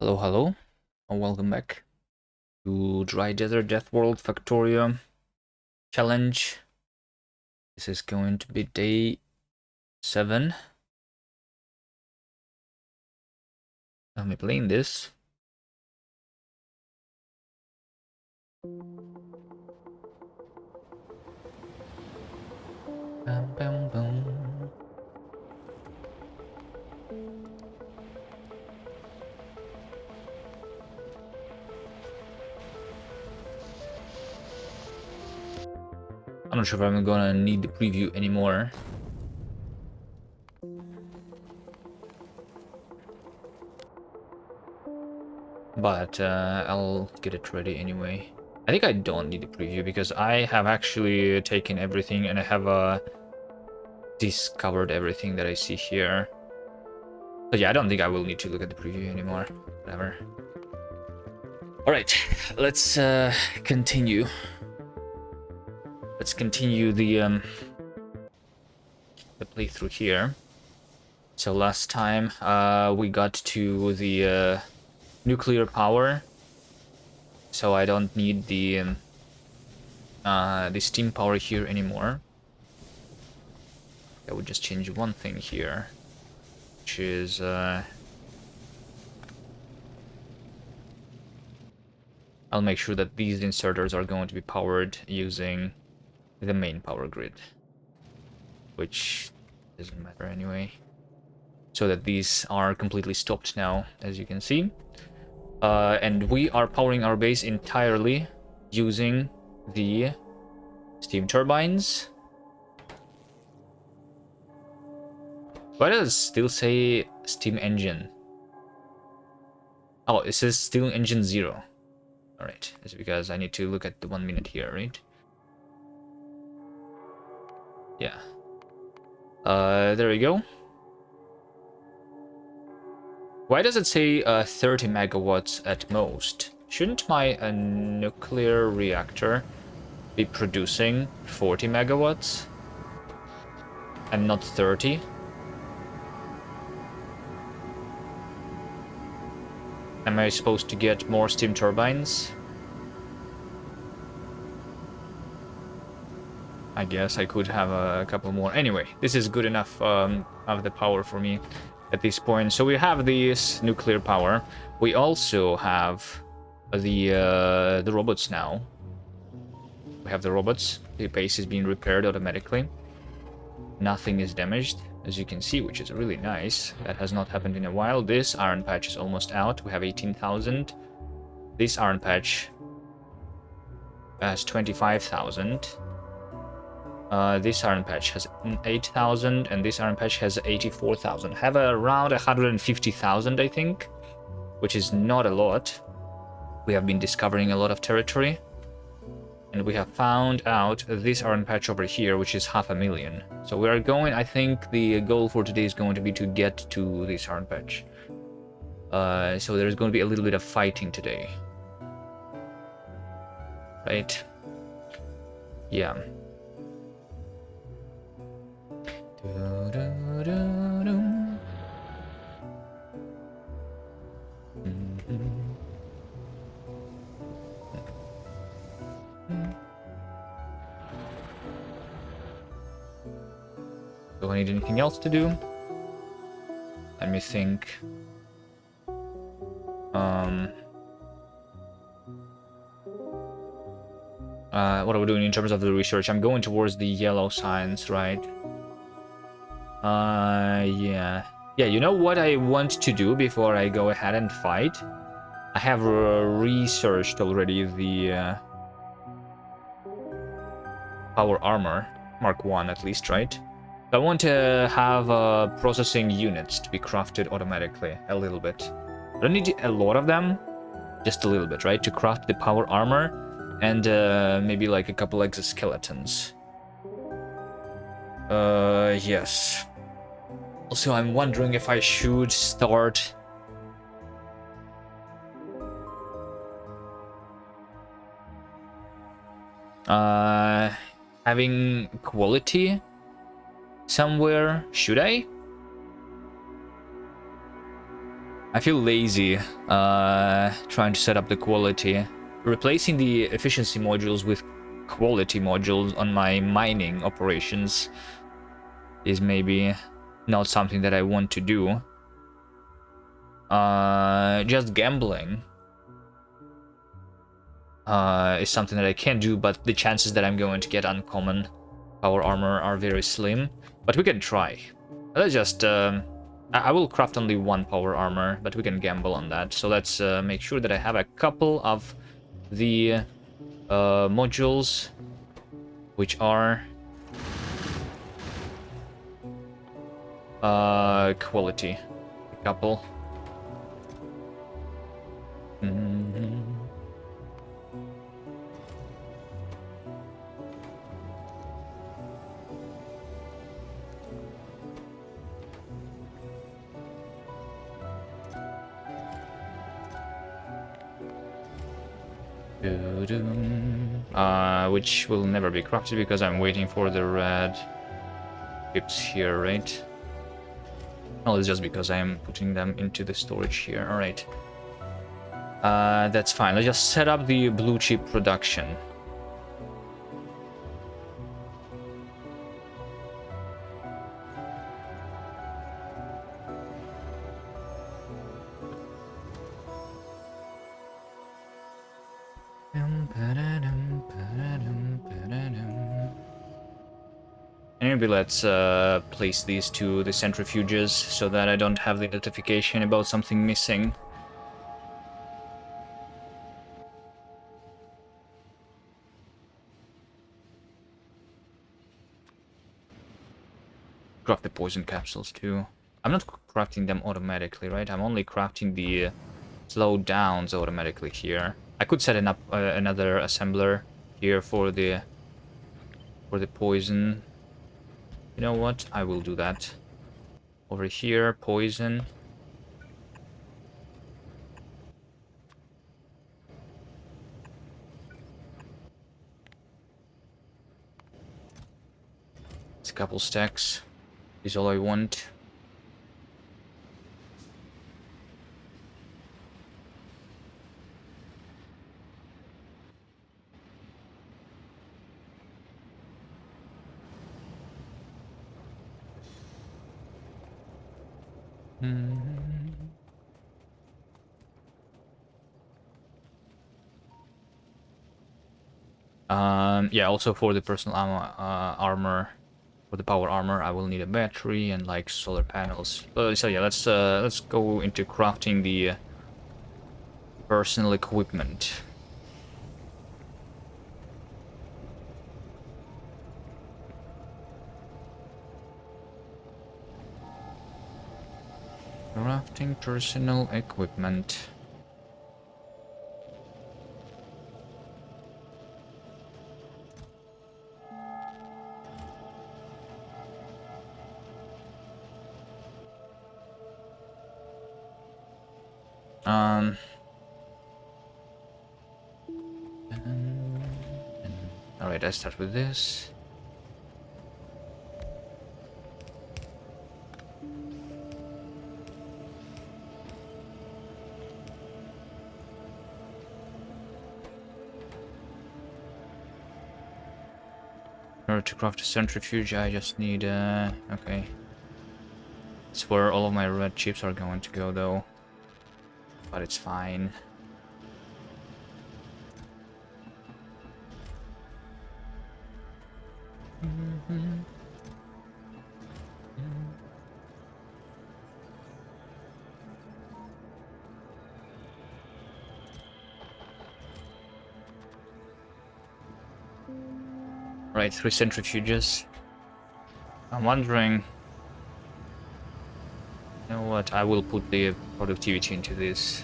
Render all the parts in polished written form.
Hello, hello, and welcome back to Desert Deathworld Factoria Challenge. This is going to be day 7 of me playing this. Bam, bam, bam. I'm not sure if I'm gonna need the preview anymore. But I'll get it ready anyway. I think I don't need the preview because I have actually taken everything and I have discovered everything that I see here. So yeah, I don't think I will need to look at the preview anymore. Whatever. Alright, let's continue. Let's continue the playthrough here. So last time we got to the nuclear power, so I don't need the steam power here anymore. I would just change one thing here, which is I'll make sure that these inserters are going to be powered using the main power grid, which doesn't matter anyway. So that these are completely stopped now, as you can see. And we are powering our base entirely using the steam turbines. Why does it still say steam engine? Oh, it says steam engine 0. Alright, it's because I need to look at the 1 minute here, right? Yeah. There we go. Why does it say 30 megawatts at most? Shouldn't my nuclear reactor be producing 40 megawatts? And not 30? Am I supposed to get more steam turbines? I guess I could have a couple more. Anyway, this is good enough of the power for me at this point. So we have this nuclear power. We also have the robots now. We have the robots. The base is being repaired automatically. Nothing is damaged, as you can see, which is really nice. That has not happened in a while. This iron patch is almost out. We have 18,000. This iron patch has 25,000. This iron patch has 8,000, and this iron patch has 84,000. Have around 150,000, I think, which is not a lot. We have been discovering a lot of territory, and we have found out this iron patch over here, which is 500,000. So we are going, I think the goal for today is going to be to get to this iron patch. So there's going to be a little bit of fighting today. Right? Yeah. Do I need anything else to do? Let me think. What are we doing in terms of the research? I'm going towards the yellow signs, right? Yeah. Yeah, you know what I want to do before I go ahead and fight? I have researched already the power armor, Mark 1 at least, right? I want to have processing units to be crafted automatically, a little bit. I don't need a lot of them, just a little bit, right? To craft the power armor and maybe like a couple exoskeletons. Yes. Also, I'm wondering if I should start having quality somewhere. Should I? I feel lazy trying to set up the quality. Replacing the efficiency modules with quality modules on my mining operations is maybe not something that I want to do. Just gambling is something that I can do, but the chances that I'm going to get uncommon power armor are very slim. But we can try. Let's just... I will craft only one power armor, but we can gamble on that. So let's make sure that I have a couple of the modules, which are quality. A couple. Which will never be crafted because I'm waiting for the red chips here, right? Oh, it's just because I'm putting them into the storage here. All right. That's fine. Let's just set up the blue chip production. Maybe let's place these to the centrifuges so that I don't have the notification about something missing. Craft the poison capsules too. I'm not crafting them automatically, right? I'm only crafting the slowdowns automatically here. I could set up another assembler here for the poison. You know what? I will do that. Over here, poison. It's a couple stacks. Is all I want. Yeah, also for the personal armor, for the power armor, I will need a battery and like solar panels. So yeah, let's go into crafting the personal equipment. Crafting personal equipment. Alright, I start with this. In order to craft a centrifuge, I just need, okay. That's where all of my red chips are going to go, though. But it's fine. Right, 3 centrifuges. I'm wondering... You know what, I will put the productivity into this.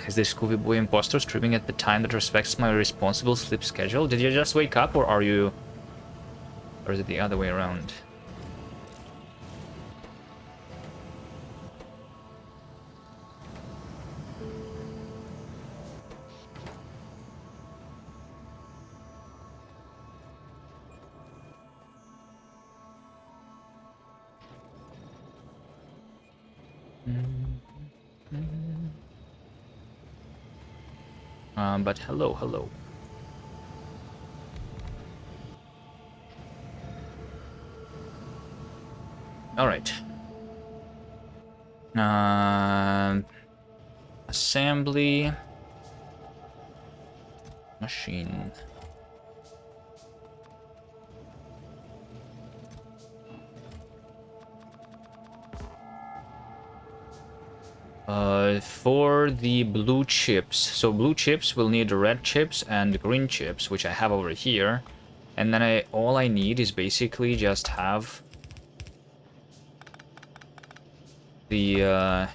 Is this Scooby Boy imposter streaming at the time that respects my responsible sleep schedule? Did you just wake up, or are you... Or is it the other way around? But hello, hello. All right. Assembly machine. For the blue chips. So blue chips will need red chips and green chips, which I have over here. And then all I need is basically just have the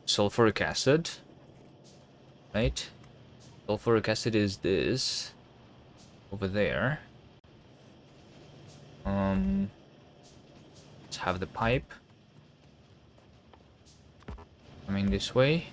sulfuric acid, right? Sulfuric acid is this over there. Let's have the pipe coming this way.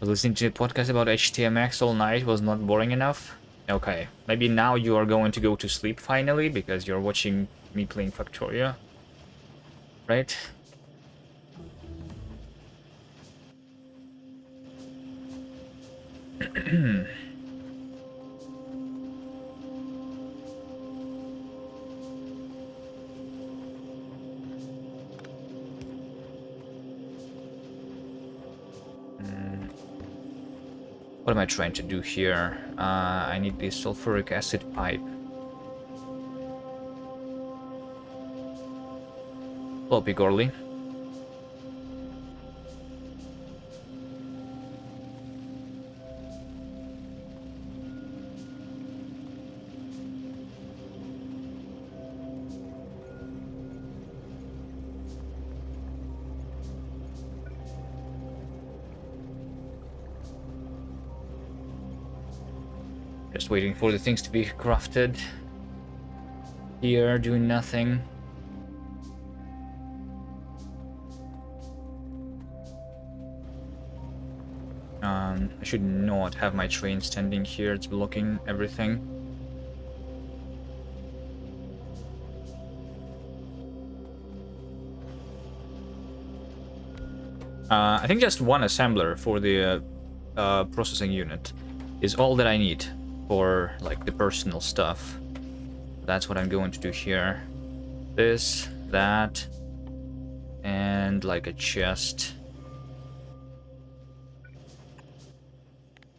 Listening to a podcast about HTMX all night was not boring enough. Okay, maybe now you are going to go to sleep finally because you're watching me playing Factoria, right? What am I trying to do here? I need the sulfuric acid pipe. Hello, Pigorly. Just waiting for the things to be crafted. Here, doing nothing. I should not have my train standing here. It's blocking everything. I think just one assembler for the processing unit is all that I need for like the personal stuff. That's what I'm going to do here. This, that, and like a chest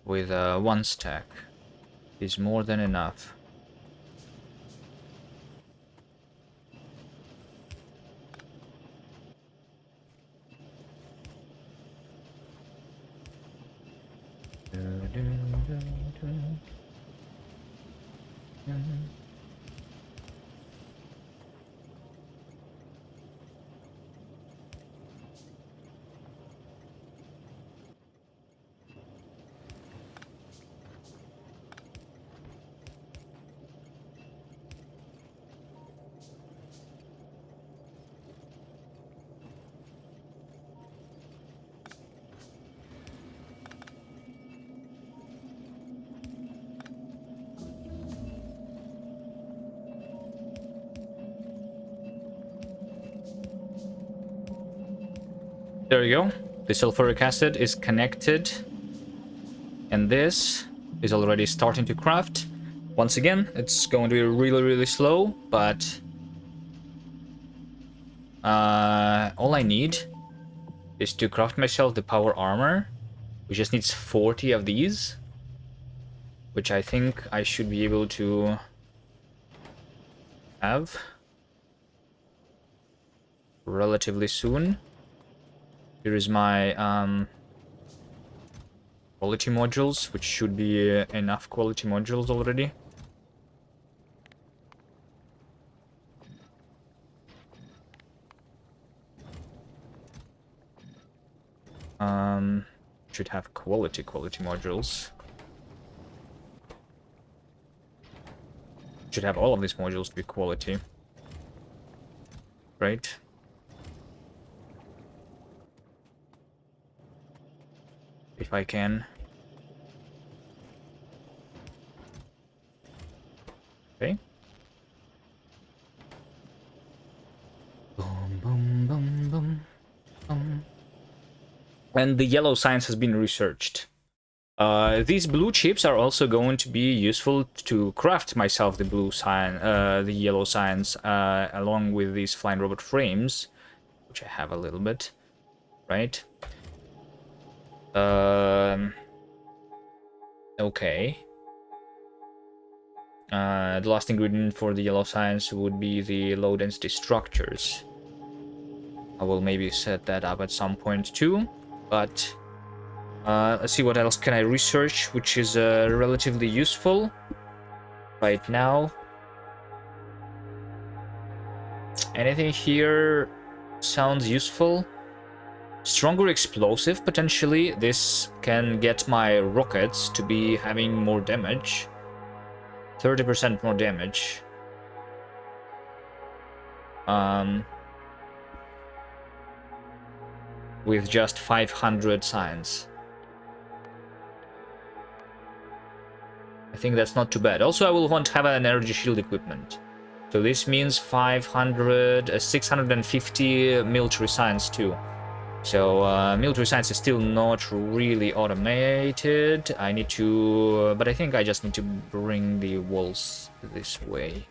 with one stack is more than enough. There you go. The sulfuric acid is connected. And this is already starting to craft. Once again, it's going to be really, really slow, but all I need is to craft myself the power armor, which just needs 40 of these, which I think I should be able to have relatively soon. Here is my quality modules, which should be enough quality modules already. Should have quality modules. Should have all of these modules be quality. Right? If I can. Okay. Boom, boom, boom, boom, boom. And the yellow science has been researched. These blue chips are also going to be useful to craft myself the the yellow science, along with these flying robot frames, which I have a little bit, right? Okay. The last ingredient for the yellow science would be the low density structures. I will maybe set that up at some point too, but let's see what else can I research, which is relatively useful right now. Anything here sounds useful. Stronger explosive, potentially. This can get my rockets to be having more damage. 30% more damage. With just 500 science. I think that's not too bad. Also, I will want to have an energy shield equipment. So this means 650 military science too. So military science is still not really automated. I need to, but I think I just need to bring the walls this way.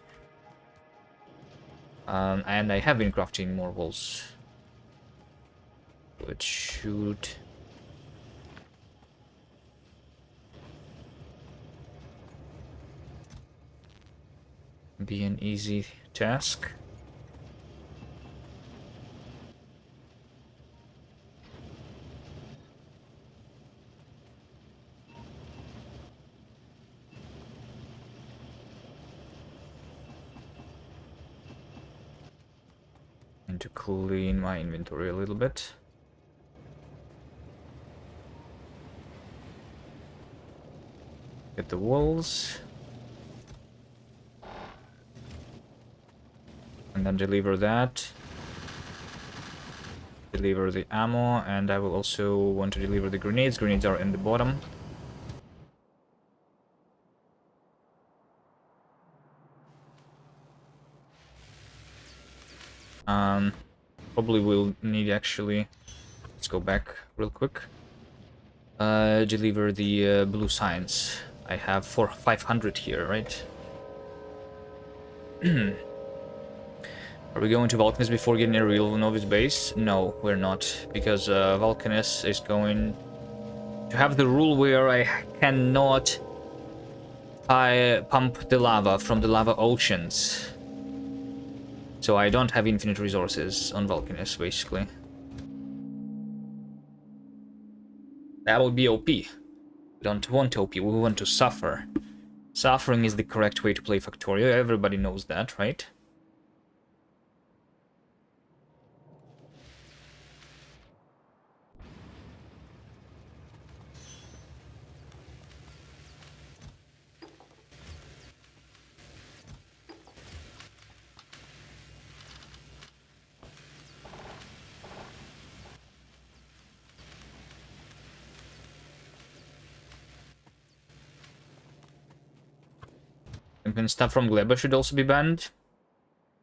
And I have been crafting more walls, which should be an easy task. And to clean my inventory a little bit. Get the walls. And then deliver that. Deliver the ammo, and I will also want to deliver the grenades. Grenades are in the bottom. Probably will need actually. Let's go back real quick. Deliver the blue science. I have 500 here, right? Are we going to Vulcanus before getting a real Novice base? No, we're not, because Vulcanus is going to have the rule where I cannot pump the lava from the lava oceans. So I don't have infinite resources on Vulcanus, basically. That would be OP. We don't want OP, we want to suffer. Suffering is the correct way to play Factorio, everybody knows that, right? Even stuff from Gleba should also be banned.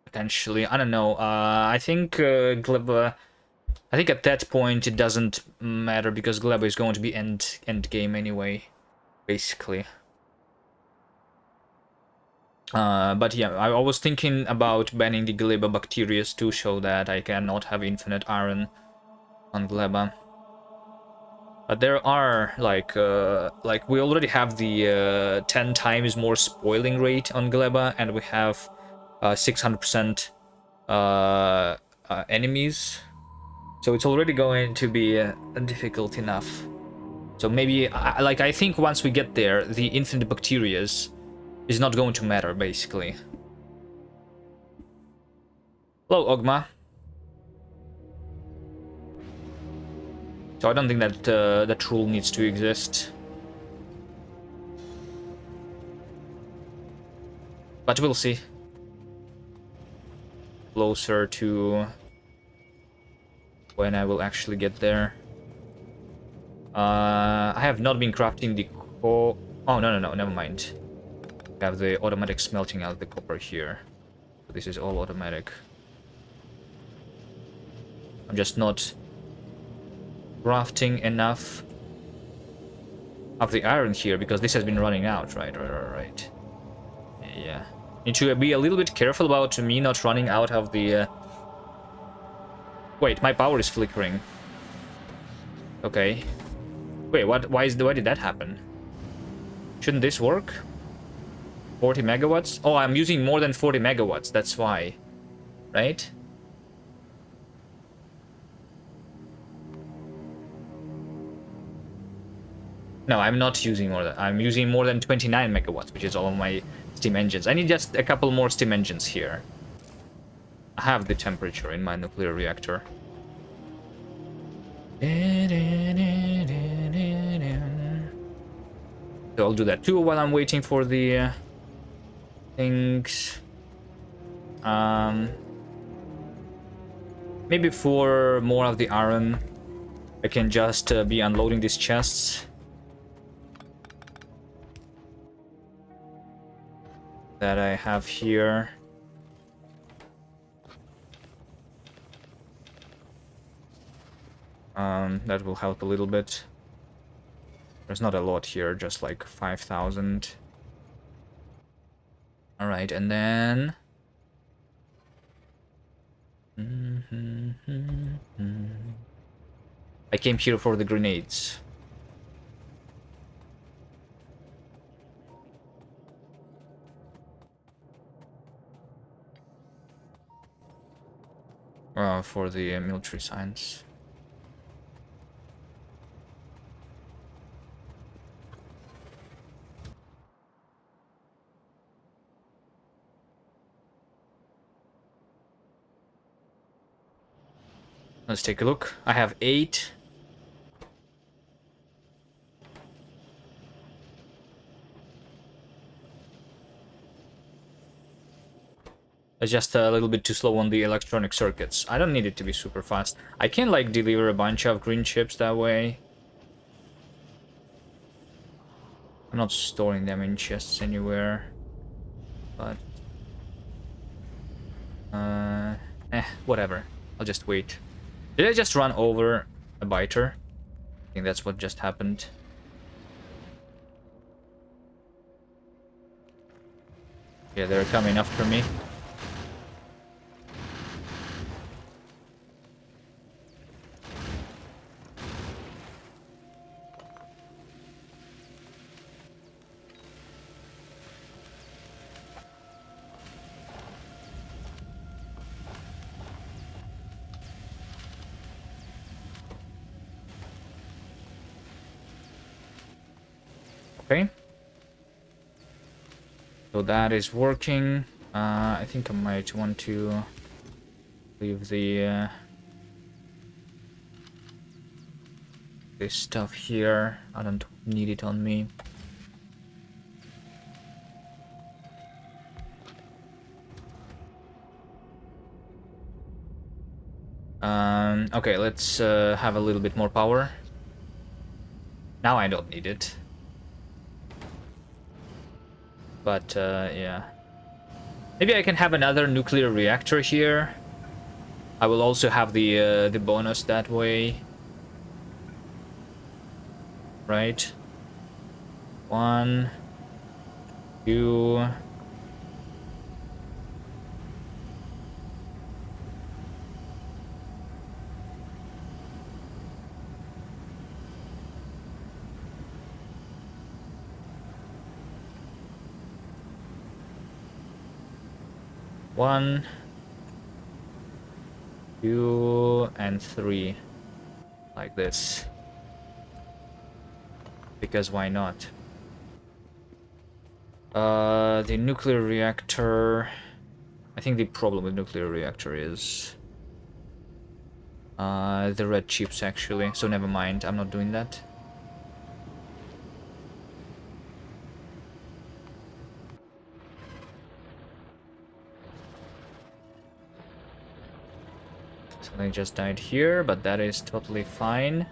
Potentially, I don't know. I think Gleba. I think at that point it doesn't matter because Gleba is going to be end game anyway, basically. But yeah, I was thinking about banning the Gleba bacterias to show that I cannot have infinite iron on Gleba. But there are like we already have the 10 times more spoiling rate on Gleba, and we have 600% enemies, so it's already going to be difficult enough. So maybe I think once we get there, the infinite bacterias is not going to matter, basically. Hello, Ogma. So I don't think that that rule needs to exist. But we'll see. Closer to when I will actually get there. I have not been crafting the oh no, never mind. I have the automatic smelting out the copper here. So this is all automatic. I'm just not crafting enough of the iron here because this has been running out, right. Yeah. Need to be a little bit careful about me not running out of the Wait, my power is flickering. Okay. Wait, what? Why did that happen? Shouldn't this work? 40 megawatts? Oh, I'm using more than 40 megawatts, that's why. Right? No, I'm not using more than... I'm using more than 29 megawatts, which is all of my steam engines. I need just a couple more steam engines here. I have the temperature in my nuclear reactor. So I'll do that too while I'm waiting for the things. Maybe for more of the iron, I can just be unloading these chests. That I have here. That will help a little bit. There's not a lot here, just like 5,000. Alright, and then... I came here for the grenades. For the military science. Let's take a look. I have 8. It's just a little bit too slow on the electronic circuits. I don't need it to be super fast. I can like deliver a bunch of green chips that way. I'm not storing them in chests anywhere. But... whatever. I'll just wait. Did I just run over a biter? I think that's what just happened. Yeah, they're coming after me. Okay. So that is working. I think I might want to leave the this stuff here. I don't need it on me. Okay, let's have a little bit more power. Now I don't need it. But, yeah. Maybe I can have another nuclear reactor here. I will also have the bonus that way. Right? 1, 2... One, 2, and 3, like this, because why not? The nuclear reactor, I think the problem with nuclear reactor is the red chips actually, so never mind, I'm not doing that. I just died here, but that is totally fine.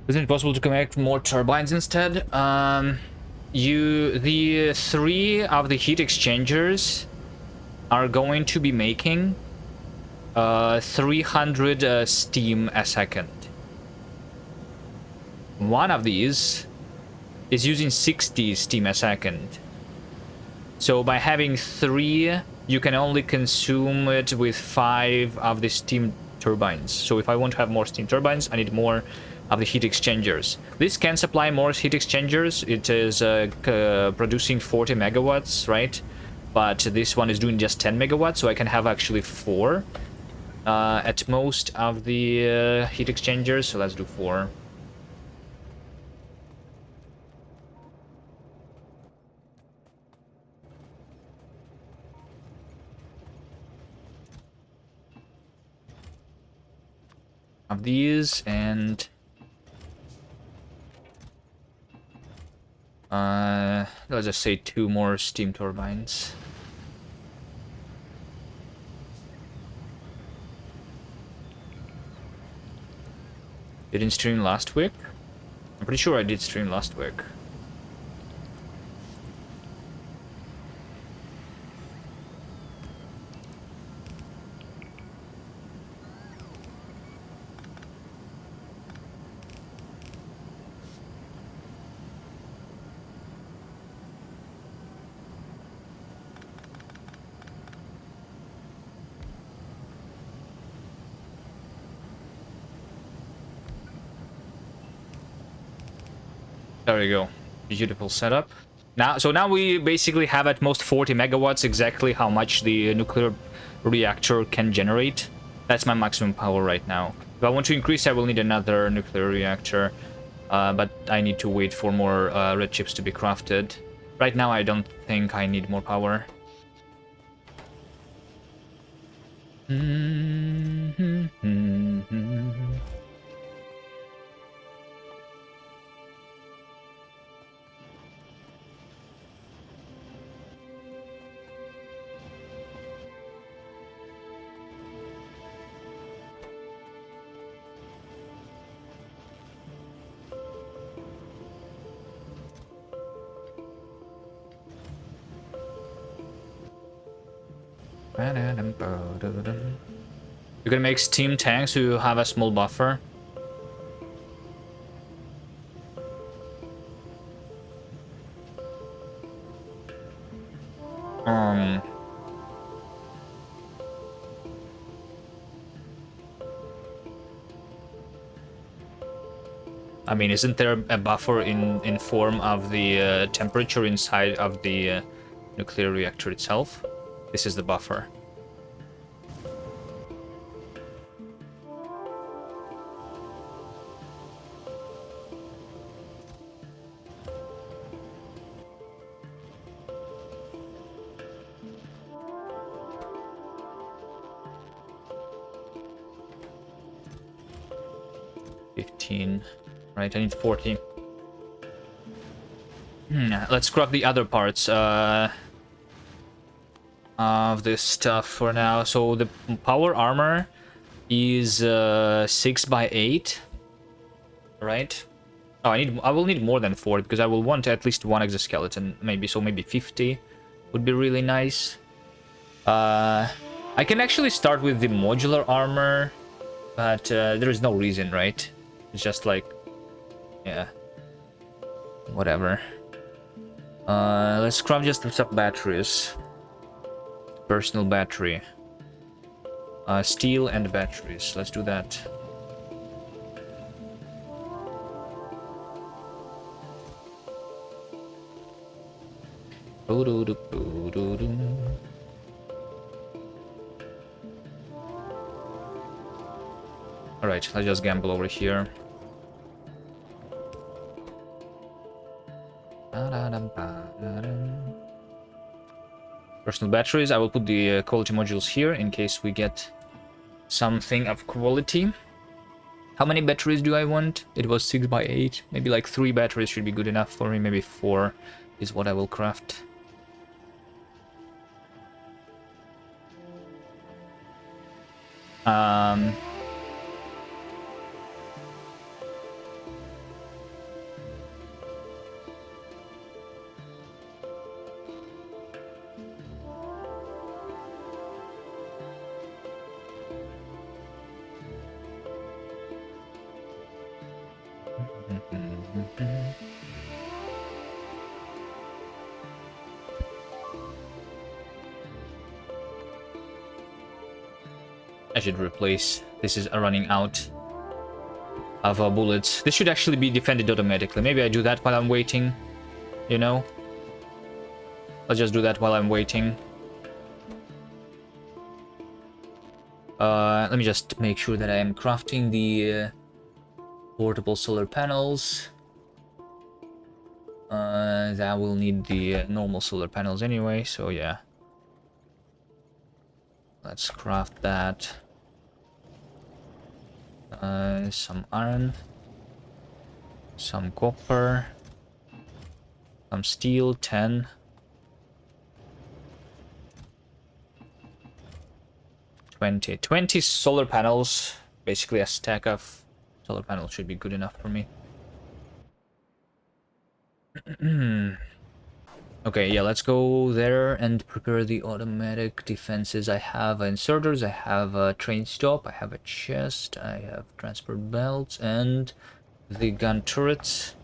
Isn't it possible to connect more turbines instead? The 3 of the heat exchangers are going to be making 300 steam a second. One of these is using 60 steam a second. So by having 3, you can only consume it with 5 of the steam turbines. So if I want to have more steam turbines, I need more of the heat exchangers. This can supply more heat exchangers. It is producing 40 megawatts, right? But this one is doing just 10 megawatts, so I can have actually 4 at most of the heat exchangers. So let's do 4. Of these, and let's just say 2 more steam turbines. Didn't stream last week? I'm pretty sure I did stream last week. There we go. Beautiful setup. Now we basically have at most 40 megawatts, exactly how much the nuclear reactor can generate. That's my maximum power right now. If I want to increase, I will need another nuclear reactor. But I need to wait for more red chips to be crafted. Right now, I don't think I need more power. You can make steam tanks who have a small buffer. I mean, isn't there a buffer in form of the temperature inside of the nuclear reactor itself? This is the buffer. Right, I need 40. Let's scrap the other parts of this stuff for now. So the power armor is 6x8, right? Oh, I will need more than 4 because I will want at least 1 exoskeleton, maybe. So maybe 50 would be really nice. I can actually start with the modular armor, but there is no reason, right? It's just like, yeah, whatever. Let's craft just some batteries. Personal battery. Steel and batteries. Let's do that. Alright, let's just gamble over here. Personal batteries. I will put the quality modules here in case we get something of quality. How many batteries do I want? It was 6x8. Maybe like 3 batteries should be good enough for me. Maybe 4 is what I will craft. Um, I should replace. This is running out of bullets. This should actually be defended automatically. Maybe I do that while I'm waiting, you know? Let's just do that while I'm waiting. Let me just make sure that I am crafting the portable solar panels. That will need the normal solar panels anyway, so yeah. Let's craft that. Some iron. Some copper. Some steel, 10. 20 solar panels. Basically a stack of solar panels should be good enough for me. Okay, yeah, let's go there and prepare the automatic defenses. I have inserters, I have a train stop, I have a chest, I have transport belts, and the gun turrets.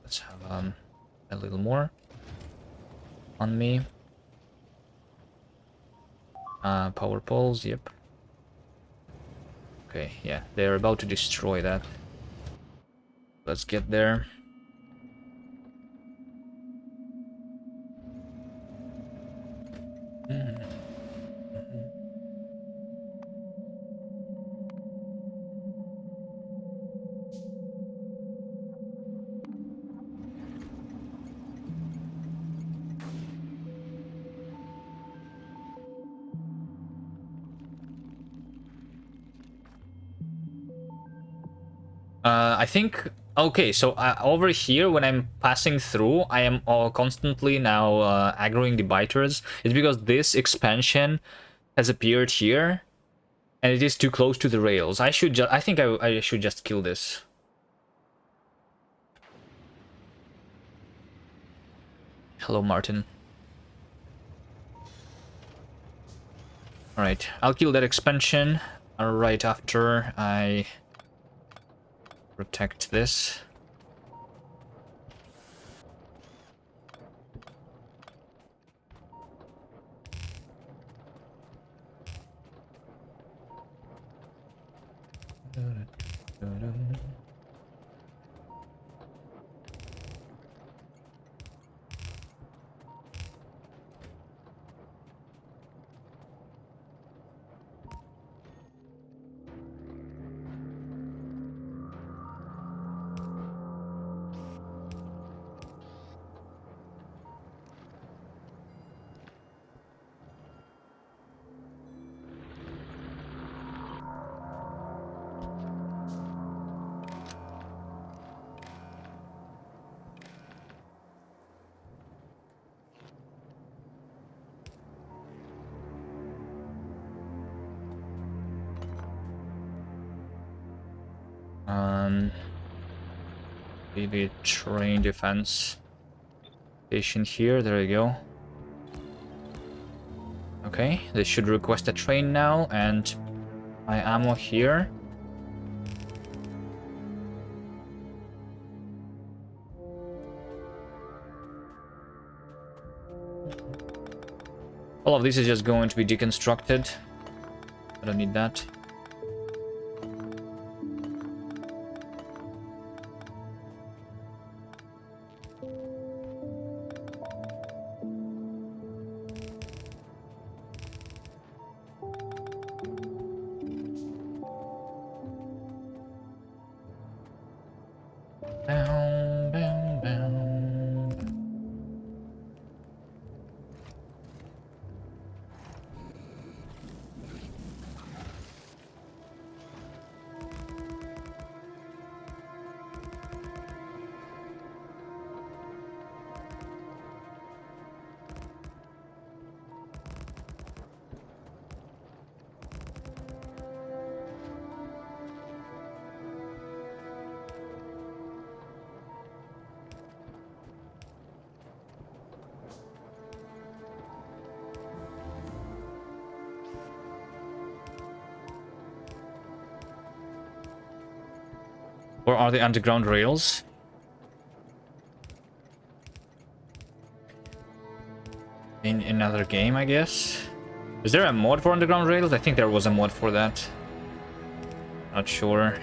Let's have a little more on me. Power poles, yep. Okay, yeah, they're about to destroy that. Let's get there. I think... Okay, so over here, when I'm passing through, I am constantly now aggroing the biters. It's because this expansion has appeared here, and it is too close to the rails. I think I should just kill this. Hello, Martin. Alright, I'll kill that expansion right after I protect this. The train defense station here. There we go. Okay, they should request a train now, and my ammo here. All of this is just going to be deconstructed. I don't need that. Bam, bam, bam. Or are they underground rails? In another game, I guess. Is there a mod for underground rails? I think there was a mod for that. Not sure.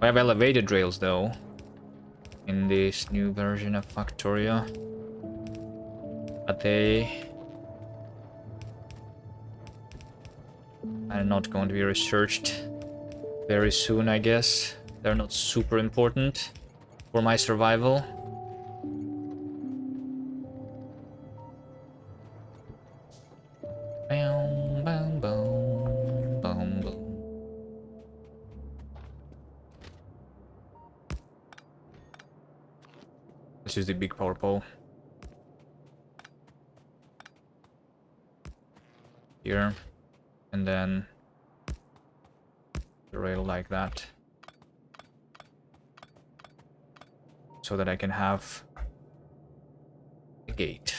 I have elevated rails though in this new version of Factorio. But they are not going to be researched very soon, I guess. They're not super important for my survival. Bam, bam, bam, bam, bam. This is the big power pole. Here. And then the rail like that. So that I can have a gate.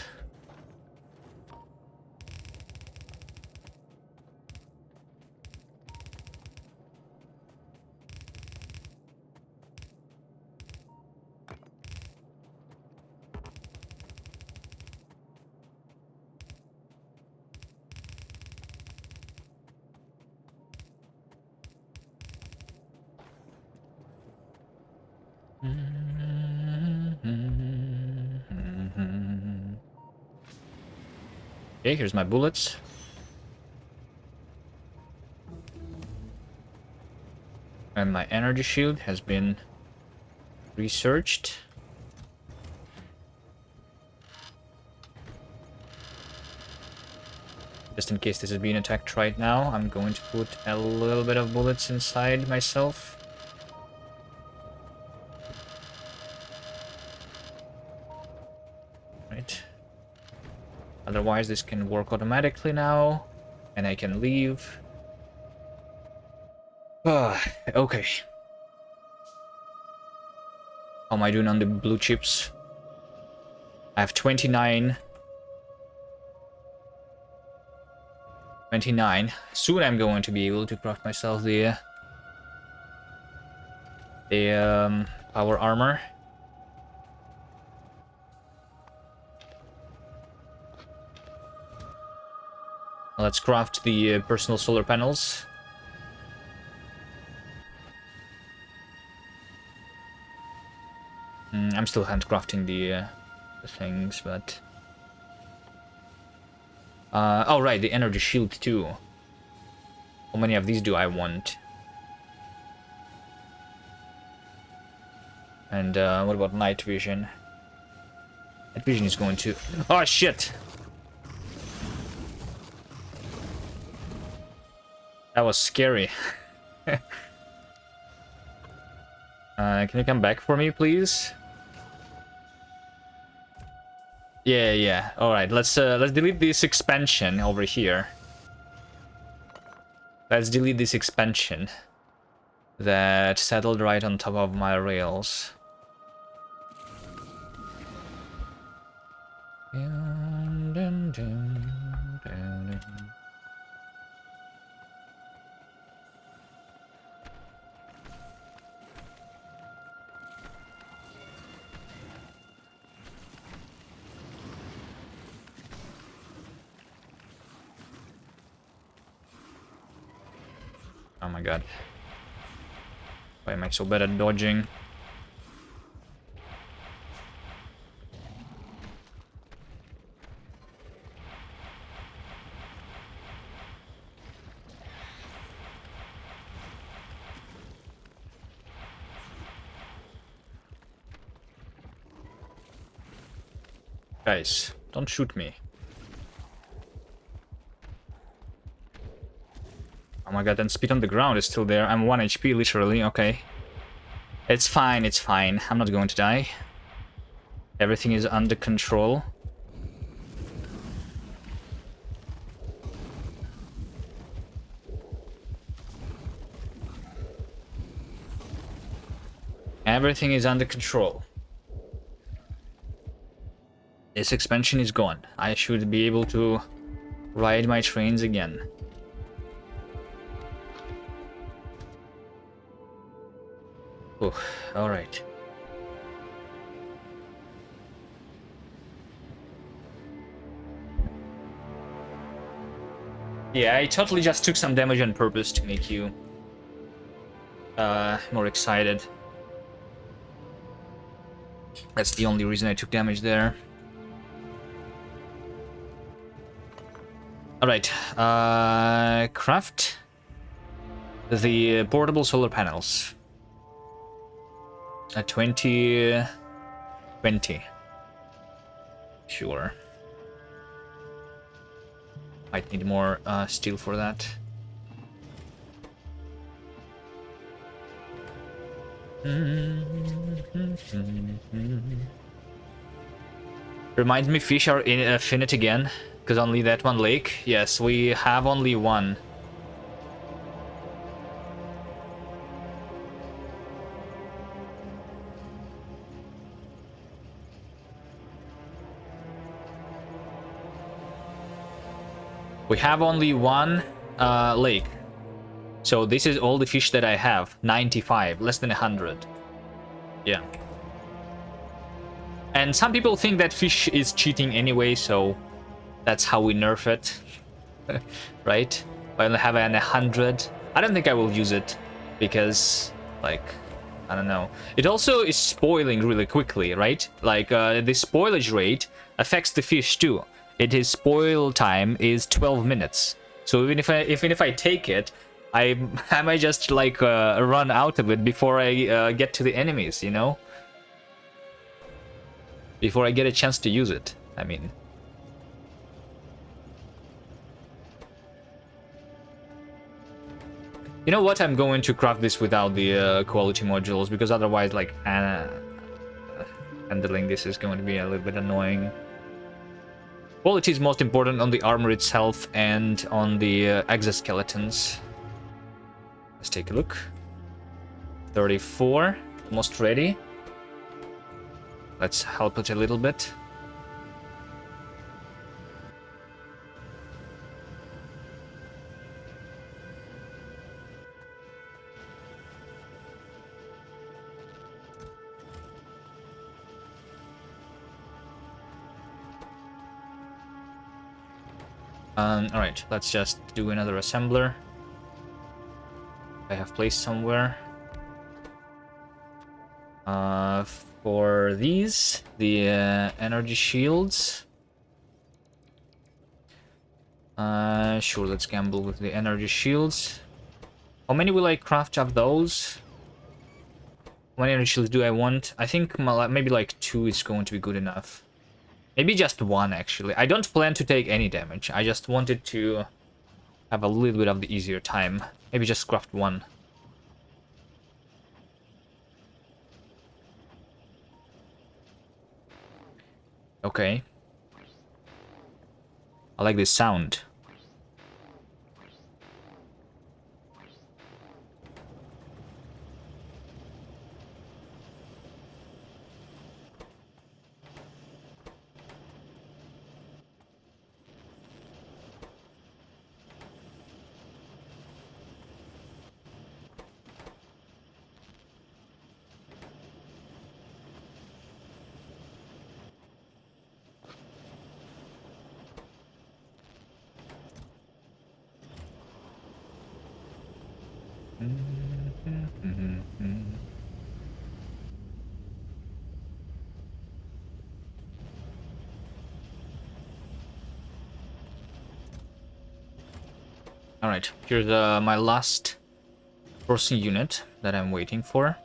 Okay, here's my bullets. And my energy shield has been researched. Just in case this is being attacked right now, I'm going to put a little bit of bullets inside myself. Right. Otherwise, this can work automatically now, and I can leave. Okay. How am I doing on the blue chips? I have 29. 29. Soon I'm going to be able to craft myself the power armor. Let's craft the personal solar panels. I'm still handcrafting the things, but... oh, right, the energy shield too. How many of these do I want? And what about night vision? Night vision is going to... Oh, shit! That was scary. Can you come back for me, please? Yeah. All right, let's delete this expansion over here. Let's delete this expansion that settled right on top of my rails. Oh my god. Why am I so bad at dodging? Guys, don't shoot me. Oh my god, and speed on the ground is still there. I'm 1 HP, literally, okay. It's fine, it's fine. I'm not going to die. Everything is under control. Everything is under control. This expansion is gone. I should be able to ride my trains again. Oh, all right. Yeah, I totally just took some damage on purpose to make you more excited. That's the only reason I took damage there. Alright, craft the portable solar panels. 20... 20. Sure. Might need more steel for that. Reminds me, fish are finite again, because only that one lake. Yes, we have only one. We have only one lake. So this is all the fish that I have. 95, less than 100. Yeah. And some people think that fish is cheating anyway, so that's how we nerf it. Right? I only have an 100. I don't think I will use it because, like, I don't know. It also is spoiling really quickly, right? Like, the spoilage rate affects the fish too. Its spoil time is 12 minutes. So even if I take it, I might just like run out of it before I get to the enemies, you know? Before I get a chance to use it, I mean. You know what? I'm going to craft this without the quality modules, because otherwise, like, handling this is going to be a little bit annoying. Quality is most important on the armor itself and on the exoskeletons. Let's take a look. 34, almost ready. Let's help it a little bit. Alright, let's just do another assembler. I have placed somewhere. For these, the energy shields. Sure, let's gamble with the energy shields. How many will I craft of those? How many energy shields do I want? I think maybe like 2 is going to be good enough. Maybe just 1, actually. I don't plan to take any damage. I just wanted to have a little bit of the easier time. Maybe just craft 1. Okay. I like this sound. Alright, here's my last forcing unit that I'm waiting for.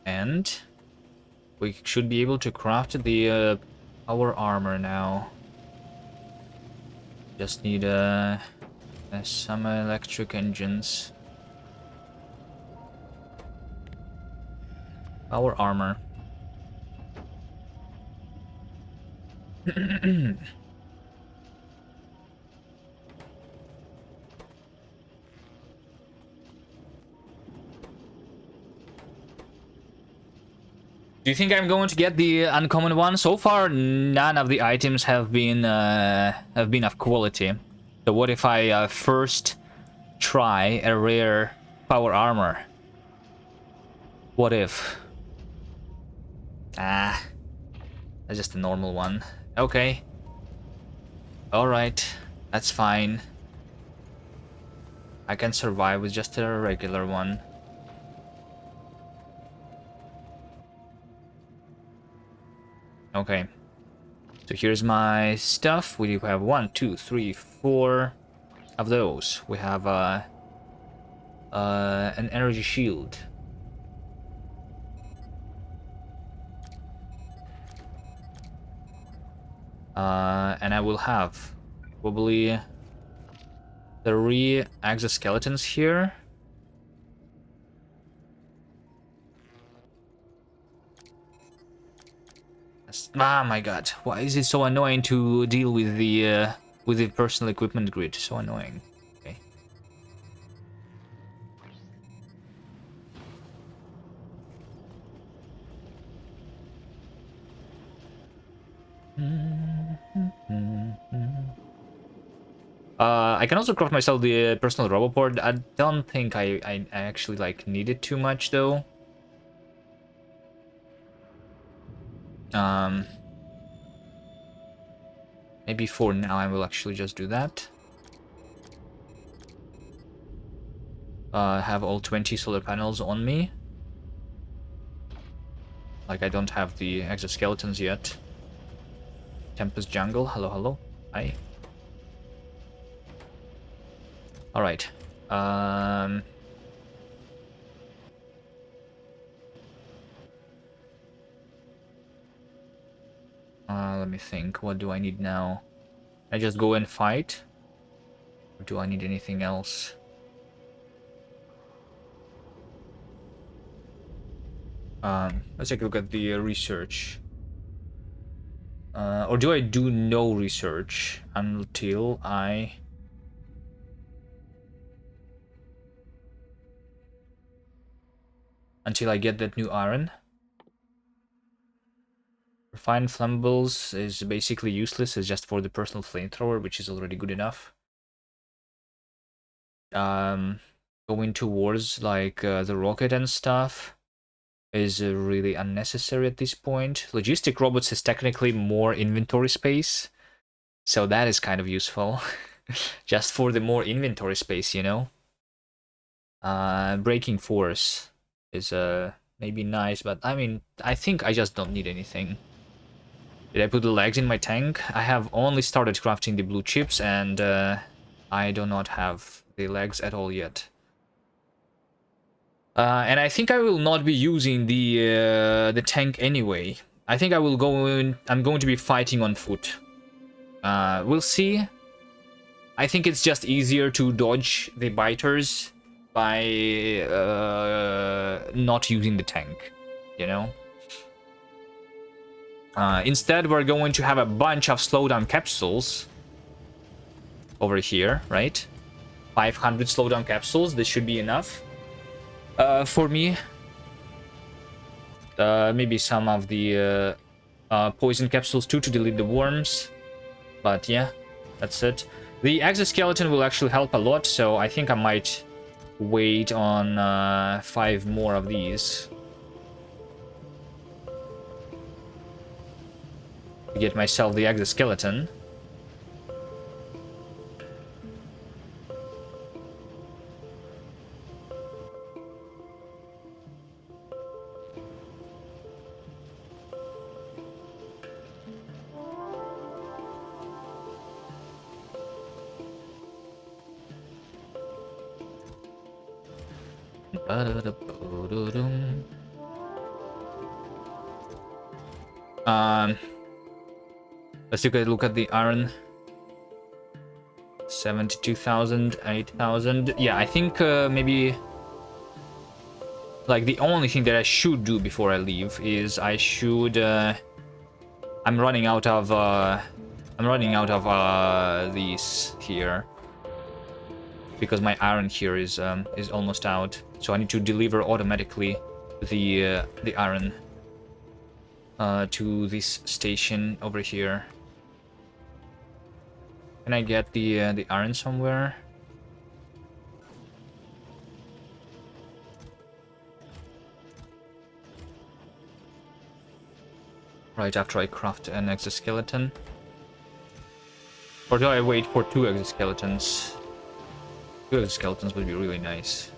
And we should be able to craft the power armor now. Just need some electric engines. Power armor. Do you think I'm going to get the uncommon one? So far, none of the items have been of quality. So what if I first try a rare power armor? What if? Ah, that's just a normal one. Okay. Alright, that's fine. I can survive with just a regular one. Okay. So here's my stuff. We have 1, 2, 3, 4 of those. We have an energy shield. And I will have probably 3 exoskeletons here. Ah, my god. Why is it so annoying to deal with the personal equipment grid? So annoying. Okay. I can also craft myself the personal roboport. I don't think I actually like need it too much though. Maybe for now I will actually just do that. Have all 20 solar panels on me. Like I don't have the exoskeletons yet. Tempest Jungle, hello, hello. Hi. Alright. Let me think. What do I need now? I just go and fight? Or do I need anything else? Let's take a look at the research. Or do I do no research until I... Until I get that new iron? Refined flammables is basically useless. It's just for the personal flamethrower, which is already good enough. Going towards like the rocket and stuff is really unnecessary at this point. Logistic robots is technically more inventory space, so that is kind of useful. Just for the more inventory space, you know. Braking force is maybe nice, but I mean, I think I just don't need anything. Did I put the legs in my tank? I have only started crafting the blue chips, and I do not have the legs at all yet. And I think I will not be using the tank anyway. I think I will go in. I'm going to be fighting on foot. We'll see. I think it's just easier to dodge the biters by not using the tank, you know. Instead, we're going to have a bunch of slowdown capsules over here, right? 500 slowdown capsules. This should be enough for me. Maybe some of the poison capsules too to delete the worms. But yeah, that's it. The exoskeleton will actually help a lot, so I think I might wait on 5 more of these to get myself the exoskeleton. Let's take a look at the iron. 72,000, 8,000. Yeah, I think maybe like the only thing that I should do before I leave is I should I'm running out of these here because my iron here is almost out. So I need to deliver automatically the iron to this station over here. Can I get the iron somewhere? right after I craft an exoskeleton. Or do I wait for 2 exoskeletons? 2 exoskeletons would be really nice.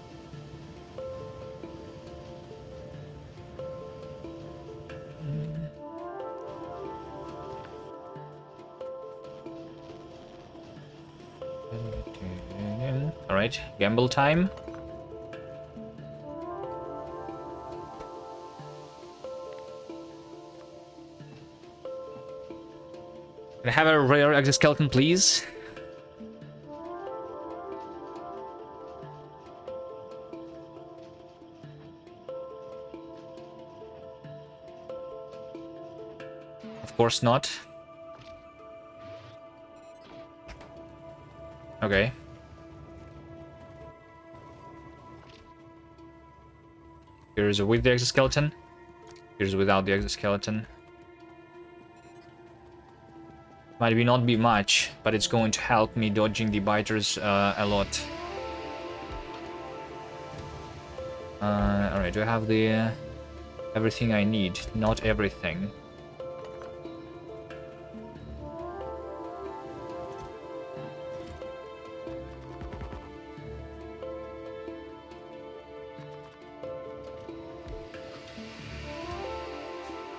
Alright, gamble time. Can I have a rare exoskeleton, please? Of course not. Okay. Here's with the exoskeleton. Here's without the exoskeleton. Might not be much, but it's going to help me dodging the biters a lot. Alright, do I have the everything I need? Not everything.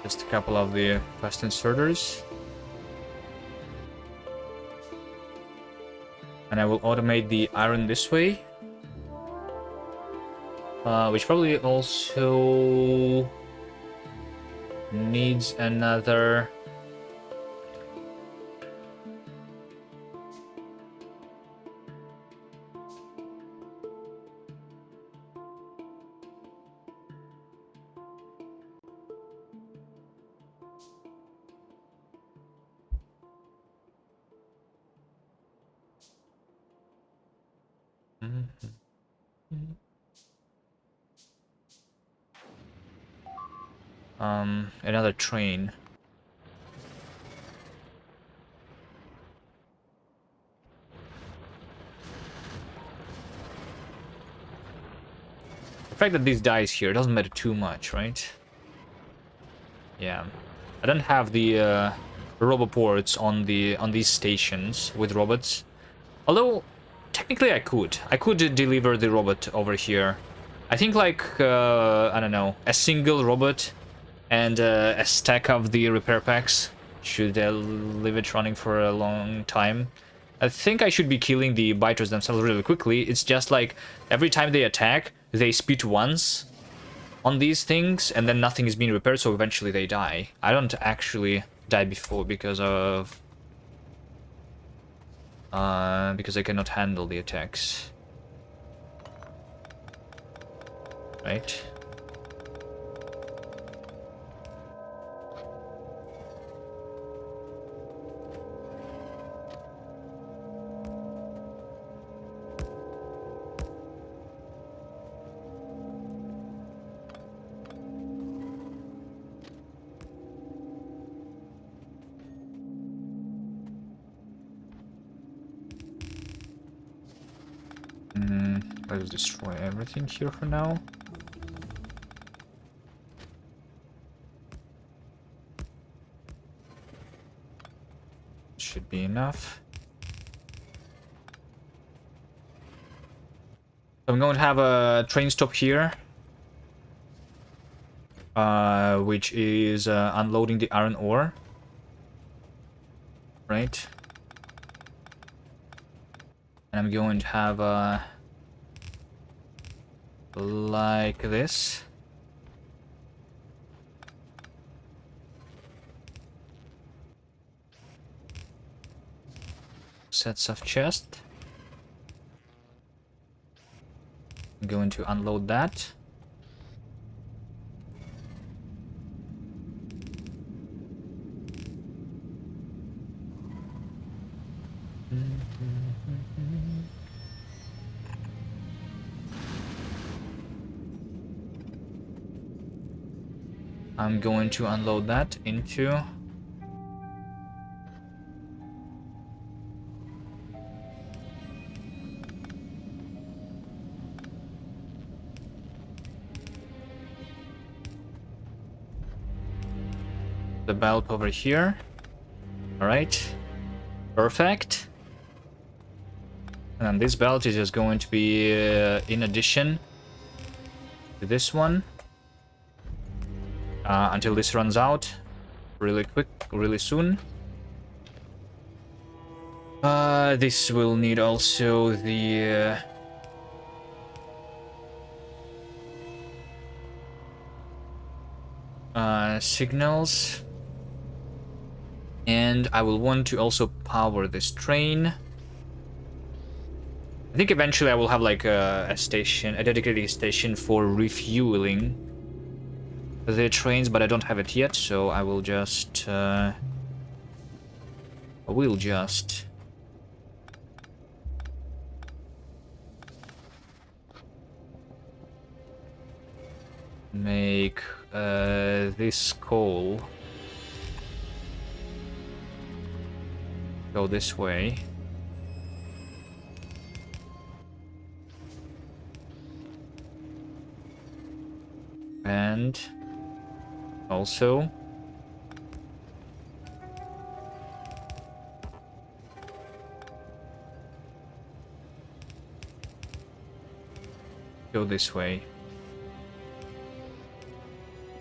Just a couple of the fast inserters. And I will automate the iron this way. Which probably also needs another... another train. The fact that this dies here doesn't matter too much, right? Yeah. I don't have the roboports on these stations with robots. Although technically I could. I could deliver the robot over here. I think like I don't know, a single robot and a stack of the repair packs should leave it running for a long time. I think I should be killing the biters themselves really quickly. It's just like every time they attack, they spit once on these things, and then nothing is being repaired, so eventually they die. I don't actually die before because of... because I cannot handle the attacks. Right? Let's destroy everything here for now. Should be enough. I'm going to have a train stop here, which is unloading the iron ore. Right. And I'm going to have a... like this. Sets of chest. I'm going to unload that. I'm going to unload that into... the belt over here. Alright. Perfect. And this belt is just going to be in addition to this one. Until this runs out. Really quick, really soon. This will need also the... signals. And I will want to also power this train. I think eventually I will have like a station, a dedicated station for refueling the trains, but I don't have it yet, so I will just make this coal go this way. And also go this way.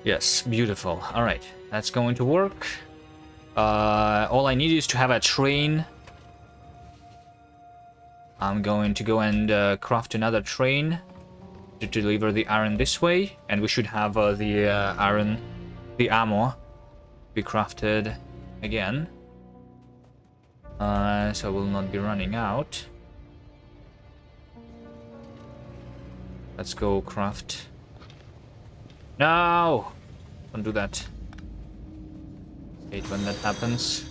Yes, beautiful. All right, that's going to work. All I need is to have a train. I'm going to go and craft another train to deliver the iron this way, and we should have the ammo be crafted again. So we'll not be running out. Let's go craft. No! Don't do that. Hate when that happens.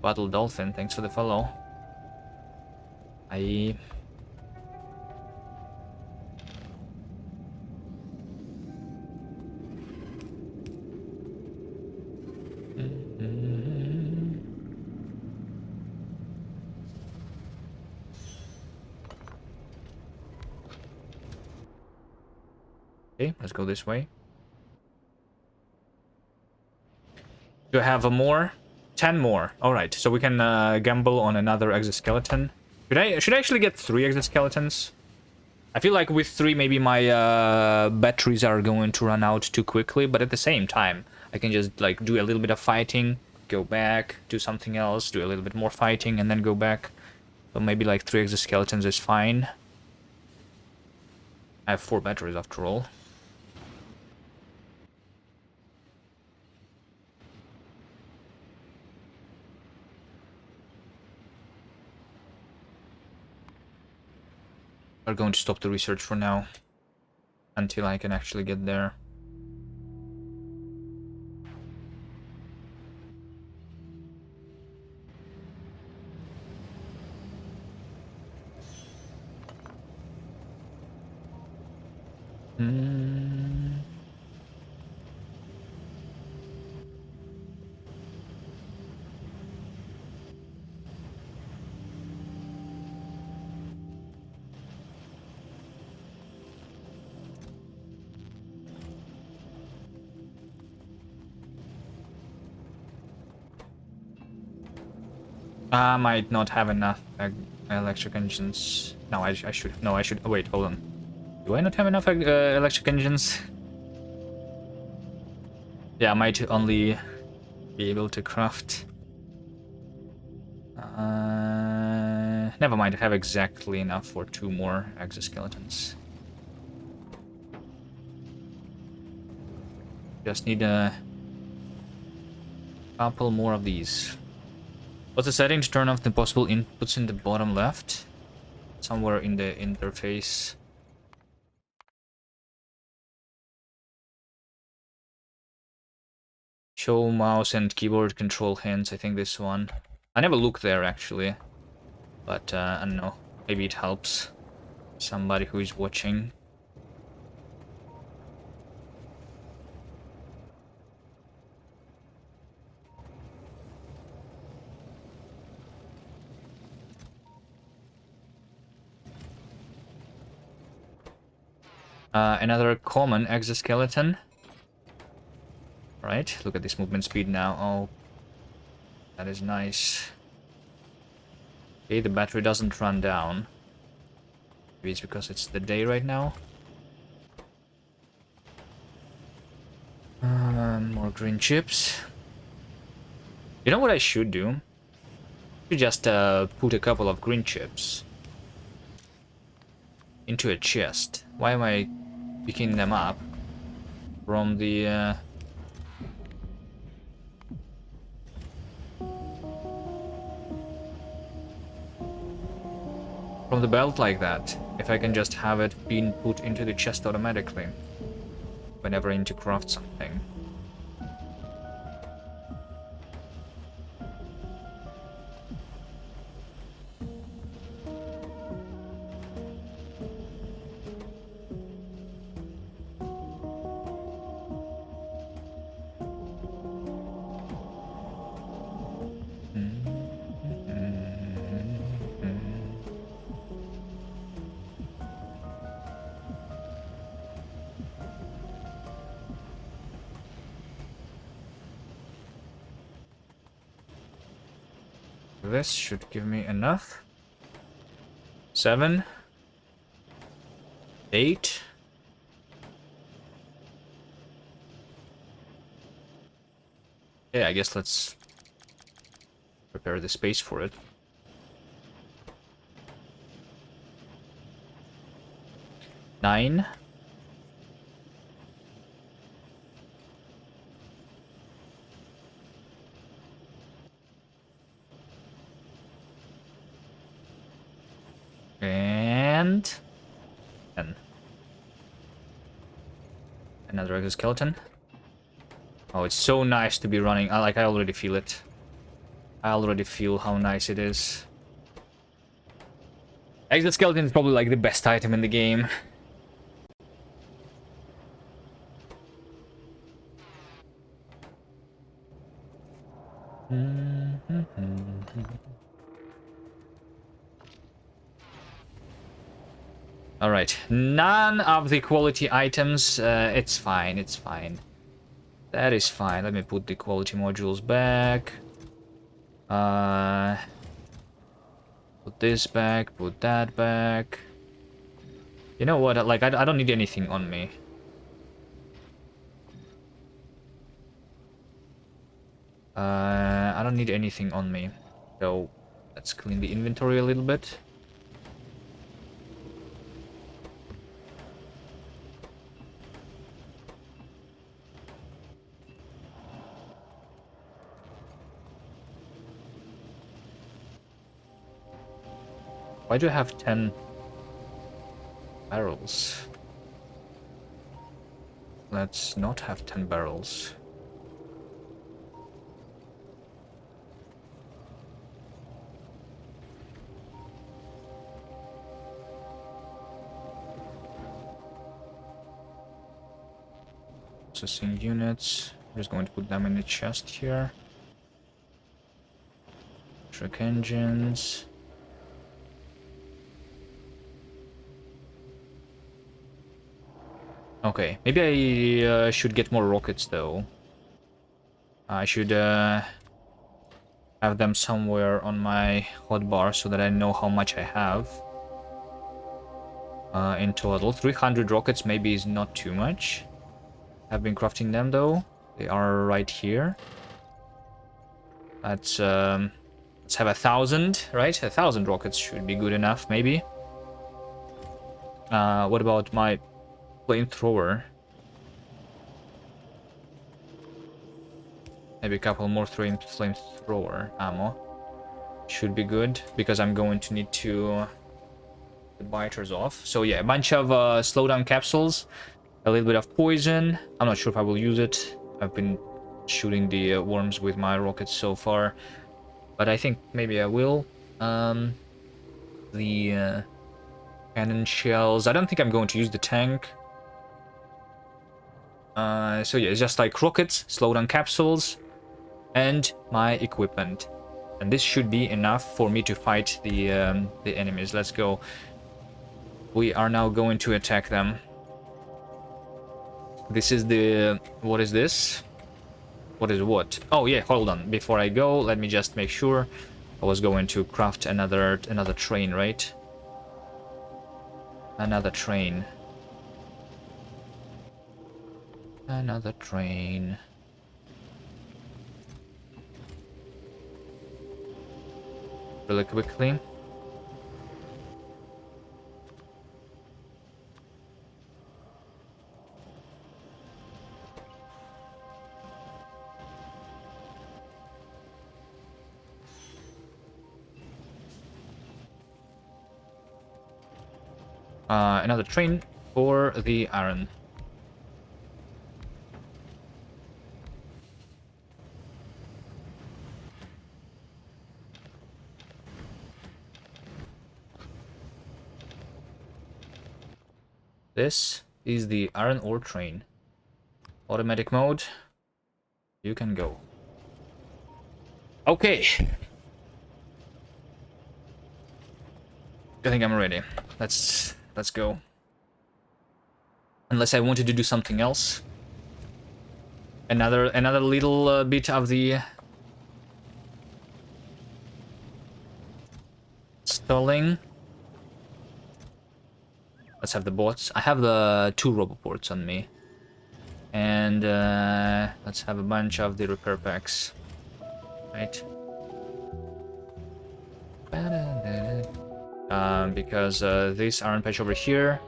Battle Dolphin, thanks for the follow. Okay, let's go this way. Do I have a more? 10 more. Alright, so we can gamble on another exoskeleton. Should I actually get 3 exoskeletons? I feel like with 3 maybe my batteries are going to run out too quickly, but at the same time I can just like do a little bit of fighting, go back, do something else, do a little bit more fighting, and then go back. So maybe like 3 exoskeletons is fine. I have 4 batteries after all. We're going to stop the research for now until I can actually get there. I might not have enough electric engines. No, I should. No, I should. Oh, wait, hold on. Do I not have enough electric engines? Yeah, I might only be able to craft. Never mind, I have exactly enough for 2 more exoskeletons. Just need a couple more of these. What's the setting to turn off the possible inputs in the bottom left? Somewhere in the interface. Show mouse and keyboard control hints. I think this one. I never looked there actually. But I don't know. Maybe it helps somebody who is watching. Another common exoskeleton. Right. right. Look at this movement speed now. Oh, that is nice. Okay, the battery doesn't run down. Maybe it's because it's the day right now. More green chips. You know what I should do? I should just put a couple of green chips into a chest. Why am I picking them up from the... from the belt like that? If I can just have it being put into the chest automatically whenever I need to craft something. This should give me enough. 7, 8. Yeah, I guess let's prepare the space for it. 9. And 10. Another exoskeleton. Oh, it's so nice to be running. I already feel it. I already feel how nice it is. Exoskeleton is probably like the best item in the game. Alright, none of the quality items. It's fine, it's fine. That is fine. Let me put the quality modules back. Put this back, put that back. You know what? Like, I don't need anything on me. I don't need anything on me. So, let's clean the inventory a little bit. Why do I have 10 barrels? Let's not have 10 barrels. Processing units. I'm just going to put them in the chest here. Truck engines. Okay, maybe I should get more rockets though. I should have them somewhere on my hotbar so that I know how much I have in total. 300 rockets maybe is not too much. I've been crafting them though. They are right here. Let's have 1,000, right? 1,000 rockets should be good enough, maybe. What about my flamethrower? Maybe a couple more flamethrower ammo. Should be good, because I'm going to need to the biters off. So yeah, a bunch of slowdown capsules, a little bit of poison. I'm not sure if I will use it. I've been shooting the worms with my rockets so far, but I think maybe I will. The cannon shells. I don't think I'm going to use the tank. So yeah, it's just like rockets, slowdown capsules, and my equipment. And this should be enough for me to fight the enemies. Let's go. We are now going to attack them. This is the... what is this? What is what? Oh yeah, hold on. Before I go, let me just make sure. I was going to craft another train, right? Another train. Another train. Really quickly. Another train for the iron. This is the iron ore train. Automatic mode. You can go. Okay. I think I'm ready. Let's go. Unless I wanted to do something else. Another little bit of the stalling. Let's have the bots. I have the 2 roboports on me. And let's have a bunch of the repair packs. Right. Because this iron patch over here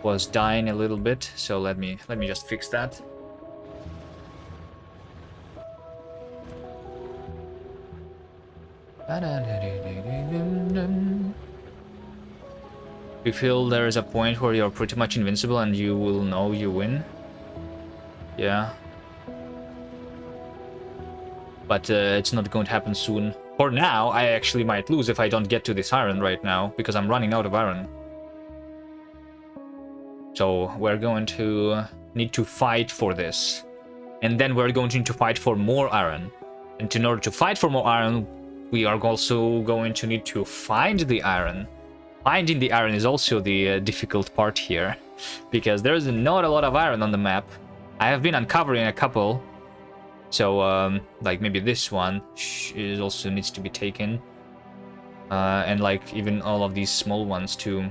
was dying a little bit, so let me just fix that. You feel there is a point where you're pretty much invincible and you will know you win? Yeah. But it's not going to happen soon. For now, I actually might lose if I don't get to this iron right now, because I'm running out of iron. So we're going to need to fight for this. And then we're going to need to fight for more iron. And in order to fight for more iron, we are also going to need to find the iron. Finding the iron is also the difficult part here, because there's not a lot of iron on the map. I have been uncovering a couple. So, like maybe this one also needs to be taken. And like even all of these small ones too.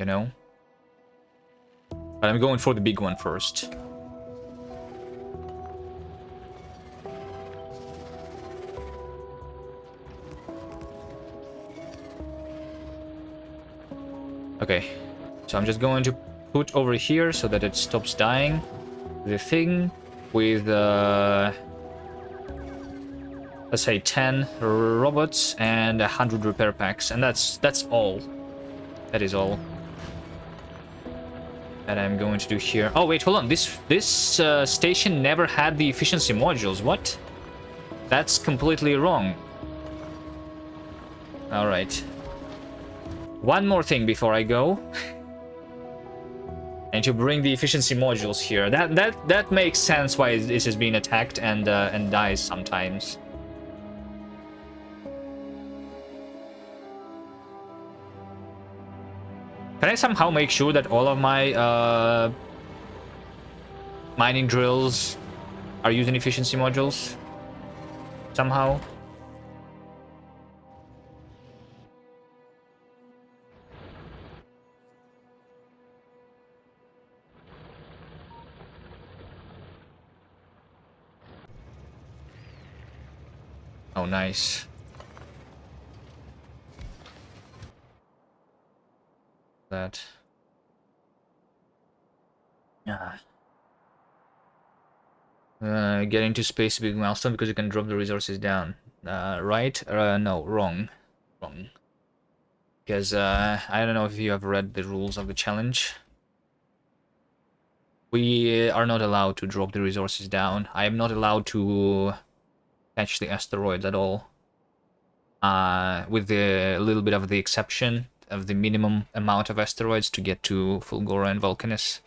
You know? But I'm going for the big one first. Okay. So I'm just going to put over here so that it stops dying. The thing with let's say 10 robots and 100 repair packs, and that's all. That is all that I'm going to do here. Oh wait, hold on. This station never had the efficiency modules. What? That's completely wrong. All right. One more thing before I go. And to bring the efficiency modules here. That makes sense why this is being attacked and dies sometimes. Can I somehow make sure that all of my mining drills are using efficiency modules? Somehow? Oh, nice. That. Yeah. Getting to space is a big milestone because you can drop the resources down. Right? No, wrong. Wrong. Because I don't know if you have read the rules of the challenge. We are not allowed to drop the resources down. I am not allowed to catch the asteroids at all. With the little bit of the exception of the minimum amount of asteroids to get to Fulgora and Vulcanus.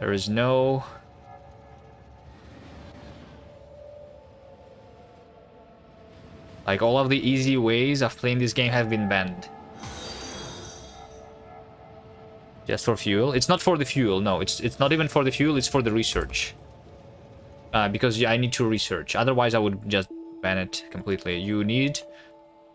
There is no... Like, all of the easy ways of playing this game have been banned. Just for fuel. It's not for the fuel, no. It's not even for the fuel, it's for the research. Because yeah, I need to research. Otherwise, I would just ban it completely. You need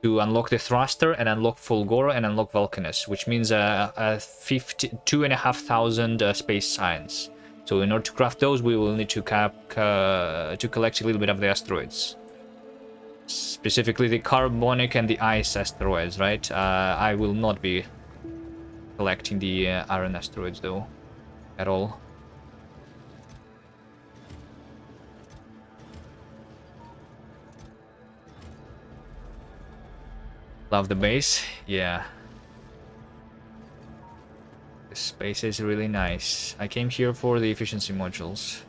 to unlock the thruster and unlock Fulgora and unlock Vulcanus, which means 2,500 space science. So in order to craft those, we will need to collect a little bit of the asteroids. Specifically the carbonic and the ice asteroids, right? I will not be collecting the iron asteroids though, at all. Love the base, yeah. This base is really nice. I came here for the efficiency modules.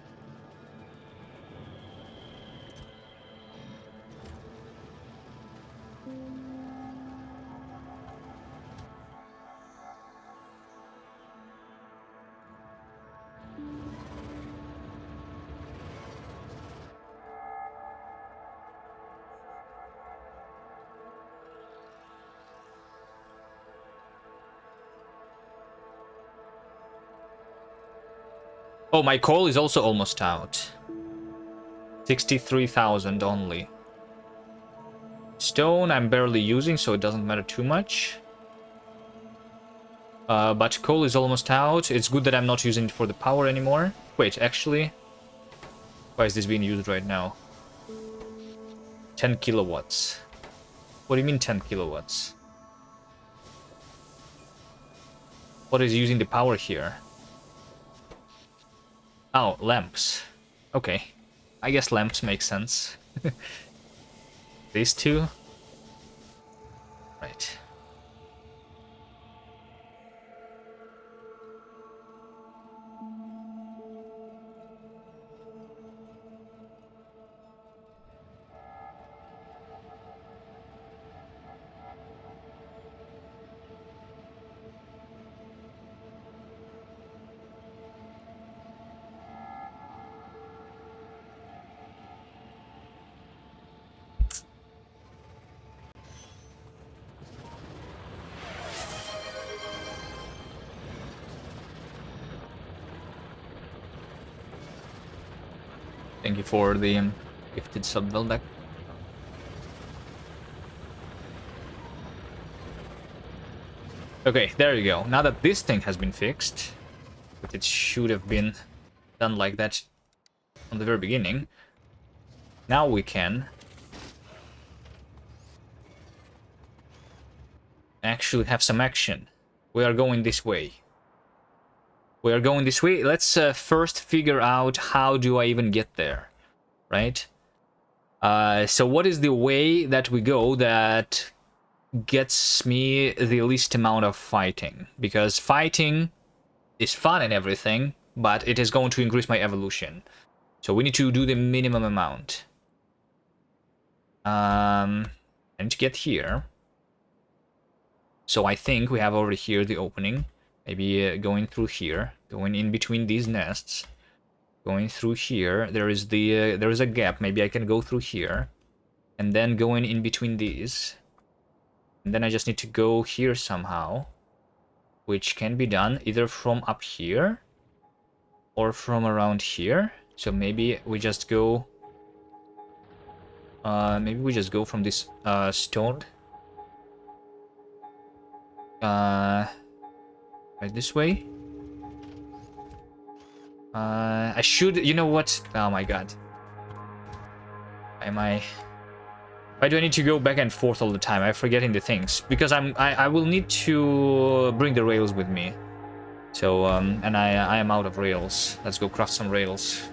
Oh, my coal is also almost out. 63,000 only. Stone I'm barely using, so it doesn't matter too much. But coal is almost out. It's good that I'm not using it for the power anymore. Wait, actually... Why is this being used right now? 10 kilowatts. What do you mean 10 kilowatts? What is using the power here? Oh, lamps. Okay. I guess lamps make sense. These two? Right. Thank you for the gifted sub, Veldak. Okay, there you go. Now that this thing has been fixed, but it should have been done like that from the very beginning, now we can actually have some action. We are going this way. We are going this way. Let's first figure out how do I even get there, right? So what is the way that we go that gets me the least amount of fighting? Because fighting is fun and everything, but it is going to increase my evolution. So we need to do the minimum amount. I need to get here. So I think we have over here the opening. Maybe going through here, going in between these nests, going through here. There is a gap. Maybe I can go through here, and then going in between these. And then I just need to go here somehow, which can be done either from up here or from around here. So maybe we just go. Maybe we just go from this stone. Right this way. I should. You know what? Oh my god. Why do I need to go back and forth all the time? I'm forgetting the things because I will need to bring the rails with me. So and I am out of rails. Let's go craft some rails.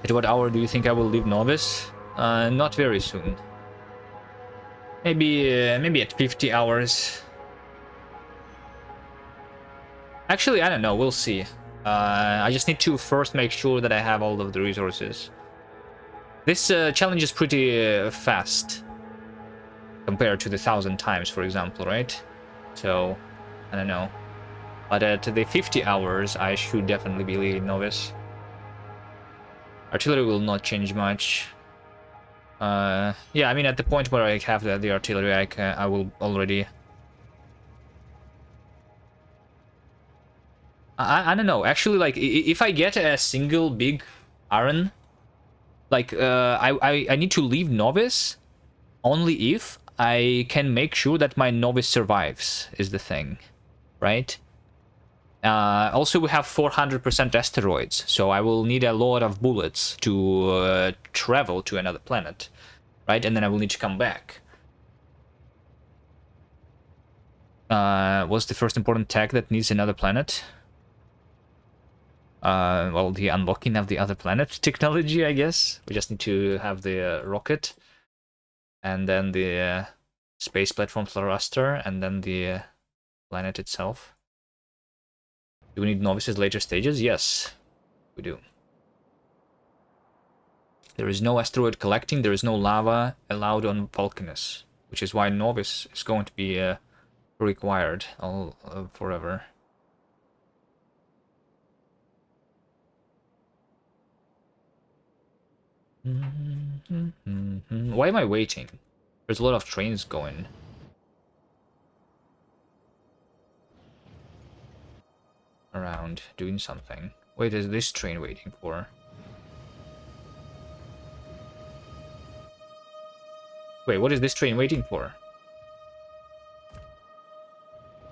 At what hour do you think I will leave Novice? Not very soon. Maybe at 50 hours. Actually, I don't know. We'll see. I just need to first make sure that I have all of the resources. This challenge is pretty fast compared to the 1,000 times, for example, right? So, I don't know. But at the 50 hours, I should definitely be Novice. Artillery will not change much. Yeah, I mean, at the point where I have the artillery, I will already... I don't know. Actually, like, if I get a single big iron, like, I need to leave Novice only if I can make sure that my Novice survives, is the thing, right? Also, we have 400% asteroids, so I will need a lot of bullets to travel to another planet, right? And then I will need to come back. What's the first important tech that needs another planet? Well, the unlocking of the other planet technology, I guess. We just need to have the rocket, and then the space platform thruster, and then the planet itself. Do we need novices later stages? Yes, we do. There is no asteroid collecting, there is no lava allowed on Vulcanus, which is why novice is going to be required all forever. Why am I waiting? There's a lot of trains going. Around doing something. Wait, is this train waiting for? Wait, what is this train waiting for?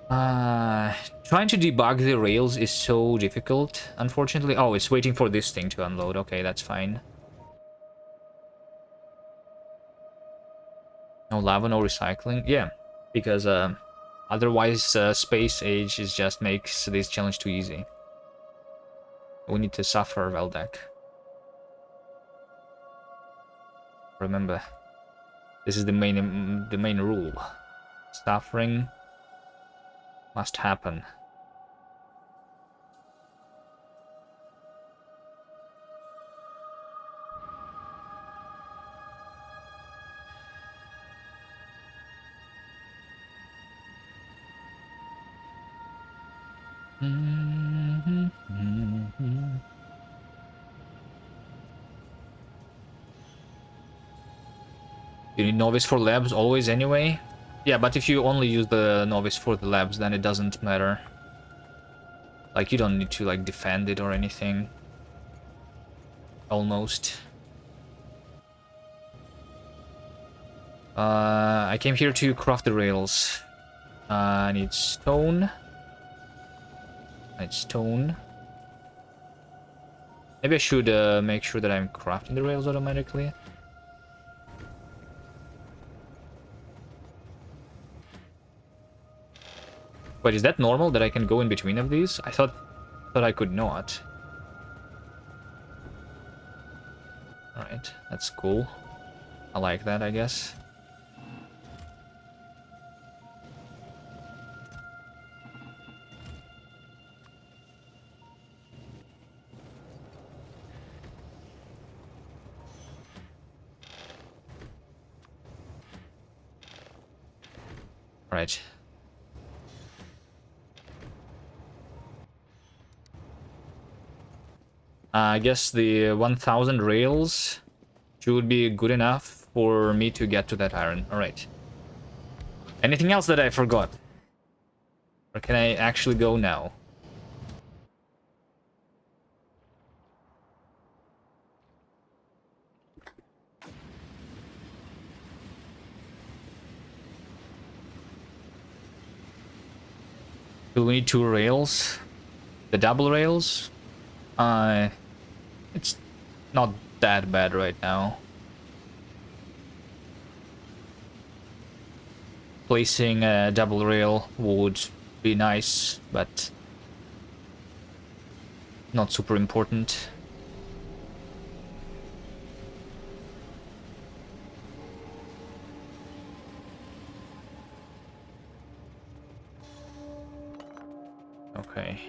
Trying to debug the rails is so difficult, unfortunately. Oh, it's waiting for this thing to unload. Okay, that's fine. No lava, no recycling. Yeah, because otherwise space age is just makes this challenge too easy. We need to suffer Veldak. Remember, this is the main rule. Suffering must happen. You need novice for labs always anyway? Yeah, but if you only use the novice for the labs, then it doesn't matter. Like, you don't need to, like, defend it or anything. Almost. I came here to craft the rails. I need stone. I need stone. Maybe I should make sure that I'm crafting the rails automatically. Wait, is that normal that I can go in between of these? I thought I could not. Alright, that's cool. I like that, I guess. Right. I guess the 1000 rails should be good enough for me to get to that iron. Alright. Anything else that I forgot? Or can I actually go now? Do we need 2 rails? The double rails? It's not that bad right now. Placing a double rail would be nice, but not super important. Okay.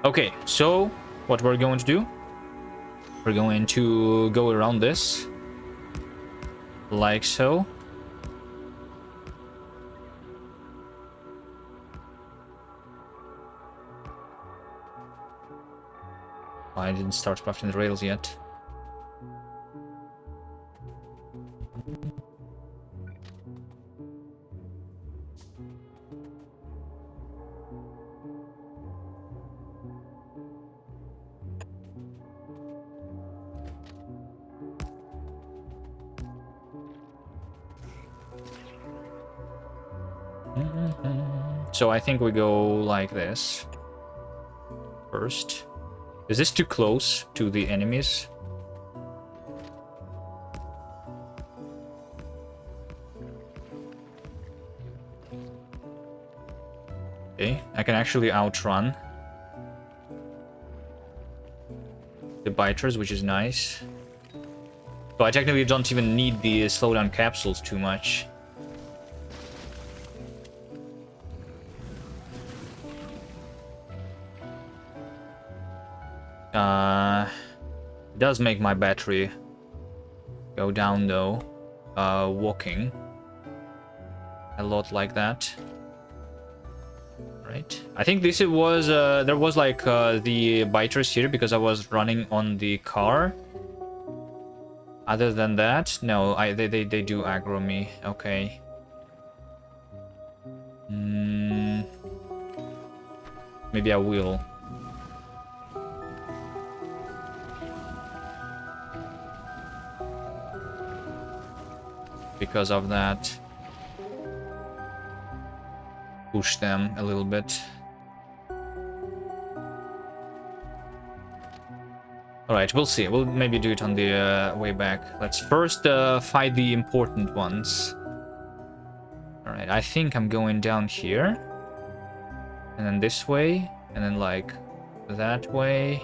Okay, so what we're going to do, we're going to go around this like so. I didn't start crafting the rails yet. So I think we go like this first. Is this too close to the enemies? Okay, I can actually outrun the biters, which is nice. So I technically don't even need the slowdown capsules too much. Does make my battery go down though, walking a lot like that. Right, I think this was there was like the biters here because I was running on the car. Other than that, no, they do aggro me. Okay. Maybe I will. Because of that, push them a little bit. Alright, we'll see. We'll maybe do it on the way back. Let's first fight the important ones. Alright, I think I'm going down here. And then this way. And then like that way.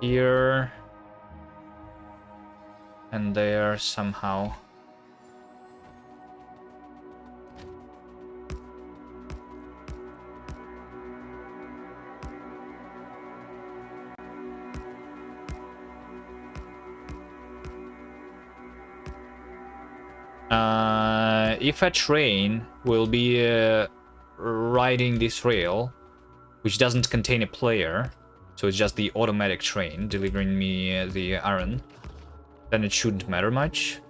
Here. And there somehow. If a train will be riding this rail, which doesn't contain a player, so it's just the automatic train delivering me the iron, then it shouldn't matter much.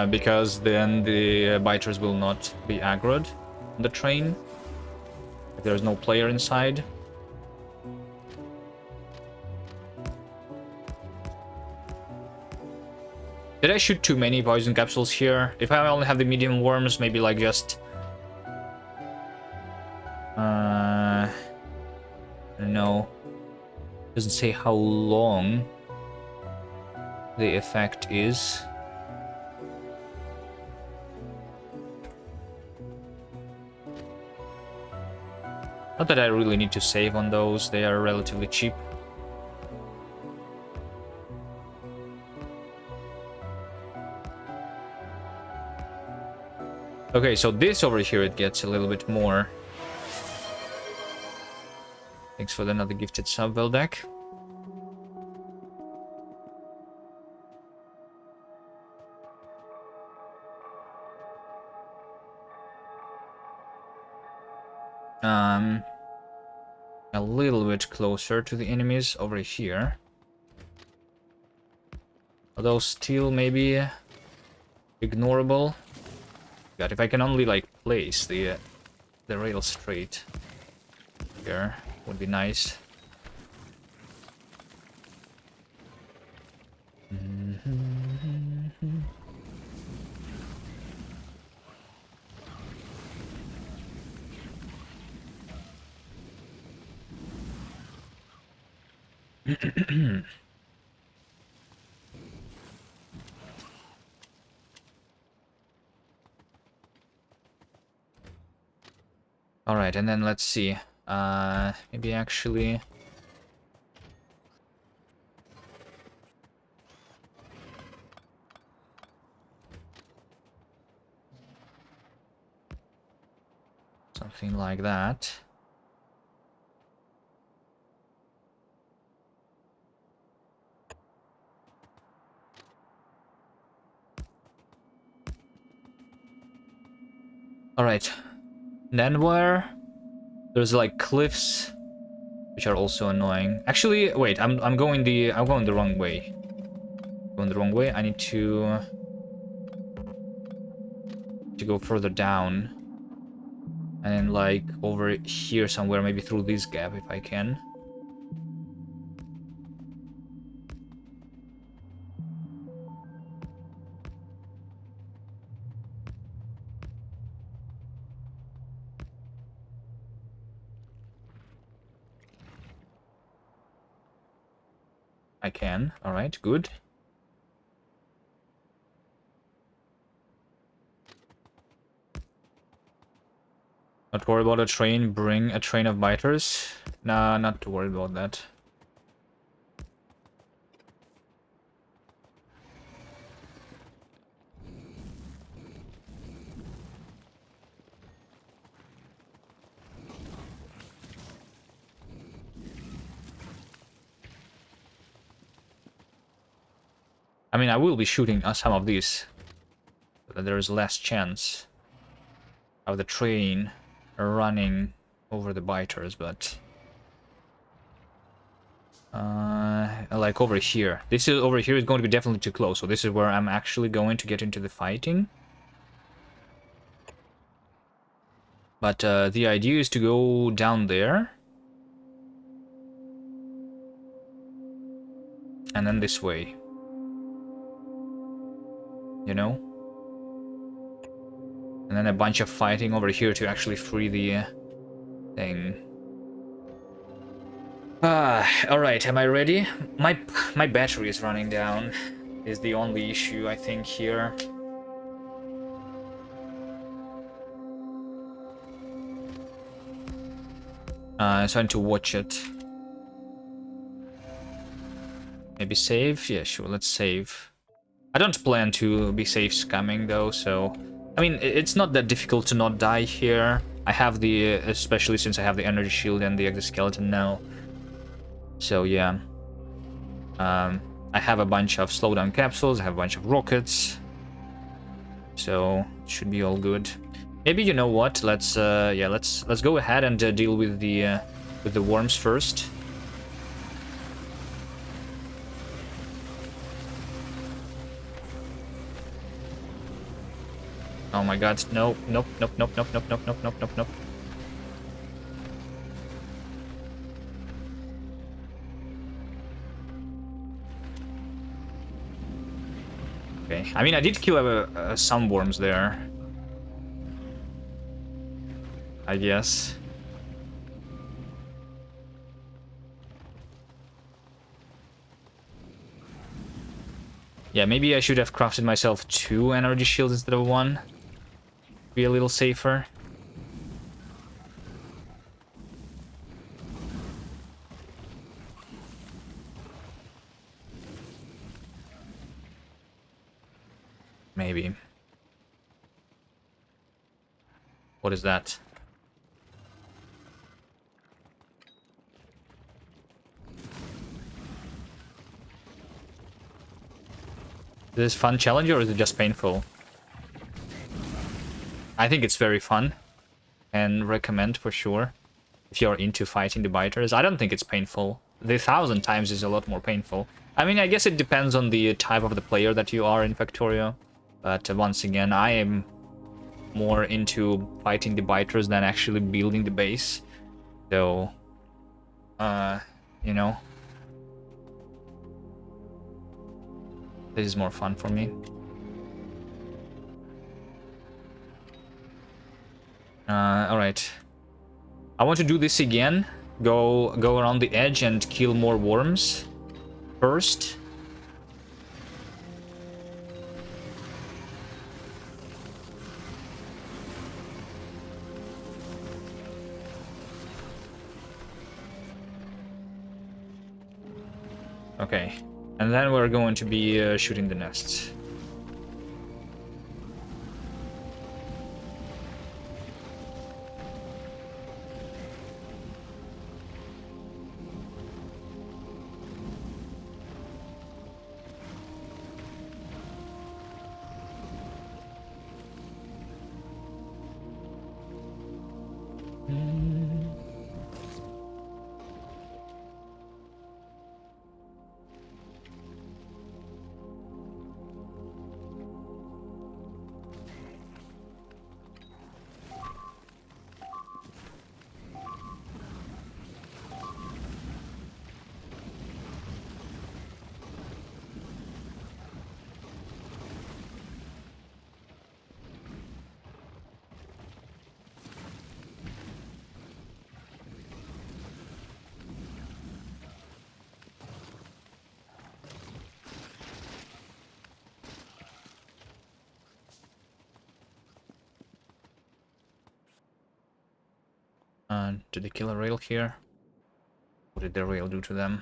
Because then the biters will not be aggroed on the train if there's no player inside. Did I shoot too many poison capsules here? If I only have the medium worms, maybe like just... I don't know. Doesn't say how long the effect is. Not that I really need to save on those, they are relatively cheap. Okay, so this over here, it gets a little bit more. Thanks for another gifted sub, Veldak. A little bit closer to the enemies over here. Although still maybe ignorable. God, if I can only like place the rail straight here, would be nice. All right, and then let's see. Maybe actually. Something like that. All right. Then where? There's like cliffs, which are also annoying. Actually, wait. I'm going the wrong way. Going the wrong way. I need to go further down, and then like over here somewhere, maybe through this gap if I can. I can. All right, good. Not worry about a train. Bring a train of biters. Nah, not to worry about that. I mean, I will be shooting some of these, so that there is less chance of the train running over the biters, but like over here. This is over here is going to be definitely too close, so this is where I'm actually going to get into the fighting. But the idea is to go down there. And then this way. You know? And then a bunch of fighting over here to actually free the thing. Alright, am I ready? My battery is running down. Is the only issue, I think, here. So I need to watch it. Maybe save? Yeah, sure, let's save. I don't plan to be safe scamming though, so... I mean, it's not that difficult to not die here. I have the... especially since I have the energy shield and the exoskeleton now. So, yeah. I have a bunch of slowdown capsules, I have a bunch of rockets. So, it should be all good. Maybe, you know what, let's go ahead and deal with the worms first. Oh my god, no, nope, nope, nope, nope, nope, nope, nope, nope, nope, nope. Okay, I mean, I did kill some worms there. I guess. Yeah, maybe I should have crafted myself 2 energy shields instead of 1. Be a little safer. Maybe. What is that? Is this fun challenge or is it just painful? I think it's very fun. And recommend for sure. If you're into fighting the biters. I don't think it's painful. The 1,000 times is a lot more painful. I mean, I guess it depends on the type of the player that you are in Factorio. But once again, I am more into fighting the biters than actually building the base. So, you know, this is more fun for me. All right. I want to do this again. Go around the edge and kill more worms first. Okay. And then we're going to be shooting the nests. Did they kill a rail here? What did the rail do to them?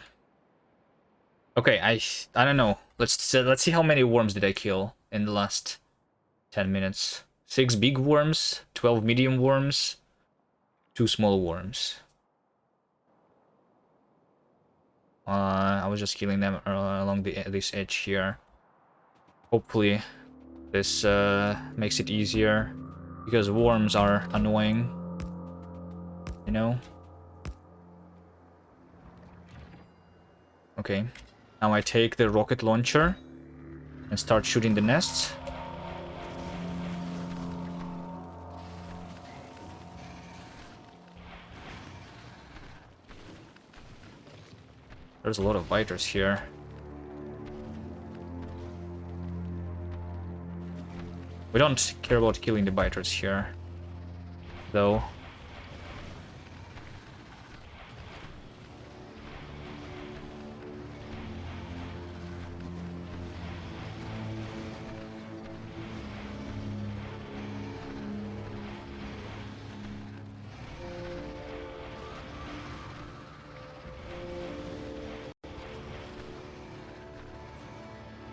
Okay, I don't know. Let's see how many worms did I kill in the last 10 minutes. 6 big worms, 12 medium worms, 2 small worms. I was just killing them along this edge here. Hopefully this makes it easier, because worms are annoying, you know? Okay, now I take the rocket launcher and start shooting the nests. There's a lot of biters here. We don't care about killing the biters here, though.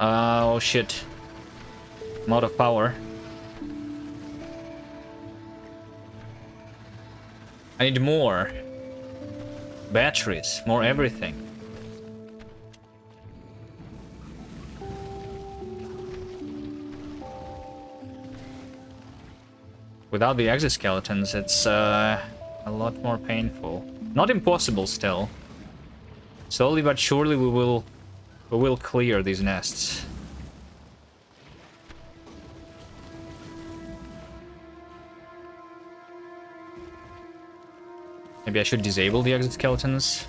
Oh shit. I'm out of power. I need more batteries, more everything. Without the exoskeletons, it's a lot more painful. Not impossible still. Slowly but surely we will clear these nests. Maybe I should disable the exoskeletons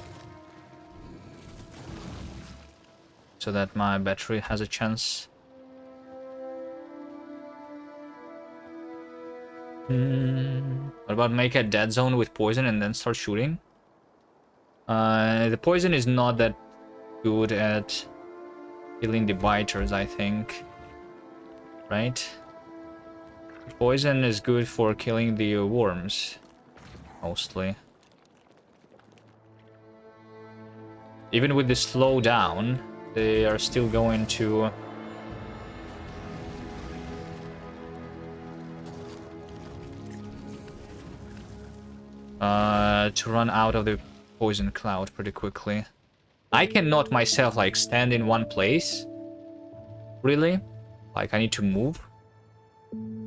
so that my battery has a chance. What about make a dead zone with poison and then start shooting? The poison is not that good at killing the biters, I think. Right? Poison is good for killing the worms, mostly. Even with the slowdown, they are still going to... to run out of the poison cloud pretty quickly. I cannot myself, like, stand in one place. Really? Like, I need to move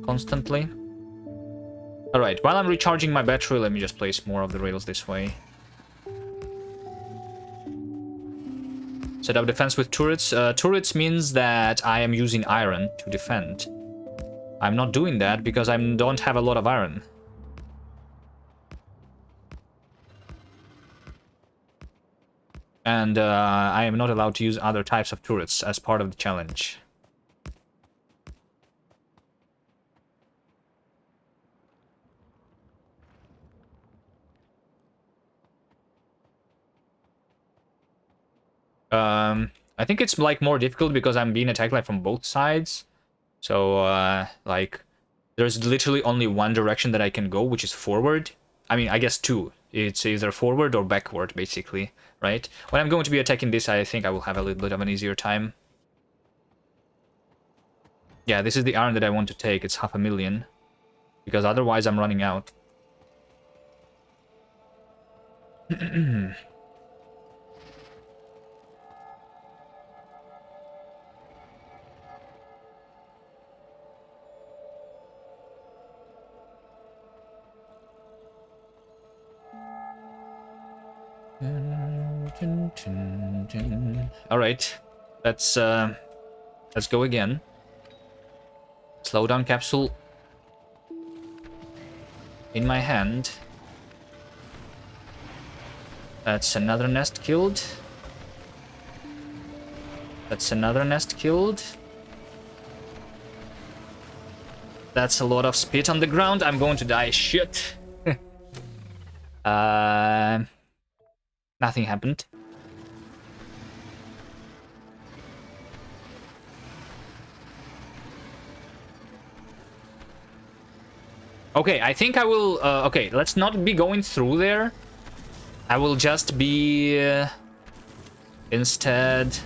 constantly. Alright, while I'm recharging my battery, let me just place more of the rails this way. Set up defense with turrets. Turrets means that I am using iron to defend. I'm not doing that because I don't have a lot of iron. And I am not allowed to use other types of turrets as part of the challenge. I think it's like more difficult because I'm being attacked like from both sides. So like there's literally only one direction that I can go, which is forward. I mean, I guess two. It's either forward or backward, basically, right? When I'm going to be attacking this, I think I will have a little bit of an easier time. Yeah, this is the iron that I want to take. It's 500,000. Because otherwise I'm running out. All right, let's go again. Slowdown capsule in my hand. That's another nest killed. That's another nest killed. That's a lot of spit on the ground. I'm going to die. Shit. Nothing happened. Okay, I think I will... okay, let's not be going through there. I will just be... instead...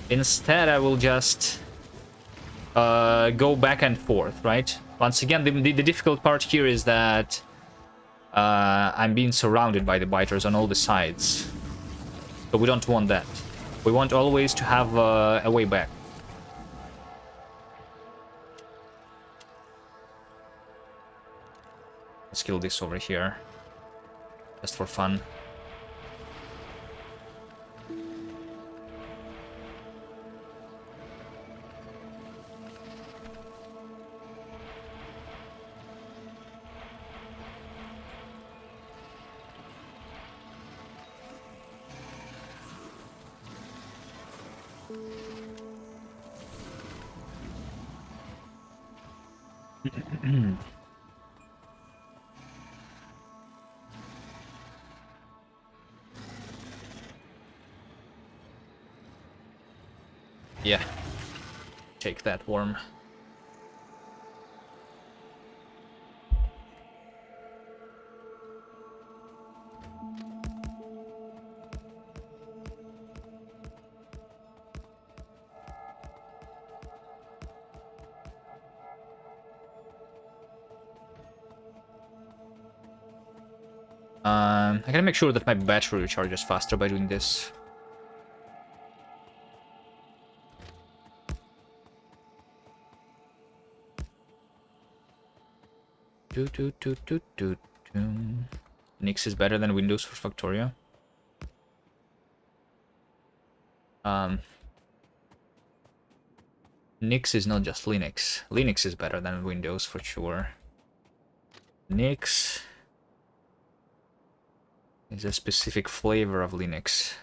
Instead, I will just... go back and forth, right? Once again, the difficult part here is that... I'm being surrounded by the biters on all the sides. So we don't want that. We want always to have a way back. Let's kill this over here. Just for fun. Yeah. Take that worm. I gotta make sure that my battery recharges faster by doing this. Nix is better than Windows for Factorio. Nix is not just Linux. Linux is better than Windows for sure. Nix is a specific flavor of Linux,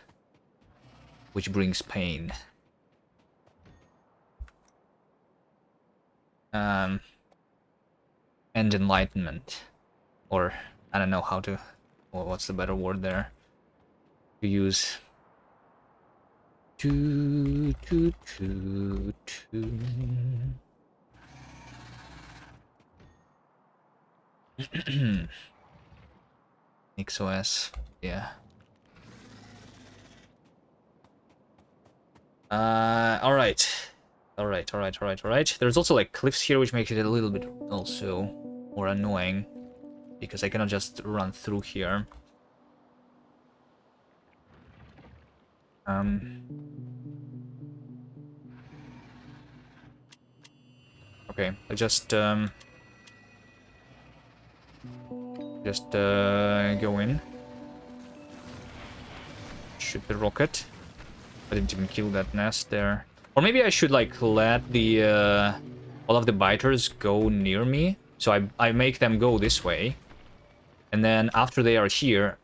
which brings pain. And enlightenment, or I don't know how to, or what's the better word there to use. XOS, yeah. All right. There's also like cliffs here, which makes it a little bit also more annoying because I cannot just run through here. Okay, I just go in, shoot the rocket. I didn't even kill that nest there. Or maybe I should like let the all of the biters go near me, so I make them go this way, and then after they are here,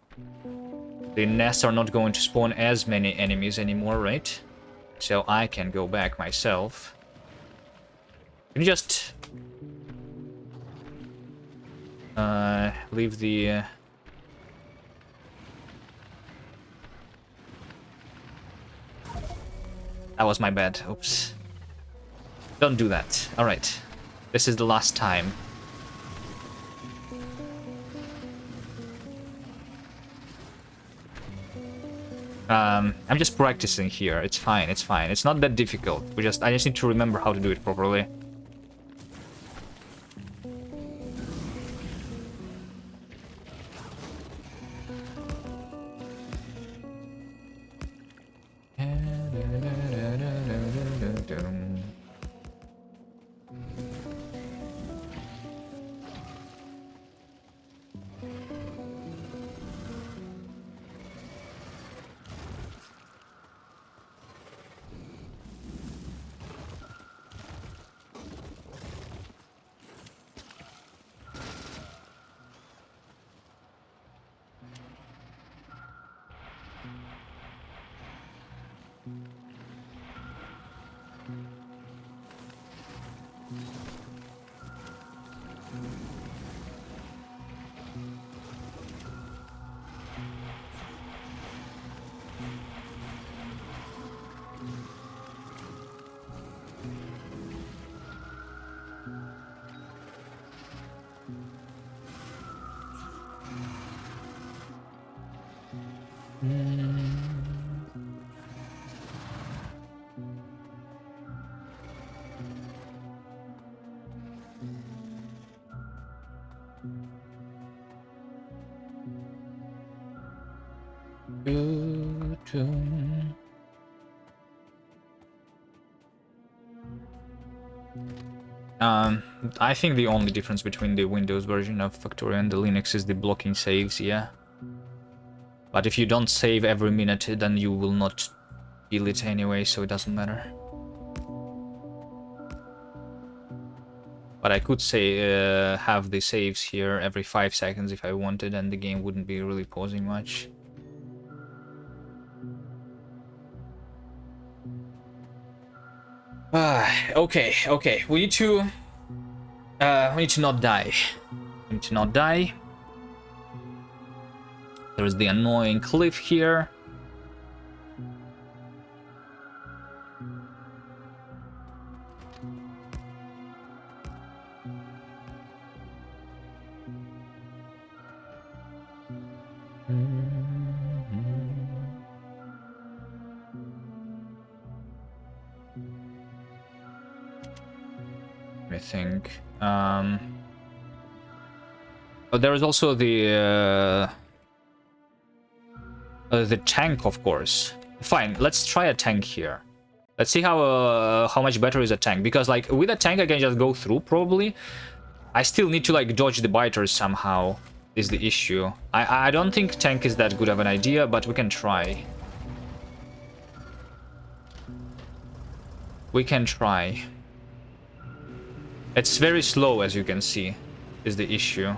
the nests are not going to spawn as many enemies anymore, right? So I can go back myself. Can you just leave the that was my bad. Oops. Don't do that. Alright. This is the last time. I'm just practicing here. It's fine. It's fine. It's not that difficult. I just need to remember how to do it properly. I think the only difference between the Windows version of Factorio and the Linux is the blocking saves, yeah. But if you don't save every minute, then you will not feel it anyway, so it doesn't matter. But I could say have the saves here every 5 seconds if I wanted, and the game wouldn't be really pausing much. Okay. We need to not die. We need to not die. There's the annoying cliff here. I think. But there is also the tank, of course. Fine, let's try a tank here. Let's see how much better is a tank, because like with a tank I can just go through probably. I still need to like dodge the biters somehow. Is the issue. I don't think tank is that good of an idea, but we can try. We can try. It's very slow, as you can see, is the issue.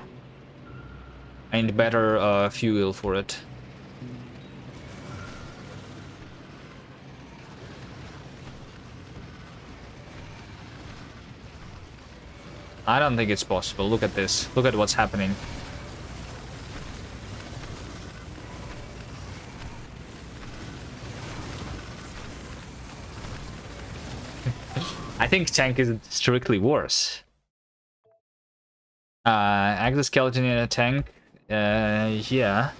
I need better fuel for it. I don't think it's possible. Look at this. Look at what's happening. I think tank is strictly worse. Exoskeleton in a tank. Yeah.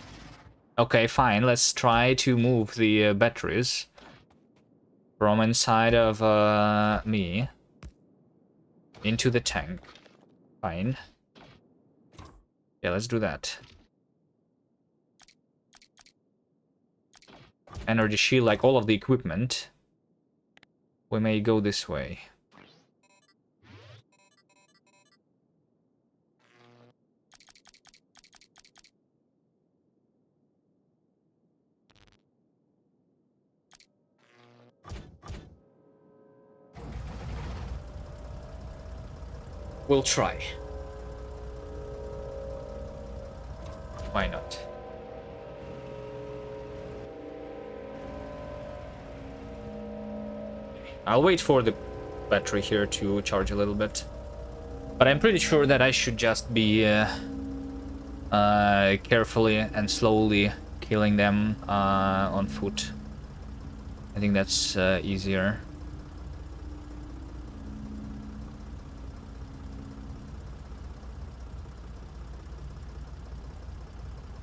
Okay, fine. Let's try to move the batteries from inside of me into the tank. Fine. Yeah, let's do that. Energy shield, like all of the equipment. We may go this way. We'll try. Why not? I'll wait for the battery here to charge a little bit. But I'm pretty sure that I should just be carefully and slowly killing them on foot. I think that's easier.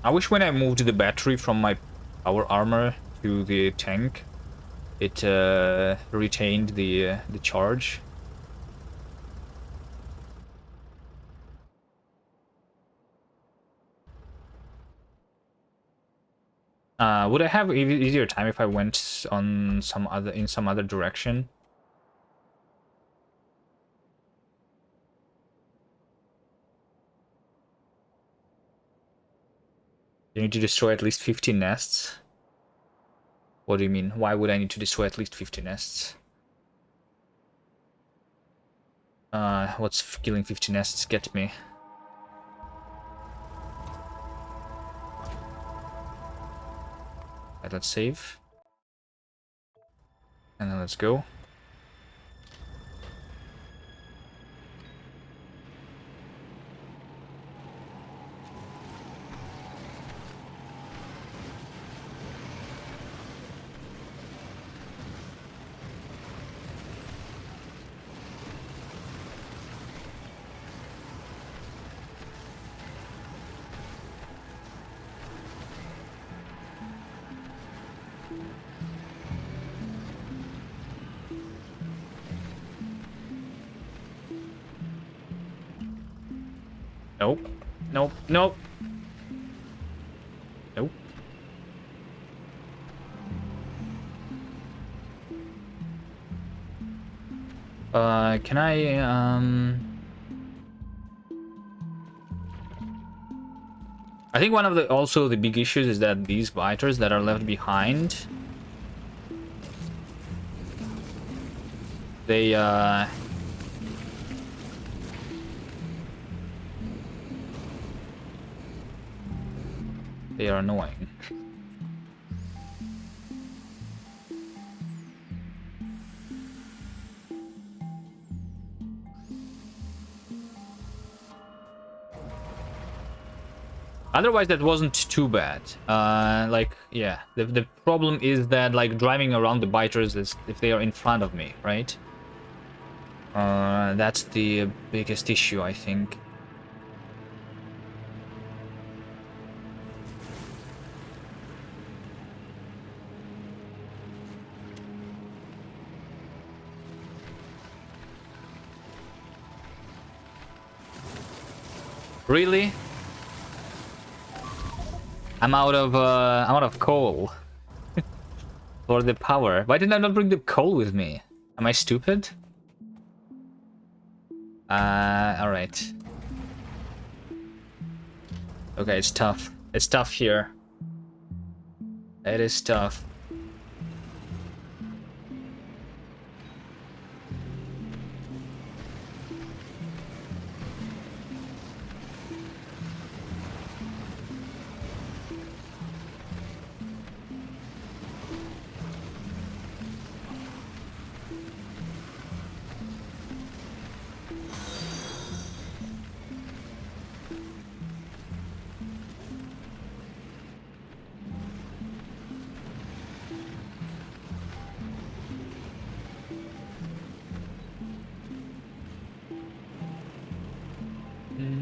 I wish when I moved the battery from my power armor to the tank, it retained the charge. Would I have easier time if I went on some other direction? You need to destroy at least 50 nests. What do you mean? Why would I need to destroy at least 50 nests? What's killing 50 nests get me? Right, let's save. And then let's go. Nope. Nope. Nope. Nope. Can I, I think one of the big issues is that these biters that are left behind, they, they are annoying. Otherwise, that wasn't too bad. Like, yeah, the problem is that, like, driving around the biters is if they are in front of me, right? That's the biggest issue, I think. Really? I'm out of coal for the power. Why didn't I not bring the coal with me? Am I stupid? All right. Okay, it's tough. It's tough here. It is tough.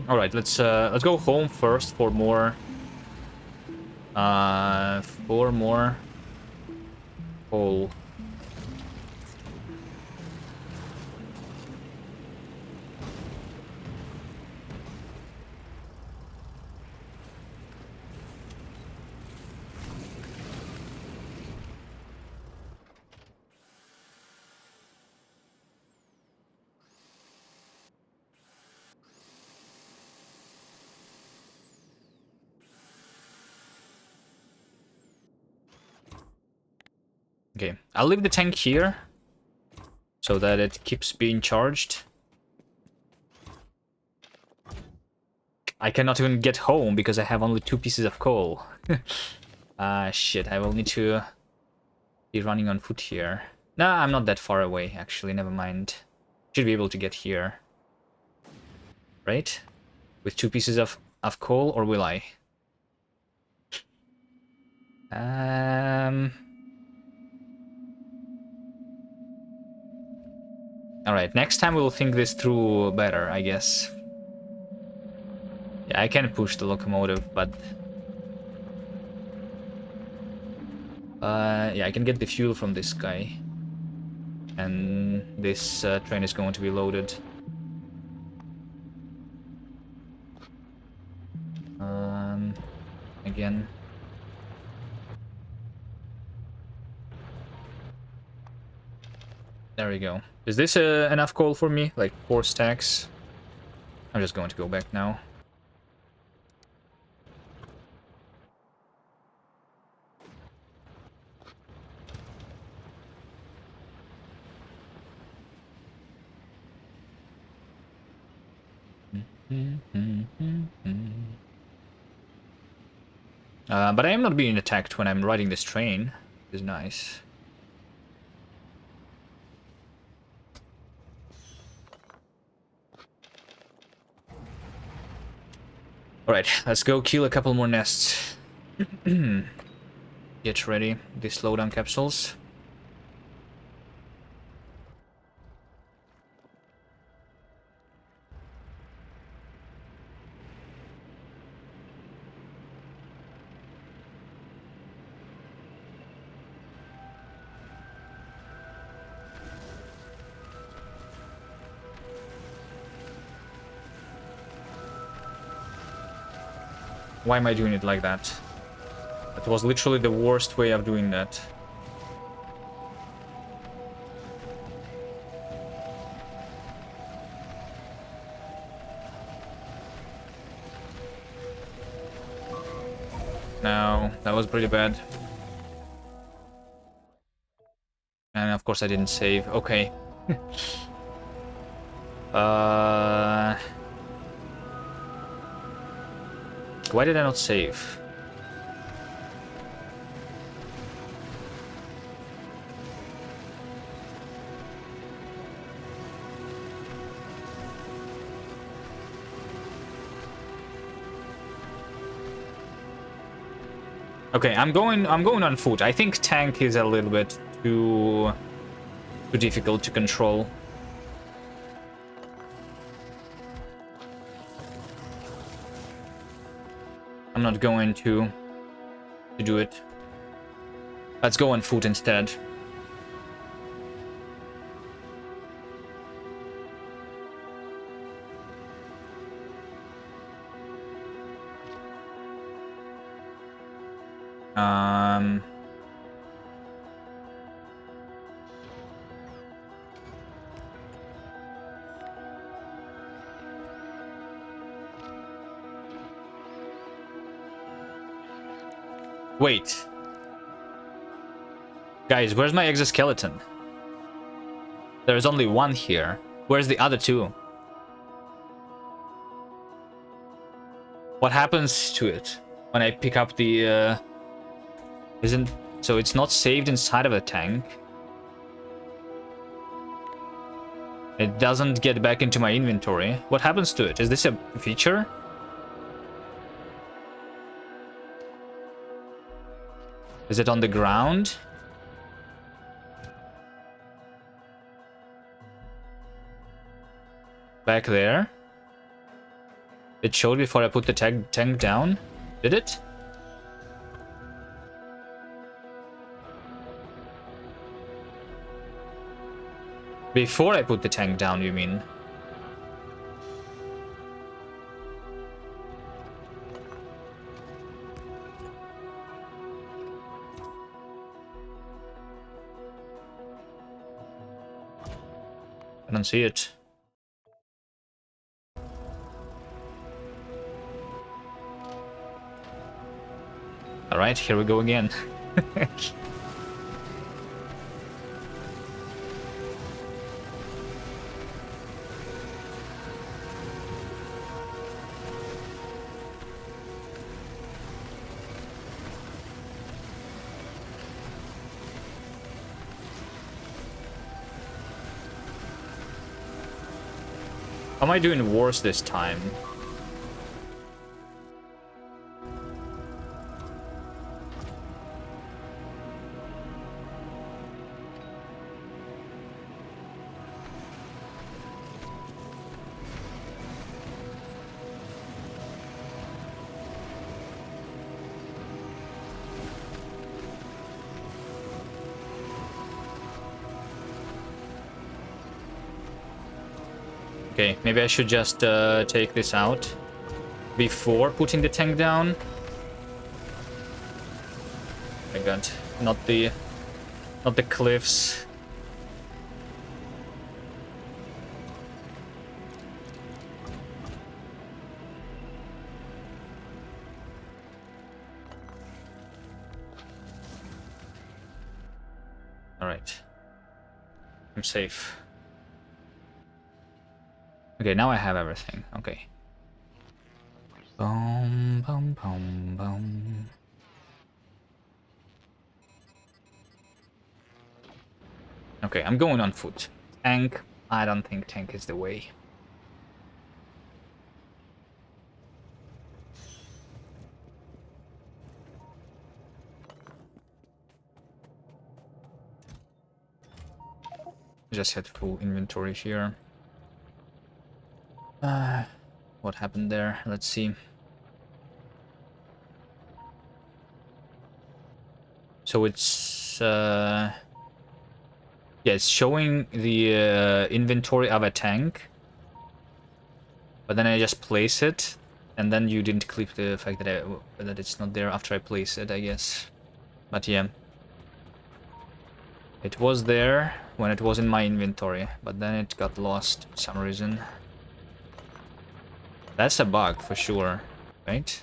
All right, let's go home first for more coal. Okay, I'll leave the tank here so that it keeps being charged. I cannot even get home because I have only 2 pieces of coal. Shit, I will need to be running on foot here. Nah, I'm not that far away, actually, never mind. Should be able to get here. Right? With 2 pieces of coal, or will I? Alright, next time we'll think this through better, I guess. Yeah, I can push the locomotive, but... Yeah, I can get the fuel from this guy. And this train is going to be loaded. Again. There we go. Is this enough coal for me? Like 4 stacks? I'm just going to go back now. But I am not being attacked when I'm riding this train. It's nice. Alright, let's go kill a couple more nests. Get ready. These slowdown capsules. Why am I doing it like that? That was literally the worst way of doing that. No, that was pretty bad. And of course I didn't save. Okay. Why did I not save? Okay, I'm going on foot. I think tank is a little bit too difficult to control. I'm not going to do it. Let's go on foot instead. Wait. Guys, where's my exoskeleton? There's only one here. Where's the other two? What happens to it when I pick up the... Isn't... So it's not saved inside of a tank. It doesn't get back into my inventory. What happens to it? Is this a feature? Is it on the ground? Back there? It showed before I put the tank down? Did it? Before I put the tank down, you mean? I don't see it. Alright, here we go again. How am I doing worse this time? Okay, maybe I should just take this out before putting the tank down. Oh my god, not the cliffs. All right, I'm safe. Okay, now I have everything. Okay. Boom, boom, boom, boom. Okay, I'm going on foot. Tank, I don't think tank is the way. Just had full inventory here. What happened there? Let's see. So it's yeah, it's showing the inventory of a tank, but then I just place it, and then you didn't clip the fact that it's not there after I place it, I guess. But yeah, it was there when it was in my inventory, but then it got lost for some reason. That's a bug for sure, right?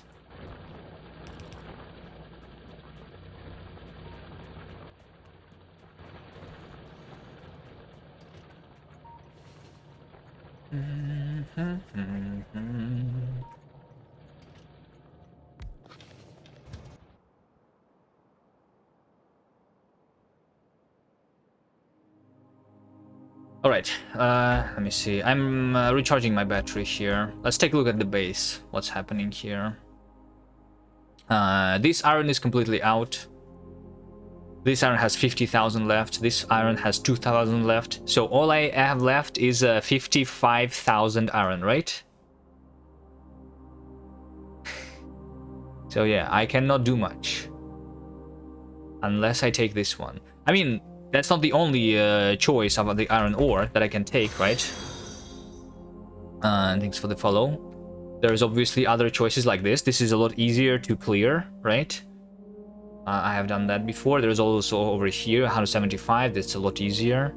All right, let me see. I'm recharging my battery here. Let's take a look at the base. What's happening here? This iron is completely out. This iron has 50,000 left. This iron has 2,000 left. So all I have left is 55,000 iron, right? So yeah, I cannot do much unless I take this one. I mean, that's not the only choice of the iron ore that I can take, right? And thanks for the follow. There's obviously other choices like this. This is a lot easier to clear, right? I have done that before. There's also over here 175. That's a lot easier.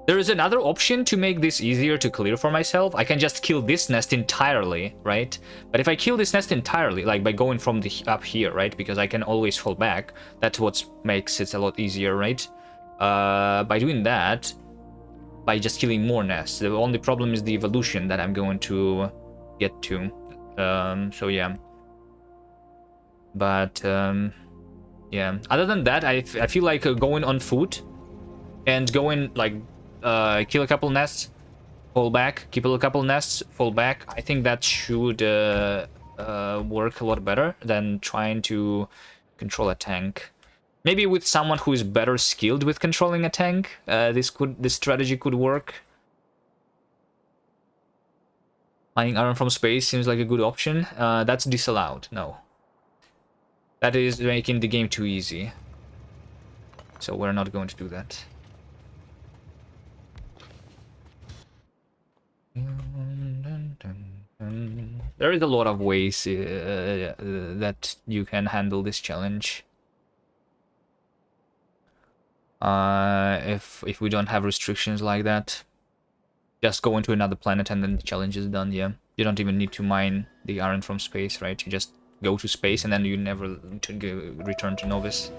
There is another option to make this easier to clear for myself. I can just kill this nest entirely, right? But if I kill this nest entirely, like by going from the up here, right? Because I can always fall back. That's what makes it a lot easier, right? By doing that, by just killing more nests. The only problem is the evolution that I'm going to get to. So yeah. But yeah. Other than that, I feel like going on foot and going like kill a couple nests, fall back, kill a couple nests, fall back. I think that should work a lot better than trying to control a tank. Maybe with someone who is better skilled with controlling a tank, this strategy could work. Mining iron from space seems like a good option. That's disallowed. No. That is making the game too easy. So we're not going to do that. There is a lot of ways that you can handle this challenge. If we don't have restrictions like that, just go into another planet and then the challenge is done. Yeah, you don't even need to mine the iron from space, right? You just go to space and then you never return to Novus.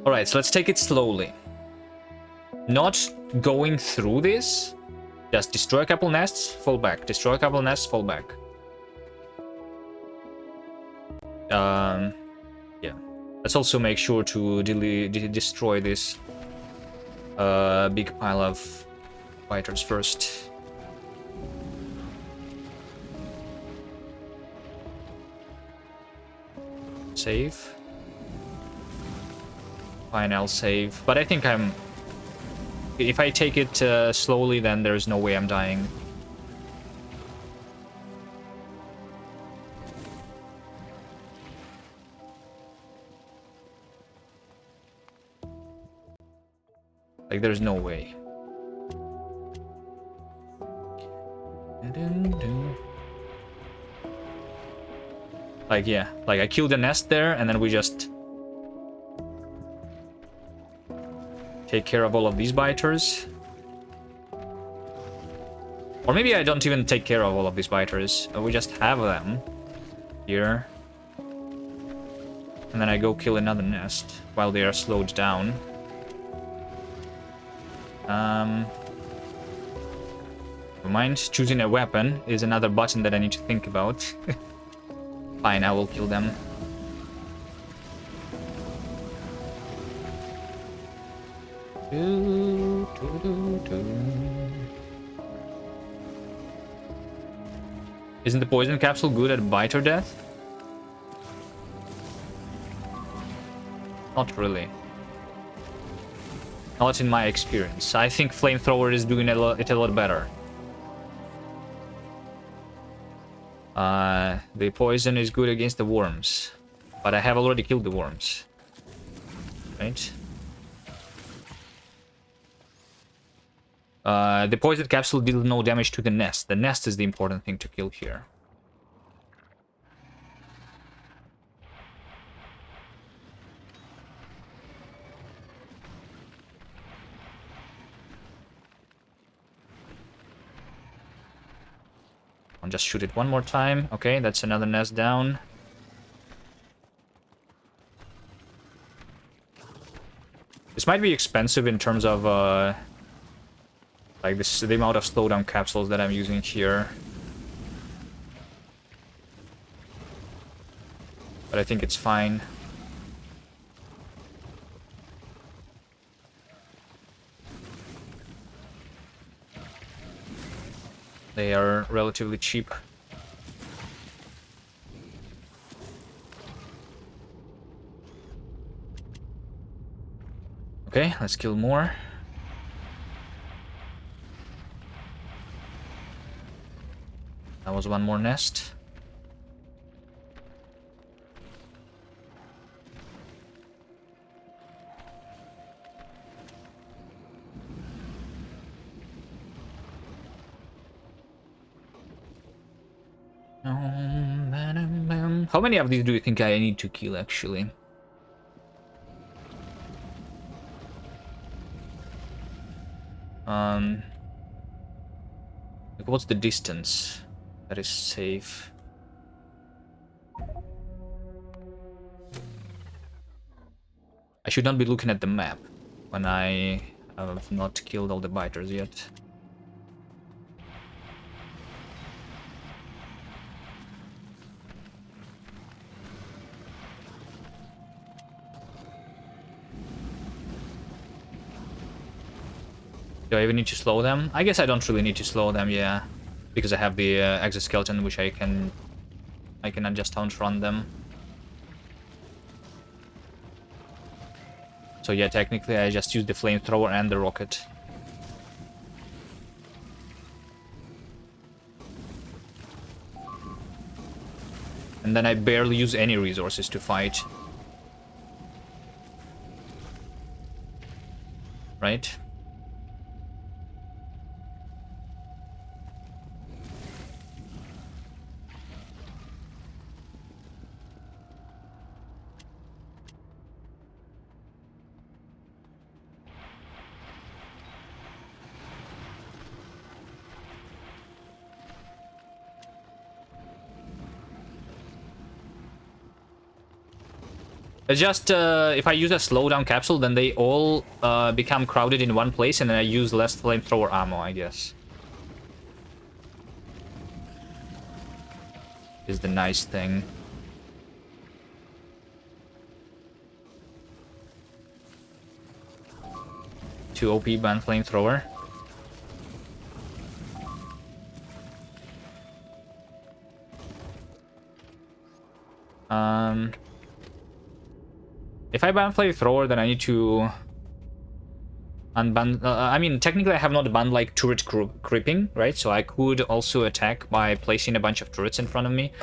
Alright, so let's take it slowly. Not going through this. Just destroy a couple nests, fall back. Destroy a couple nests, fall back. Yeah. Let's also make sure to destroy this big pile of fighters first. save. Fine, I'll save. But I think I'm... If I take it slowly, then there's no way I'm dying. Like, there's no way. Like, yeah. Like, I killed the nest there, and then we just... take care of all of these biters. Or maybe I don't even take care of all of these biters. We just have them here. And then I go kill another nest while they are slowed down. Never mind. Choosing a weapon is another button that I need to think about. Fine, I will kill them. Isn't the poison capsule good at biter death? Not really. Not in my experience. I think flamethrower is doing it a lot better. The poison is good against the worms, but I have already killed the worms. Right? The poison capsule did no damage to the nest. The nest is the important thing to kill here. I'll just shoot it one more time. Okay, that's another nest down. This might be expensive in terms of like this, the amount of slowdown capsules that I'm using here. But I think it's fine. They are relatively cheap. Okay, let's kill more. That was one more nest. How many of these do you think I need to kill, actually? Like, what's the distance that is safe? I should not be looking at the map when I have not killed all the biters yet. Do I even need to slow them? I guess I don't really need to slow them, yeah. Because I have the exoskeleton, which I can just outrun them. So yeah, technically I just use the flamethrower and the rocket. And then I barely use any resources to fight. Right? It's just, if I use a slowdown capsule, then they all become crowded in one place, and then I use less flamethrower ammo, I guess. Is the nice thing. Two OP ban flamethrower. If I ban flamethrower, then I need to unban. I mean, technically, I have not banned like turret creeping, right? So I could also attack by placing a bunch of turrets in front of me,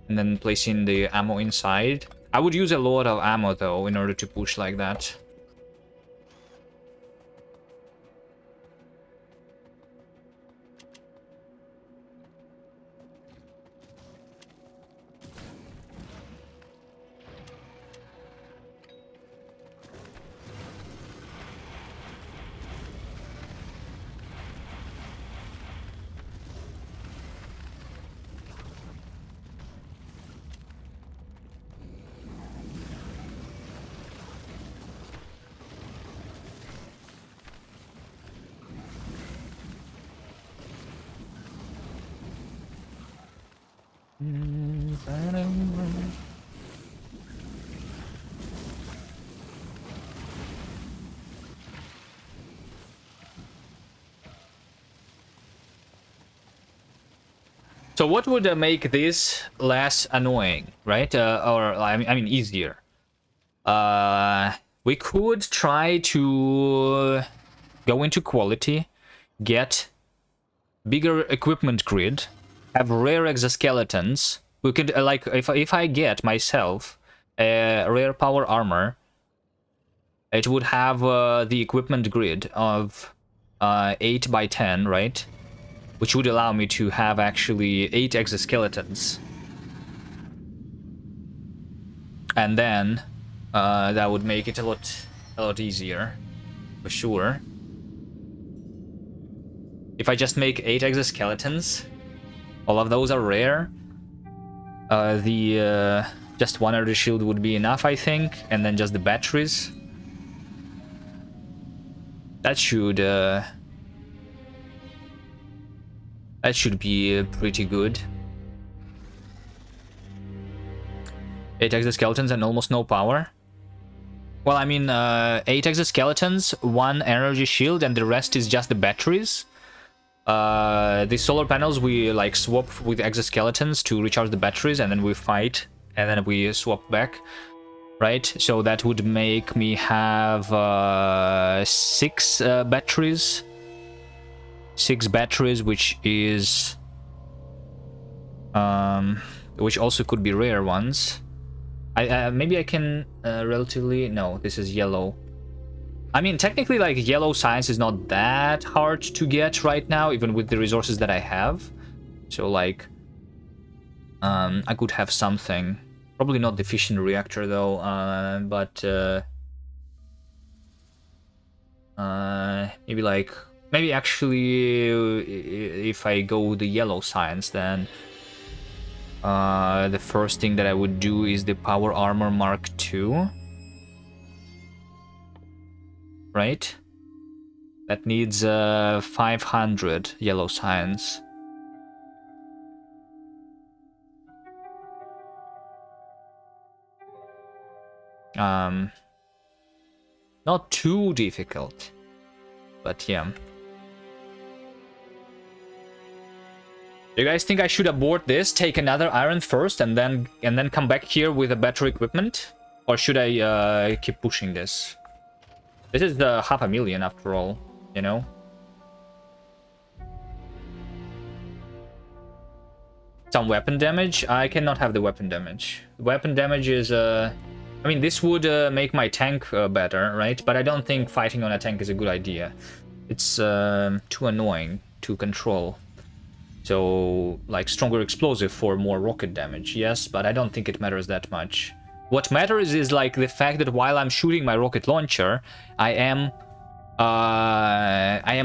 and then placing the ammo inside. I would use a lot of ammo though in order to push like that. So what would make this less annoying, right? Or I mean easier? We could try to go into quality, get bigger equipment grid, have rare exoskeletons. We could like if I get myself a rare power armor, it would have the equipment grid of 8 by 10, right? Which would allow me to have actually 8 exoskeletons. And then that would make it a lot easier, for sure. If I just make 8 exoskeletons, all of those are rare. Just one of the shield would be enough, I think, and then just the batteries. That should be pretty good. 8 exoskeletons and almost no power. Well, I mean, 8 exoskeletons, 1 energy shield, and the rest is just the batteries. The solar panels we like swap with exoskeletons to recharge the batteries, and then we fight, and then we swap back, right? So that would make me have 6 batteries. 6 batteries, which is which also could be rare ones. Maybe I can relatively... No, this is yellow. I mean, technically, like, yellow science is not that hard to get right now, even with the resources that I have. So, like, I could have something. Probably not the fission reactor, though, but maybe, like... Maybe, actually, if I go the yellow science, then... the first thing that I would do is the Power Armor Mark II. Right? That needs 500 yellow science. Not too difficult, but yeah. Do you guys think I should abort this, take another iron first, and then come back here with a better equipment, or should I keep pushing this? This is 500,000 after all, you know? Some weapon damage? I cannot have the weapon damage. Weapon damage is... I mean, this would make my tank better, right? But I don't think fighting on a tank is a good idea. It's too annoying to control. So, like, stronger explosive for more rocket damage, yes, but I don't think it matters that much. What matters is, like, the fact that while I'm shooting my rocket launcher, I am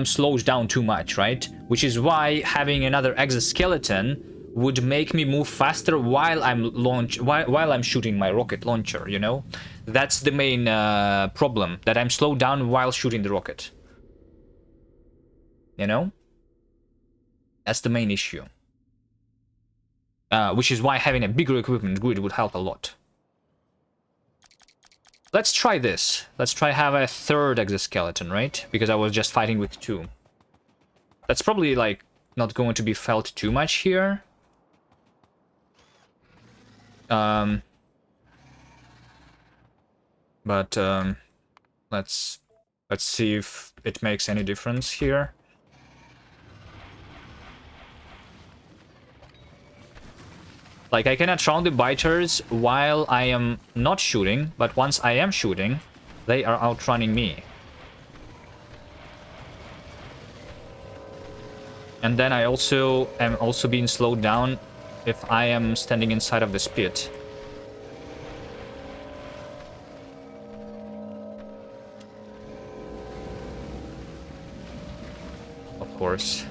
slowed down too much, right? Which is why having another exoskeleton would make me move faster while I'm shooting my rocket launcher, you know? That's the main problem, that I'm slowed down while shooting the rocket. You know? That's the main issue. Which is why having a bigger equipment grid would help a lot. Let's try this. Let's try have a third exoskeleton, right? Because I was just fighting with 2. That's probably, like, not going to be felt too much here. But let's see if it makes any difference here. Like, I can outrun the biters while I am not shooting, but once I am shooting, they are outrunning me. And then I also am being slowed down if I am standing inside of this pit. Of course.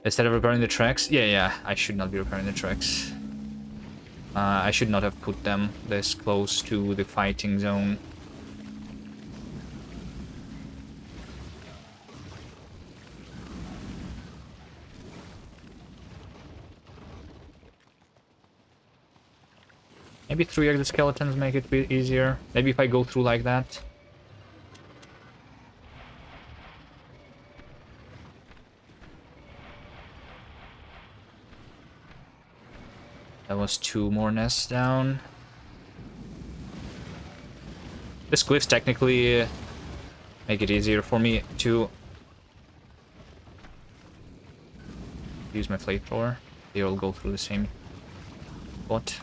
Instead of repairing the tracks? Yeah, I should not be repairing the tracks. I should not have put them this close to the fighting zone. Maybe 3 exoskeletons make it a bit easier. Maybe if I go through like that. That was 2 more nests down. This cliffs technically make it easier for me to use my flamethrower. They all go through the same spot.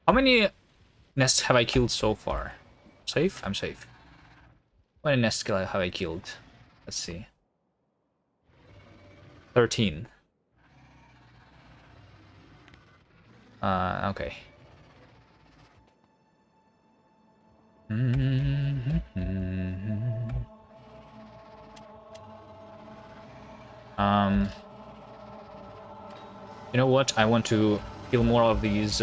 How many nests have I killed so far? Safe? I'm safe. How many nests have I killed? Let's see. 13. Okay. You know what? I want to kill more of these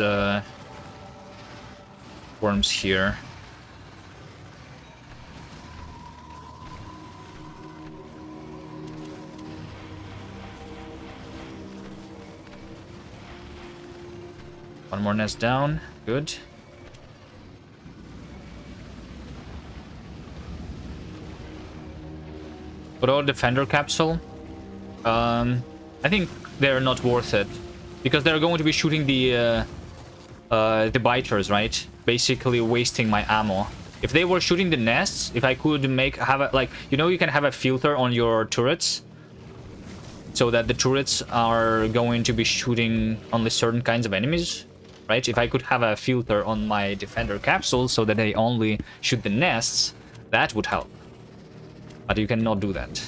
worms here. One more nest down. Good. What about Defender Capsule? I think they're not worth it because they're going to be shooting the biters, right? Basically wasting my ammo. If they were shooting the nests, if I could have a, like, you know, you can have a filter on your turrets so that the turrets are going to be shooting only certain kinds of enemies, right? If I could have a filter on my Defender Capsule so that they only shoot the nests, that would help. But you cannot do that.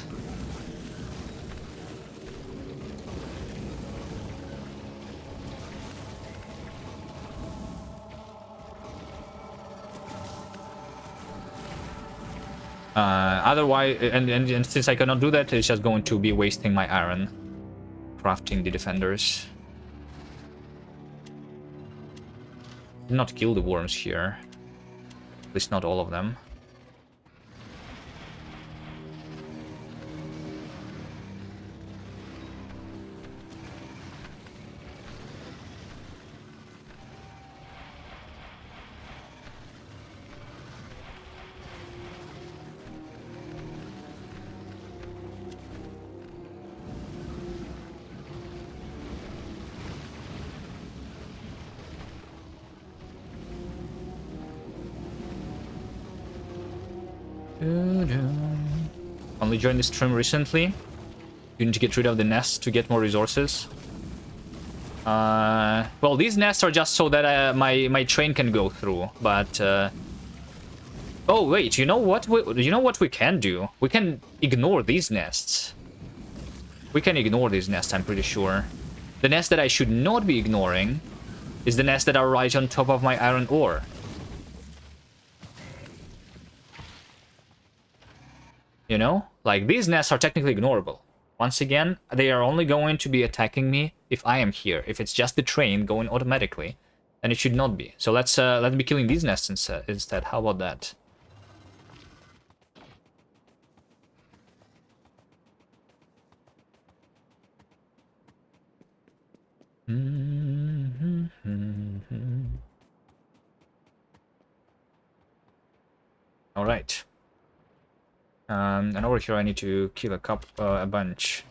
Otherwise, and since I cannot do that, it's just going to be wasting my iron crafting the defenders. Did not kill the worms here. At least not all of them. Only joined the stream recently. You need to get rid of the nests to get more resources. Well, these nests are just so that my train can go through. But oh wait, you know what? You know what we can do? We can ignore these nests. We can ignore these nests. I'm pretty sure. The nest that I should not be ignoring is the nests that are right on top of my iron ore. You know? Like, these nests are technically ignorable. Once again, they are only going to be attacking me if I am here. If it's just the train going automatically, then it should not be. So let's be killing these nests instead. How about that? All right. And over here I need to kill a bunch.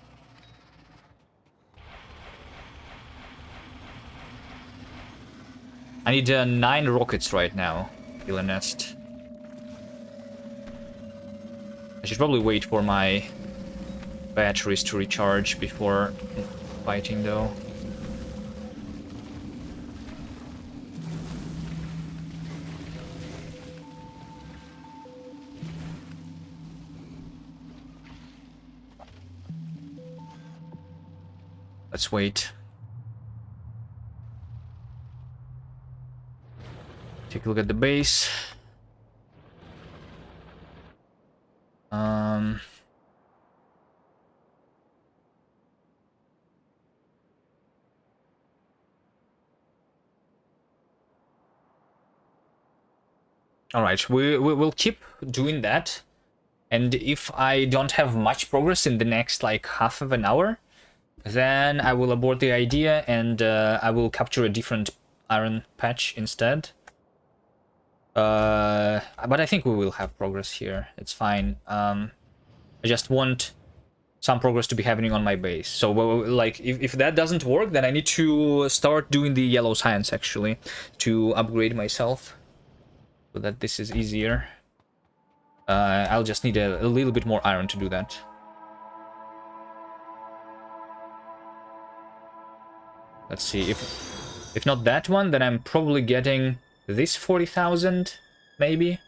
I need 9 rockets right now. Kill a nest. I should probably wait for my batteries to recharge before fighting, though. Let's wait. Take a look at the base. All right, we'll keep doing that. And if I don't have much progress in the next like half of an hour, then I will abort the idea and I will capture a different iron patch instead. But I think we will have progress here. It's fine. I just want some progress to be happening on my base. So, like, if that doesn't work, then I need to start doing the yellow science, actually, to upgrade myself, so that this is easier. I'll just need a little bit more iron to do that. Let's see, if not that one, then I'm probably getting this 40,000, maybe?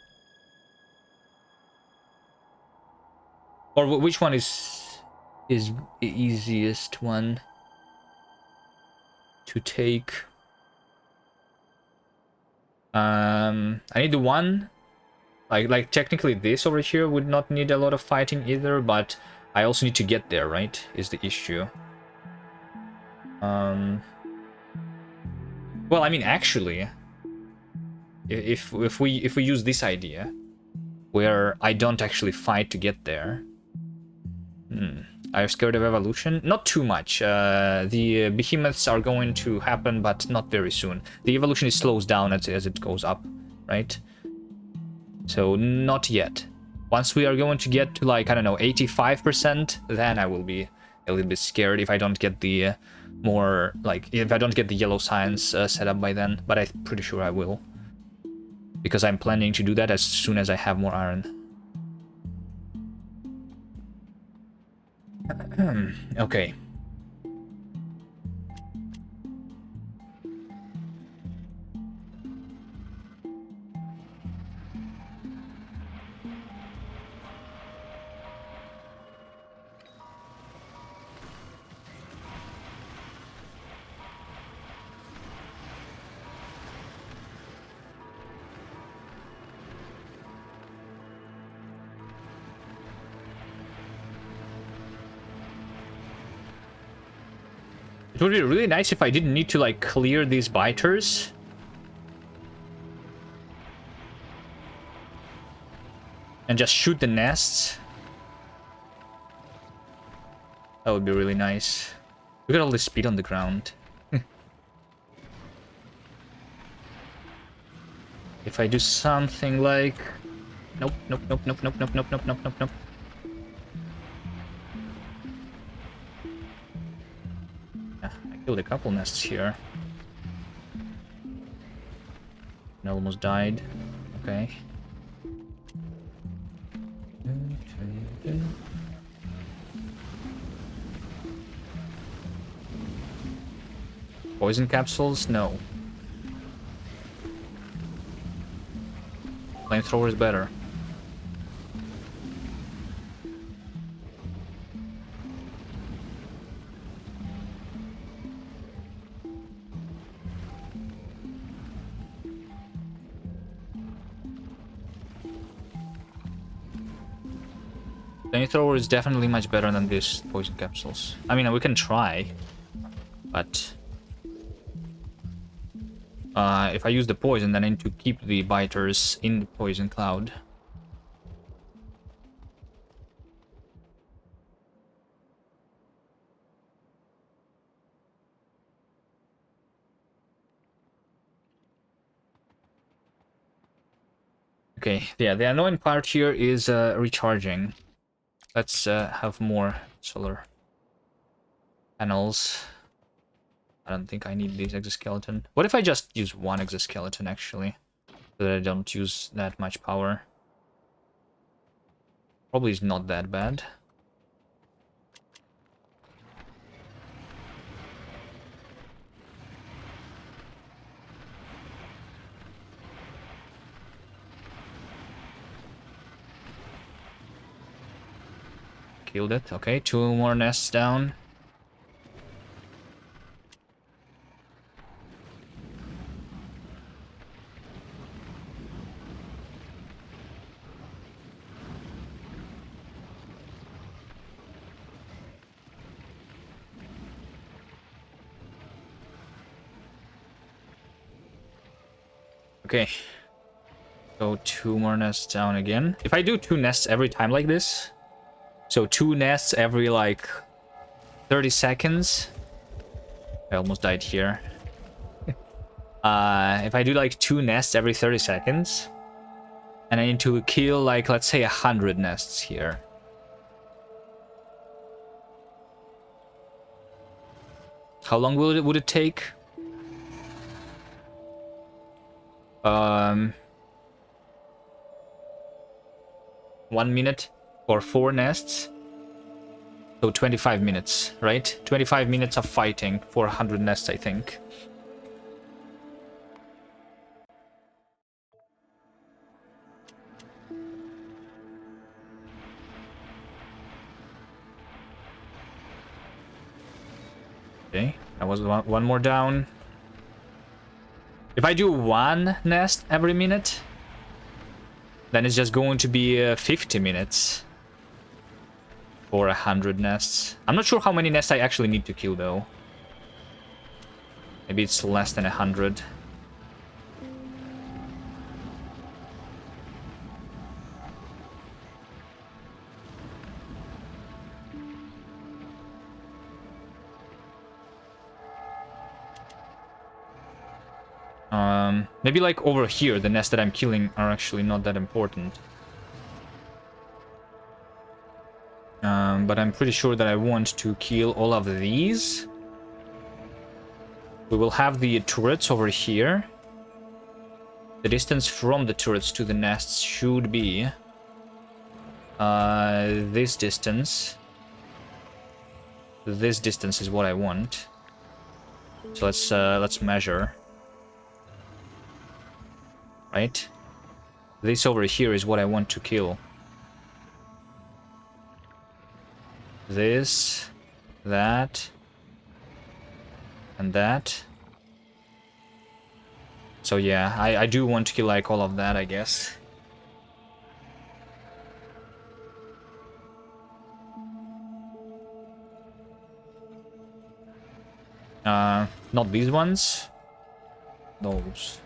Or which one is the easiest one to take? I need the one, like technically this over here would not need a lot of fighting either, but I also need to get there, right? Is the issue. Well, I mean, actually, if we use this idea, where I don't actually fight to get there. Are you scared of evolution? Not too much. The behemoths are going to happen, but not very soon. The evolution slows down as it goes up, right? So not yet. Once we are going to get to like, I don't know, 85%, then I will be a little bit scared if I don't get the more, like, if I don't get the yellow science set up by then. But I'm pretty sure I will, because I'm planning to do that as soon as I have more iron. Okay. It would be really nice if I didn't need to, like, clear these biters. And just shoot the nests. That would be really nice. Look at all this speed on the ground. If I do something like... Nope, nope, nope, nope, nope, nope, nope, nope, nope, nope, nope. Killed a couple nests here. And almost died. Okay. Poison capsules? No. Flamethrower is better. Flamethrower is definitely much better than these poison capsules. I mean, we can try, but if I use the poison, then I need to keep the biters in the poison cloud. Okay, yeah, the annoying part here is recharging. Let's have more solar panels. I don't think I need this exoskeleton. What if I just use one exoskeleton, actually? So that I don't use that much power. Probably is not that bad. Killed it. Okay, 2 more nests down. Okay. So 2 more nests down again. If I do 2 nests every time like this, so 2 nests every like 30 seconds. I almost died here. If I do like 2 nests every 30 seconds, and I need to kill like, let's say 100 nests here. How long would it take? 1 minute for 4 nests. So 25 minutes, right? 25 minutes of fighting for 100 nests, I think. Okay, that was one more down. If I do 1 nest every minute, then it's just going to be 50 minutes for 100 nests. I'm not sure how many nests I actually need to kill, though. Maybe it's less than 100. Maybe like over here, the nests that I'm killing are actually not that important. But I'm pretty sure that I want to kill all of these. We will have the turrets over here. The distance from the turrets to the nests should be this distance. This distance is what I want. So let's measure. Right? This over here is what I want to kill. This, that, and that. So yeah, I do want to kill like all of that, I guess. Not these ones. Those.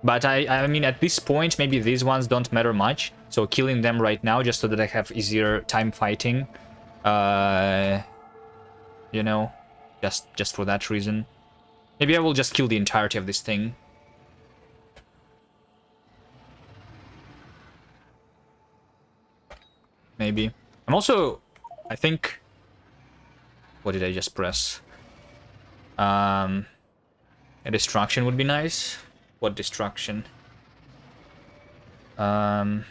But I mean, at this point, maybe these ones don't matter much. So killing them right now, just so that I have easier time fighting. You know, just for that reason. Maybe I will just kill the entirety of this thing. Maybe. I'm also, I think... What did I just press? A destruction would be nice. What destruction? You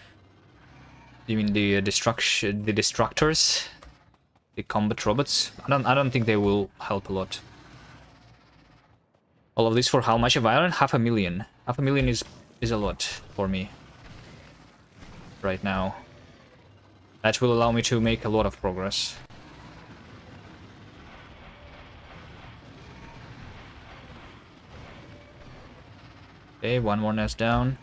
mean the destruction, the destructors, the combat robots? I don't think they will help a lot. All of this for how much of iron? 500,000. 500,000 is a lot for me right now. That will allow me to make a lot of progress. Okay, 1 more nest down.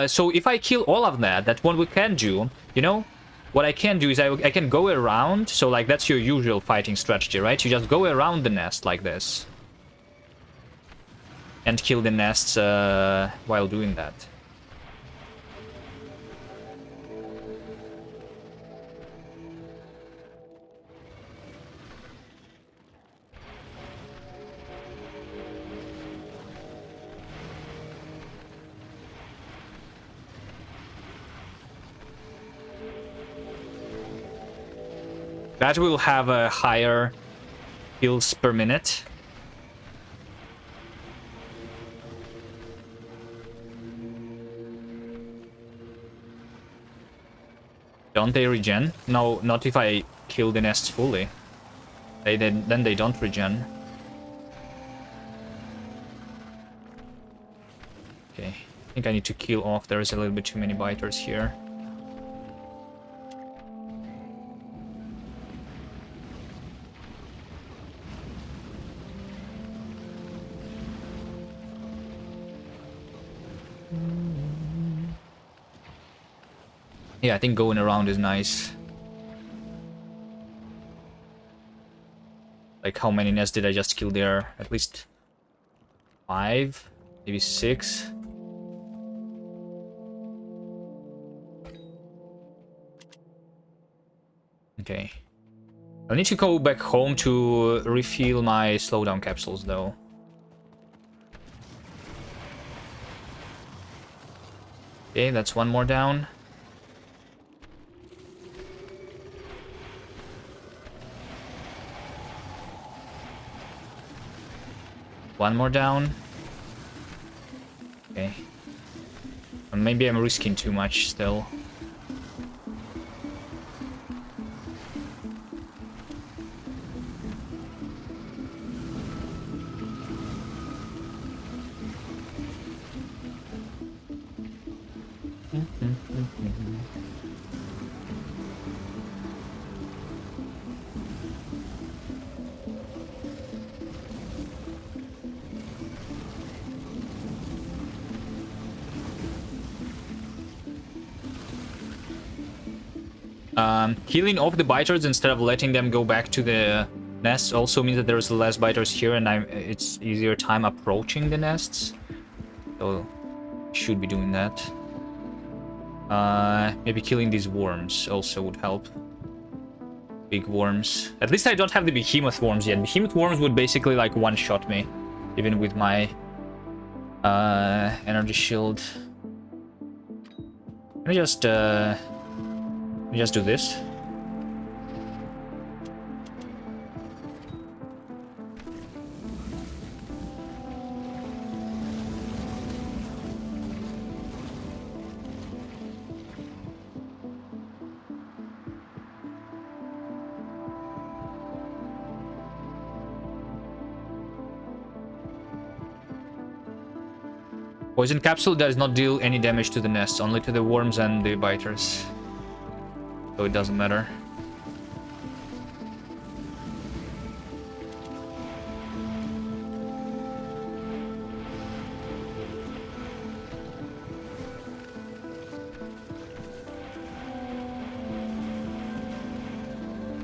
So if I kill all of that, that's what we can do, you know? What I can do is I can go around, so like that's your usual fighting strategy, right? You just go around the nest like this. And kill the nests while doing that. That will have a higher kills per minute. Don't they regen? No, not if I kill the nests fully. Then they don't regen. Okay, I think I need to kill off. There's a little bit too many biters here. Yeah, I think going around is nice. Like, how many nests did I just kill there? At least 5, maybe 6. Okay. I need to go back home to refill my slowdown capsules, though. Okay, that's one more down. One more down. Okay. Maybe I'm risking too much still. Killing off the biters instead of letting them go back to the nests also means that there's less biters here, and it's easier time approaching the nests. So should be doing that. Maybe killing these worms also would help. Big worms. At least I don't have the behemoth worms yet. Behemoth worms would basically like one-shot me, even with my energy shield. Let me just do this. Poison capsule does not deal any damage to the nests, only to the worms and the biters. So it doesn't matter.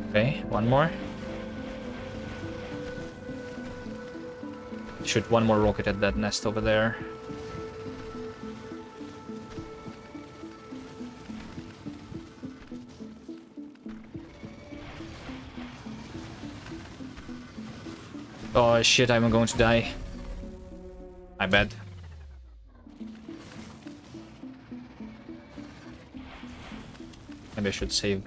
Okay, one more. Shoot one more rocket at that nest over there. Oh shit, I'm going to die. I bet. Maybe I should save.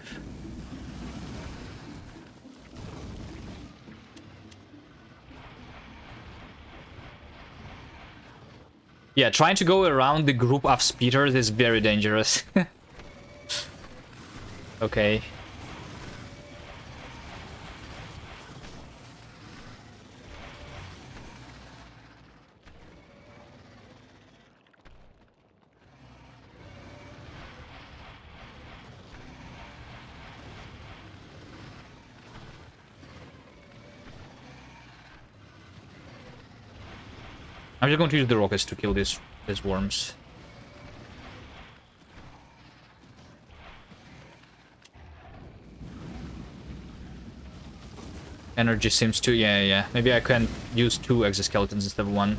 Yeah, trying to go around the group of speeders is very dangerous. Okay. I'm just going to use the rockets to kill these worms. Energy seems to... Yeah. Maybe I can use 2 exoskeletons instead of 1.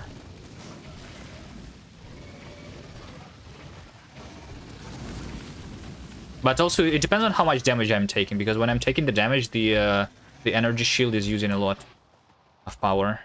But also, it depends on how much damage I'm taking, because when I'm taking the damage, the energy shield is using a lot of power.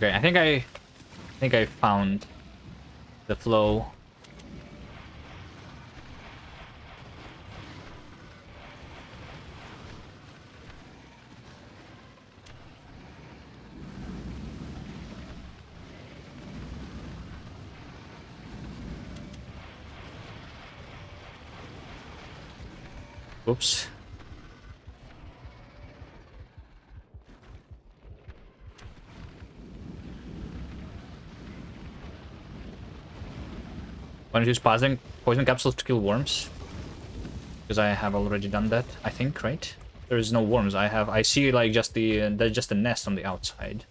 Okay, I think I found the flow. Oops. Want to use poison capsules to kill worms? Because I have already done that, I think, right? There is no worms. I see like just there's just a nest on the outside.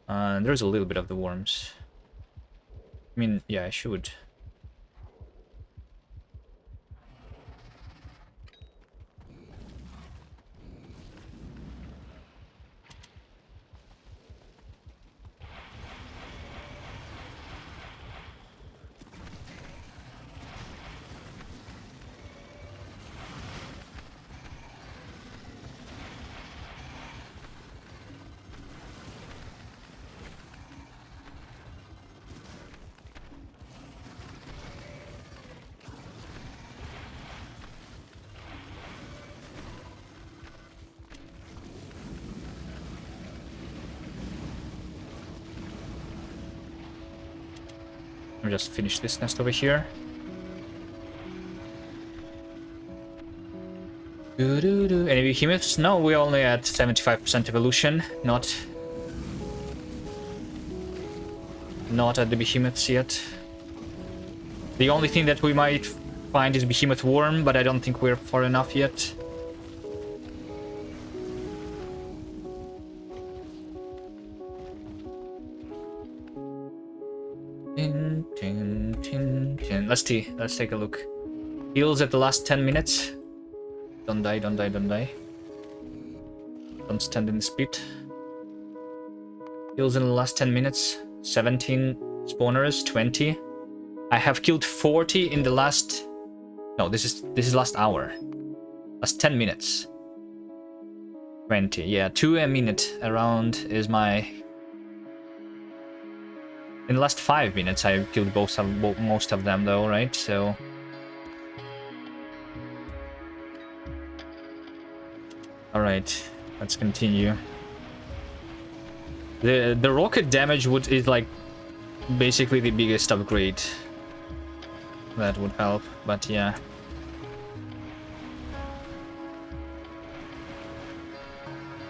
There's a little bit of the worms. I mean, yeah, I should. Let me just finish this nest over here. Any behemoths? No, we're only at 75% evolution. Not at the behemoths yet. The only thing that we might find is behemoth worm, but I don't think we're far enough yet. Let's see. Let's take a look. Heals at the last 10 minutes. Don't die, don't die, don't die. Don't stand in the spit. Heals in the last 10 minutes. 17 spawners, 20. I have killed 40 in the last... No, this is last hour. Last 10 minutes. 20, yeah, 2 a minute around is my... In the last 5 minutes I killed most of them though, right? So... Alright, let's continue. The rocket damage is like basically the biggest upgrade. That would help, but yeah.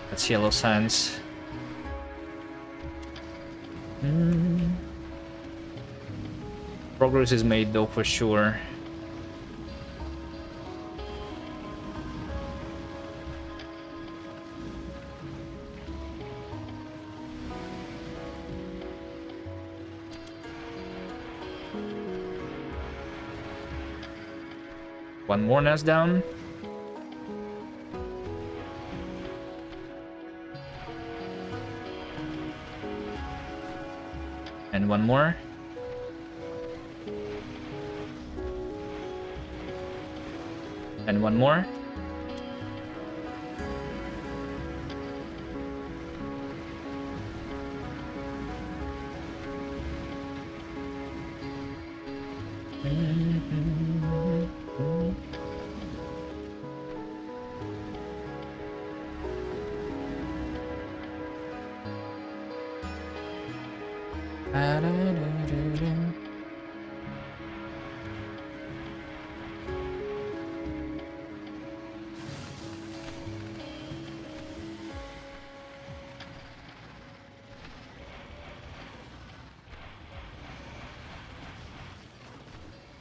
That's yellow sands. Progress is made though for sure. One more nest down. And one more. And one more.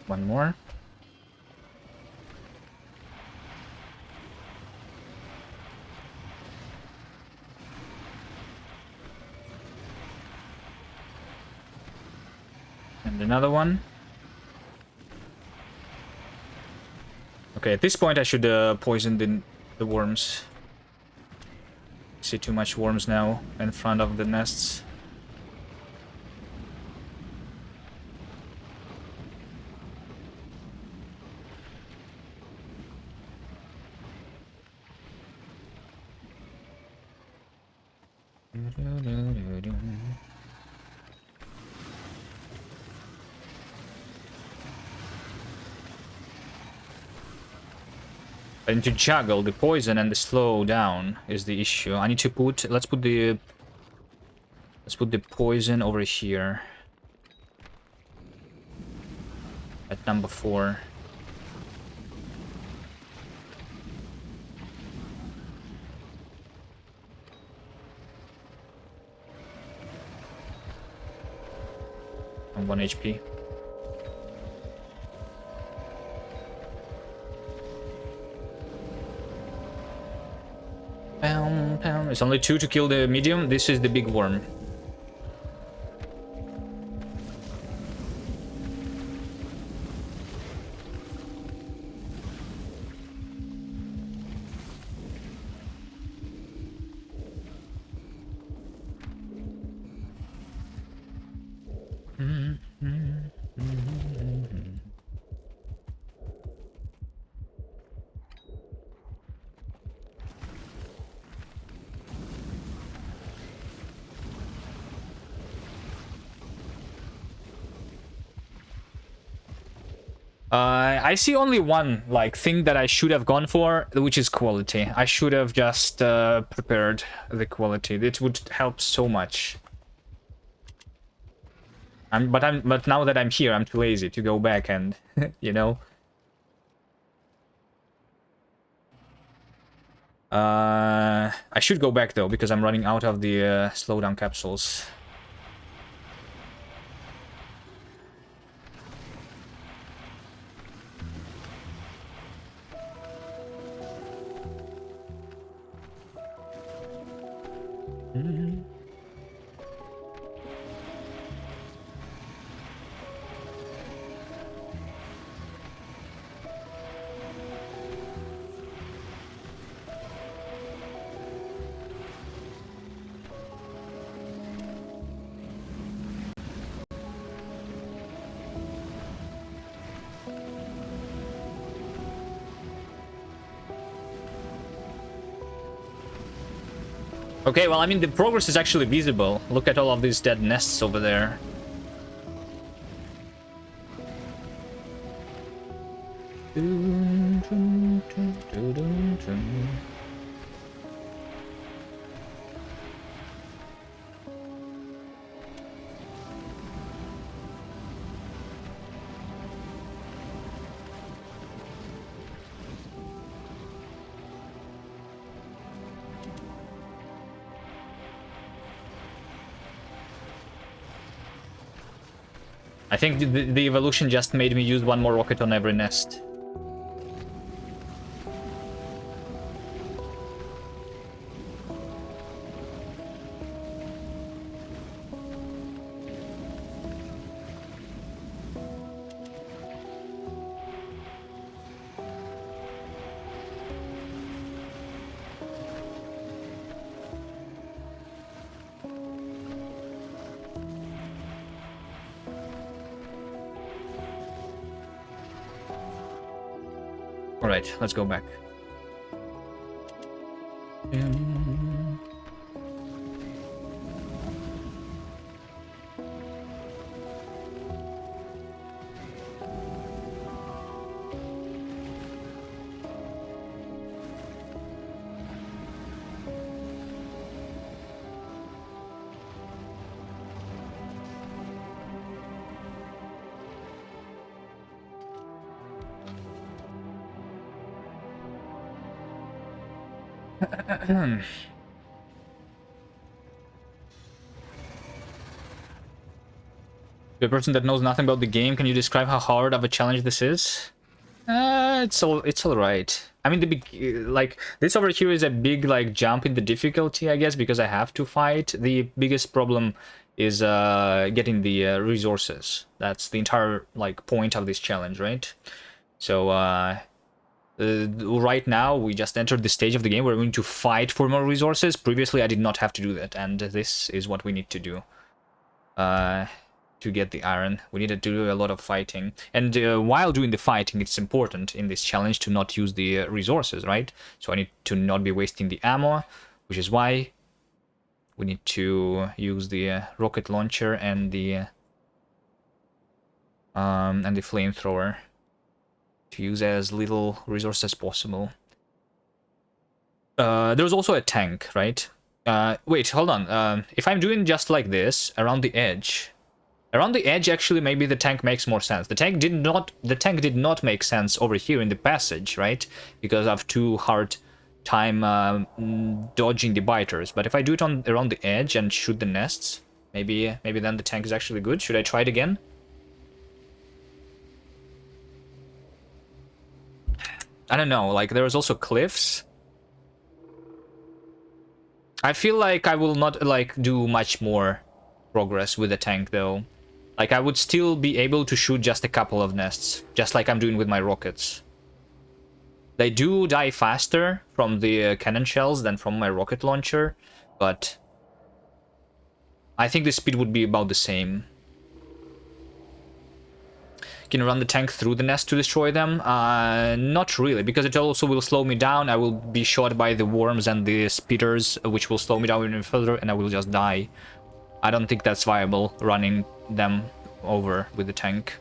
One more. And another one. Okay, at this point I should poison the worms. See too much worms now in front of the nests. I need to juggle the poison and the slow down is the issue. I need to put... Let's put the poison over here. At number 4. On 1 HP. It's only 2 to kill the medium. This is the big worm. I see only one like thing that I should have gone for, which is quality. I should have just prepared the quality. It would help so much. But now that I'm here, I'm too lazy to go back and you know. I should go back though because I'm running out of the slowdown capsules. Okay, well, I mean, the progress is actually visible. Look at all of these dead nests over there. I think the evolution just made me use one more rocket on every nest. Alright, let's go back. To a person that knows nothing about the game, can you describe how hard of a challenge this is? It's all right. I mean, the big like this over here is a big like jump in the difficulty, I guess, because I have to fight. The biggest problem is getting the resources. That's the entire like point of this challenge, right? So right now we just entered the stage of the game where we're going to fight for more resources. Previously, I did not have to do that, and this is what we need to do. To get the iron, we needed to do a lot of fighting, and while doing the fighting, it's important in this challenge to not use the resources, right? So I need to not be wasting the ammo, which is why We need to use the rocket launcher and the flamethrower to use as little resources as possible. There's also a tank, right? Wait, hold on. If I'm doing just like this around the edge, actually maybe the tank makes more sense. The tank did not make sense over here in the passage, right? Because I have too hard time dodging the biters. But if I do it around the edge and shoot the nests, maybe then the tank is actually good. Should I try it again? I don't know. Like there's also cliffs. I feel like I will not like do much more progress with the tank though. Like I would still be able to shoot just a couple of nests, just like I'm doing with my rockets. They do die faster from the cannon shells than from my rocket launcher, but I think the speed would be about the same. Can you run the tank through the nest to destroy them? Not really, because it also will slow me down. I will be shot by the worms and the speeders, which will slow me down even further, and I will just die. I don't think that's viable, running them over with the tank.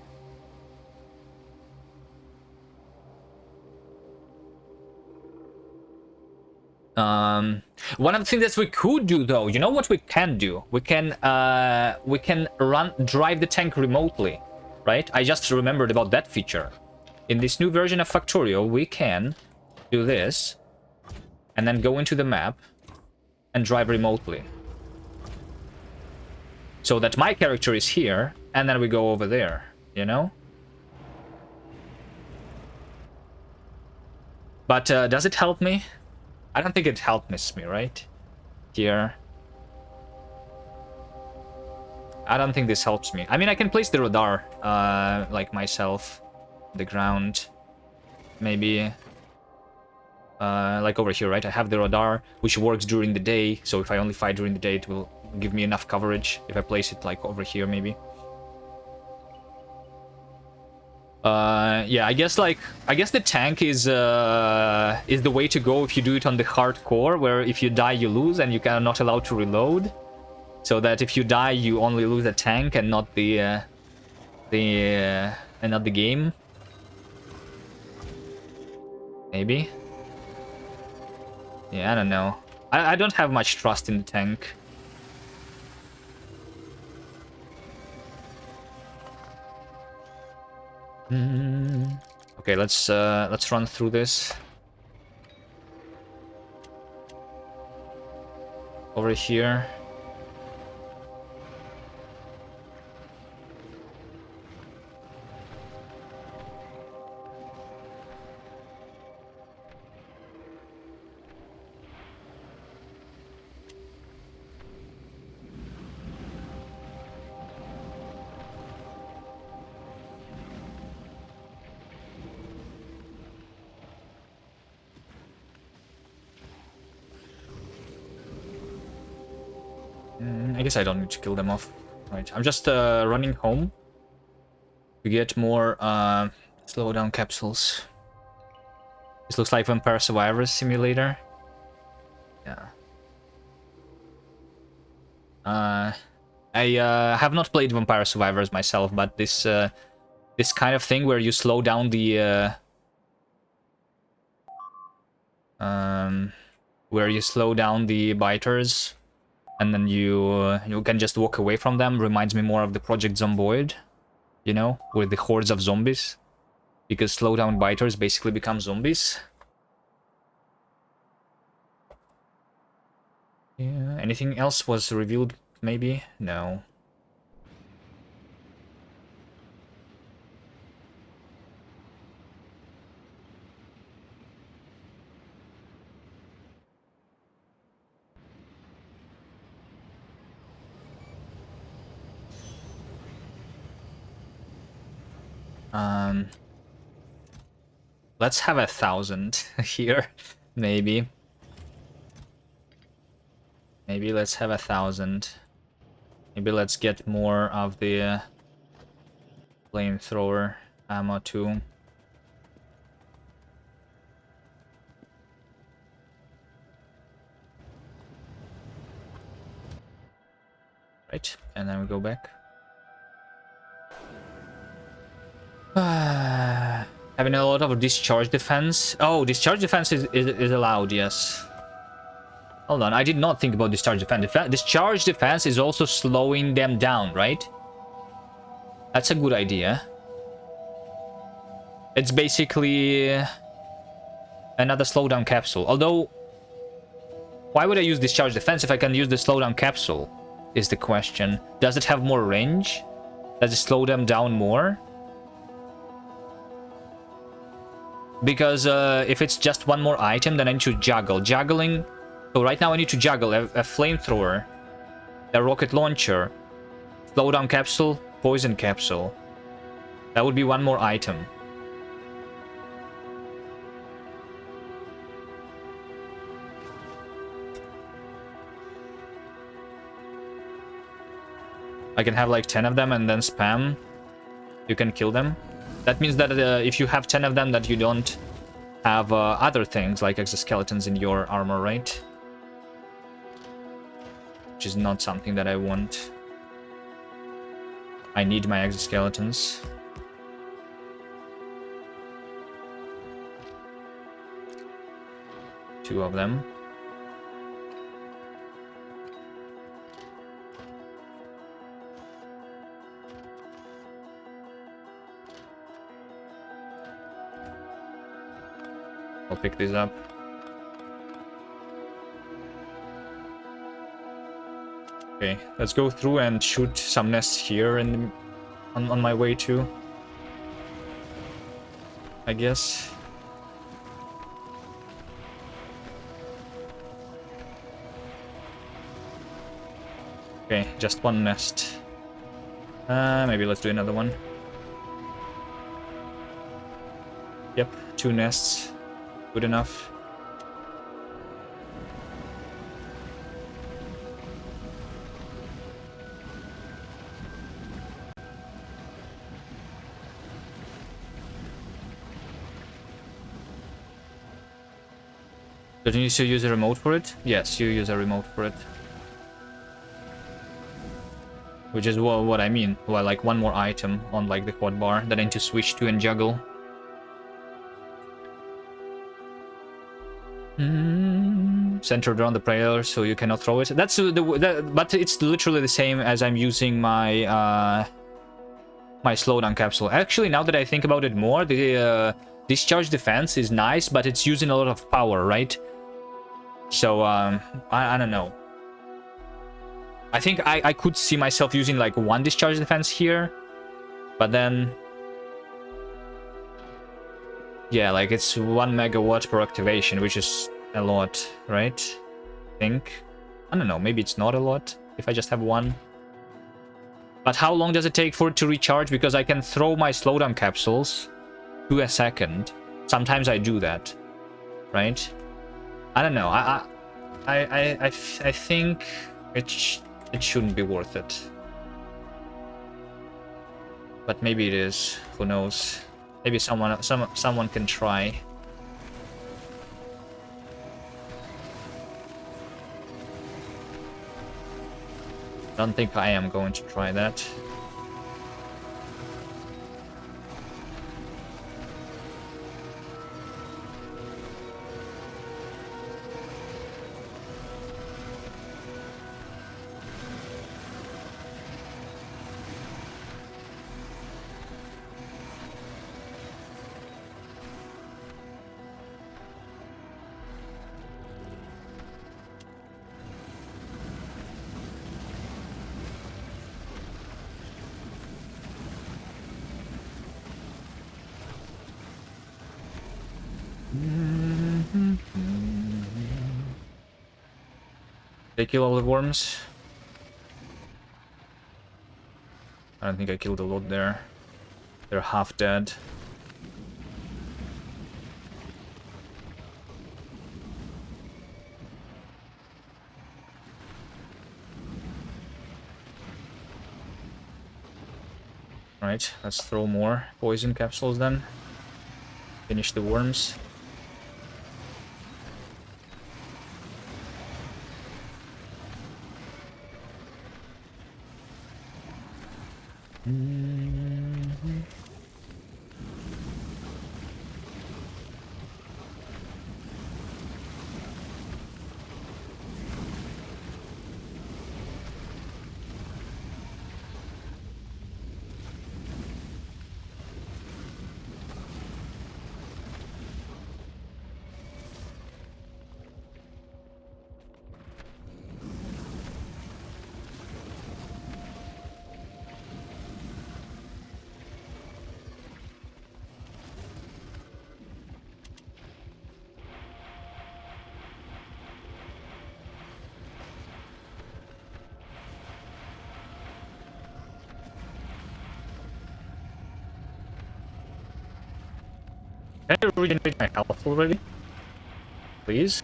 One of the things that we could do, though, you know what we can do? We can drive the tank remotely. Right? I just remembered about that feature. In this new version of Factorio, we can do this and then go into the map and drive remotely. So that my character is here and then we go over there, you know? But does it help me? I don't think it helps me, right? Here. I don't think this helps me. I mean, I can place the radar, like myself, the ground, maybe, like over here, right? I have the radar, which works during the day, so if I only fight during the day, it will give me enough coverage. If I place it, like, over here, maybe. Yeah, I guess the tank is the way to go if you do it on the hardcore, where if you die, you lose, and you are not allowed to reload. So that if you die, you only lose the tank and not the game. Maybe. Yeah, I don't know. I don't have much trust in the tank. Okay, let's run through this. Over here. I guess I don't need to kill them off. Right, I'm just running home to get more slowdown capsules. This looks like Vampire Survivors Simulator. Yeah. I have not played Vampire Survivors myself, but this kind of thing where you slow down the biters, and then you can just walk away from them, reminds me more of the Project Zomboid, you know, with the hordes of zombies, because slowdown biters basically become zombies. Yeah. Anything else was revealed? Maybe? No. Let's have 1,000 here, maybe. Maybe let's have 1,000. Maybe let's get more of the flamethrower ammo too. Right, and then we go back. Having a lot of discharge defense. Oh, discharge defense is allowed, yes. Hold on, I did not think about discharge defense. Discharge defense is also slowing them down, right? That's a good idea. It's basically another slowdown capsule. Although, why would I use discharge defense if I can use the slowdown capsule? Is the question. Does it have more range? Does it slow them down more? Because if it's just one more item, then I need to juggle. Juggling. So right now I need to juggle a flamethrower, a rocket launcher, slowdown capsule, poison capsule. That would be one more item. I can have like 10 of them and then spam. You can kill them. That means that if you have 10 of them, that you don't have other things like exoskeletons in your armor, right? Which is not something that I want. I need my exoskeletons. Two of them. I'll pick these up. Okay, let's go through and shoot some nests here and on my way too, I guess. Okay, just one nest. Maybe let's do another one. Yep, 2 nests. Good enough. Don't you need to use a remote for it? Yes, you use a remote for it. Which is what I mean. Well, like one more item on like the quad bar that I need to switch to and juggle. Centered around the prayer, so you cannot throw it. That's but it's literally the same as I'm using my my slowdown capsule. Actually, now that I think about it more, the discharge defense is nice, but it's using a lot of power, right? So I don't know. I think I could see myself using like one discharge defense here, but then yeah, like it's 1 megawatt per activation, which is a lot, right? I think. I don't know, maybe it's not a lot if I just have one. But how long does it take for it to recharge? Because I can throw my slowdown capsules to a second. Sometimes I do that, right? I don't know. I think it shouldn't be worth it. But maybe it is. Who knows? Maybe someone can try. Don't think I am going to try that. They kill all the worms? I don't think I killed a lot there. They're half dead. Right, let's throw more poison capsules then. Finish the worms. Mhm. Can I regenerate my health already? Please?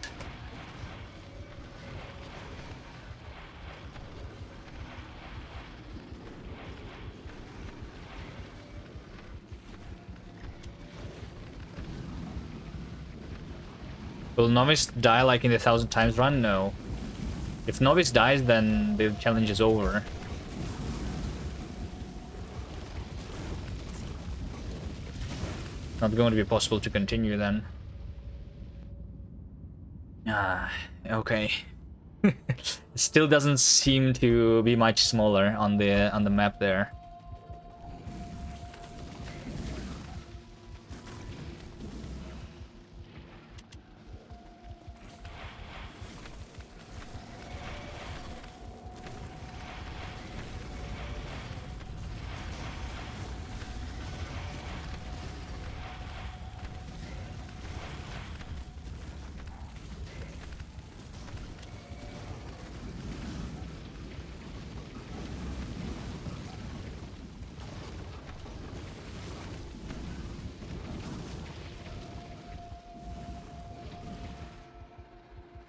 Will Novice die like in the 1000 times run? No. If Novice dies, then the challenge is over. Not going to be possible to continue then. Ah, okay. Still doesn't seem to be much smaller on the map there.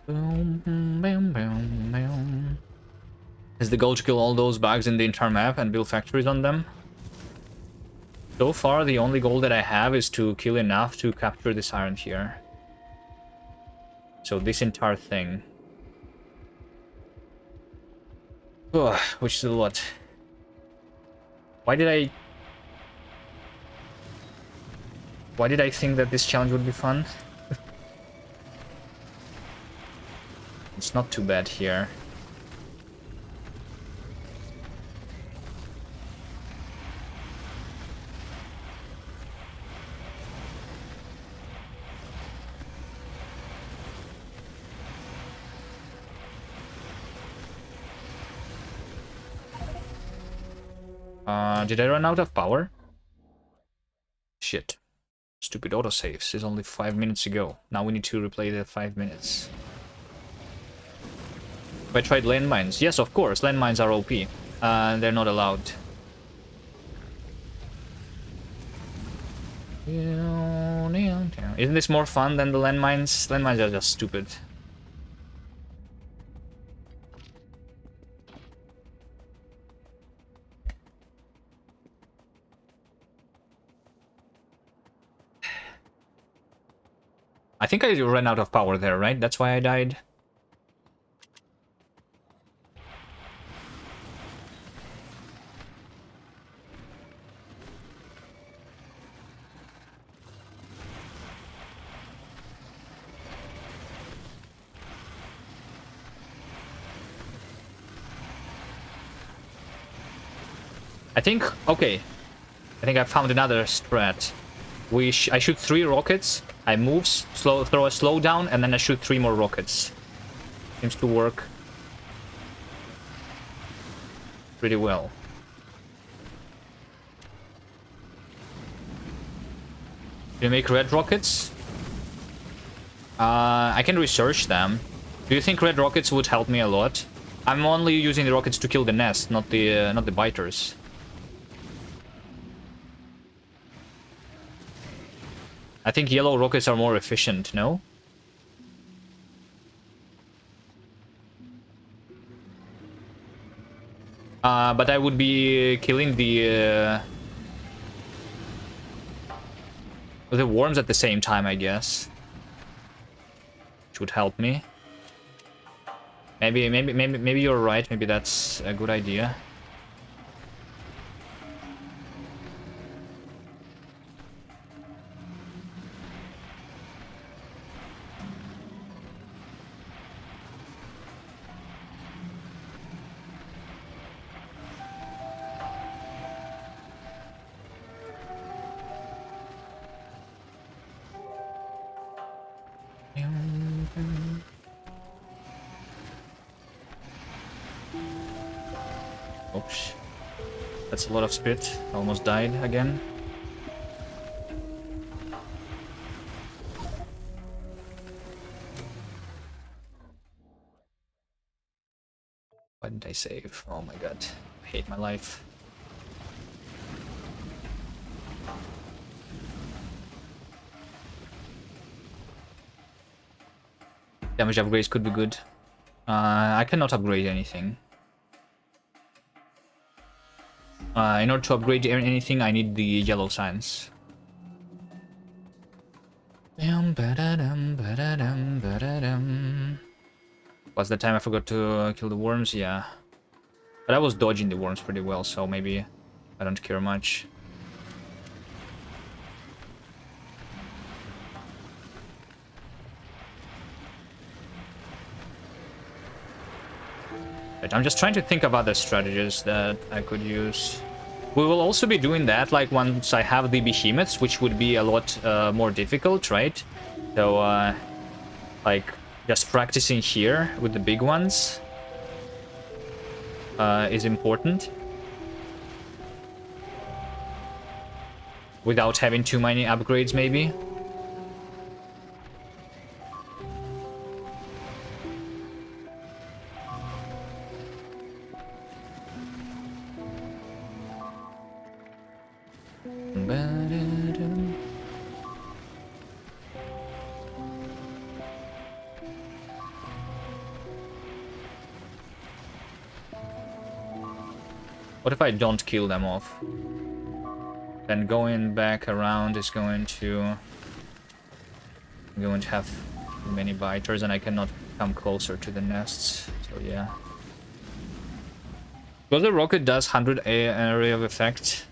Boom, boom, boom, boom, boom. Is the goal to kill all those bugs in the entire map and build factories on them? So far, the only goal that I have is to kill enough to capture this iron here. So this entire thing. Ugh, which is a lot. Why did I think that this challenge would be fun? It's not too bad here. Did I run out of power? Shit. Stupid autosaves. It's only 5 minutes ago. Now we need to replay the 5 minutes. Have I tried landmines? Yes, of course. Landmines are OP. They're not allowed. Isn't this more fun than the landmines? Landmines are just stupid. I think I ran out of power there, right? That's why I died. I think, okay. I think I found another strat. I shoot 3 rockets, I move, throw a slowdown, and then I shoot 3 more rockets. Seems to work pretty well. Do you make red rockets? I can research them. Do you think red rockets would help me a lot? I'm only using the rockets to kill the nest, not the biters. I think yellow rockets are more efficient, no? But I would be killing the worms at the same time, I guess. Which would help me. Maybe you're right. Maybe that's a good idea. Oops. That's a lot of spit. Almost died again. Why didn't I save? Oh my god. I hate my life. Damage upgrades could be good. I cannot upgrade anything. In order to upgrade anything, I need the yellow signs. Was the time I forgot to kill the worms? Yeah. But I was dodging the worms pretty well, so maybe I don't care much. Right, I'm just trying to think of other strategies that I could use. We will also be doing that, like, once I have the behemoths, which would be a lot more difficult, right? So, like, just practicing here with the big ones is important. Without having too many upgrades, maybe. What if I don't kill them off? Then going back around is going to... I'm going to have too many biters and I cannot come closer to the nests. So yeah. Because the rocket does 100 area of effect.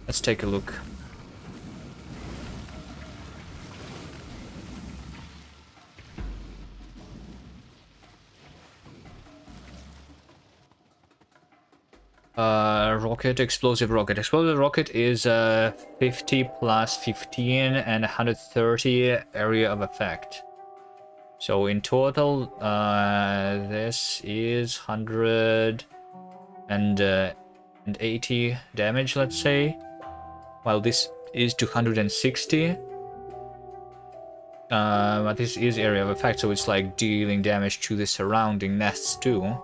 Let's take a look. Rocket, explosive rocket. Explosive rocket is 50 plus 15 and 130 area of effect. So in total, this is 180 damage, let's say. While this is 260. But this is area of effect, so it's like dealing damage to the surrounding nests too.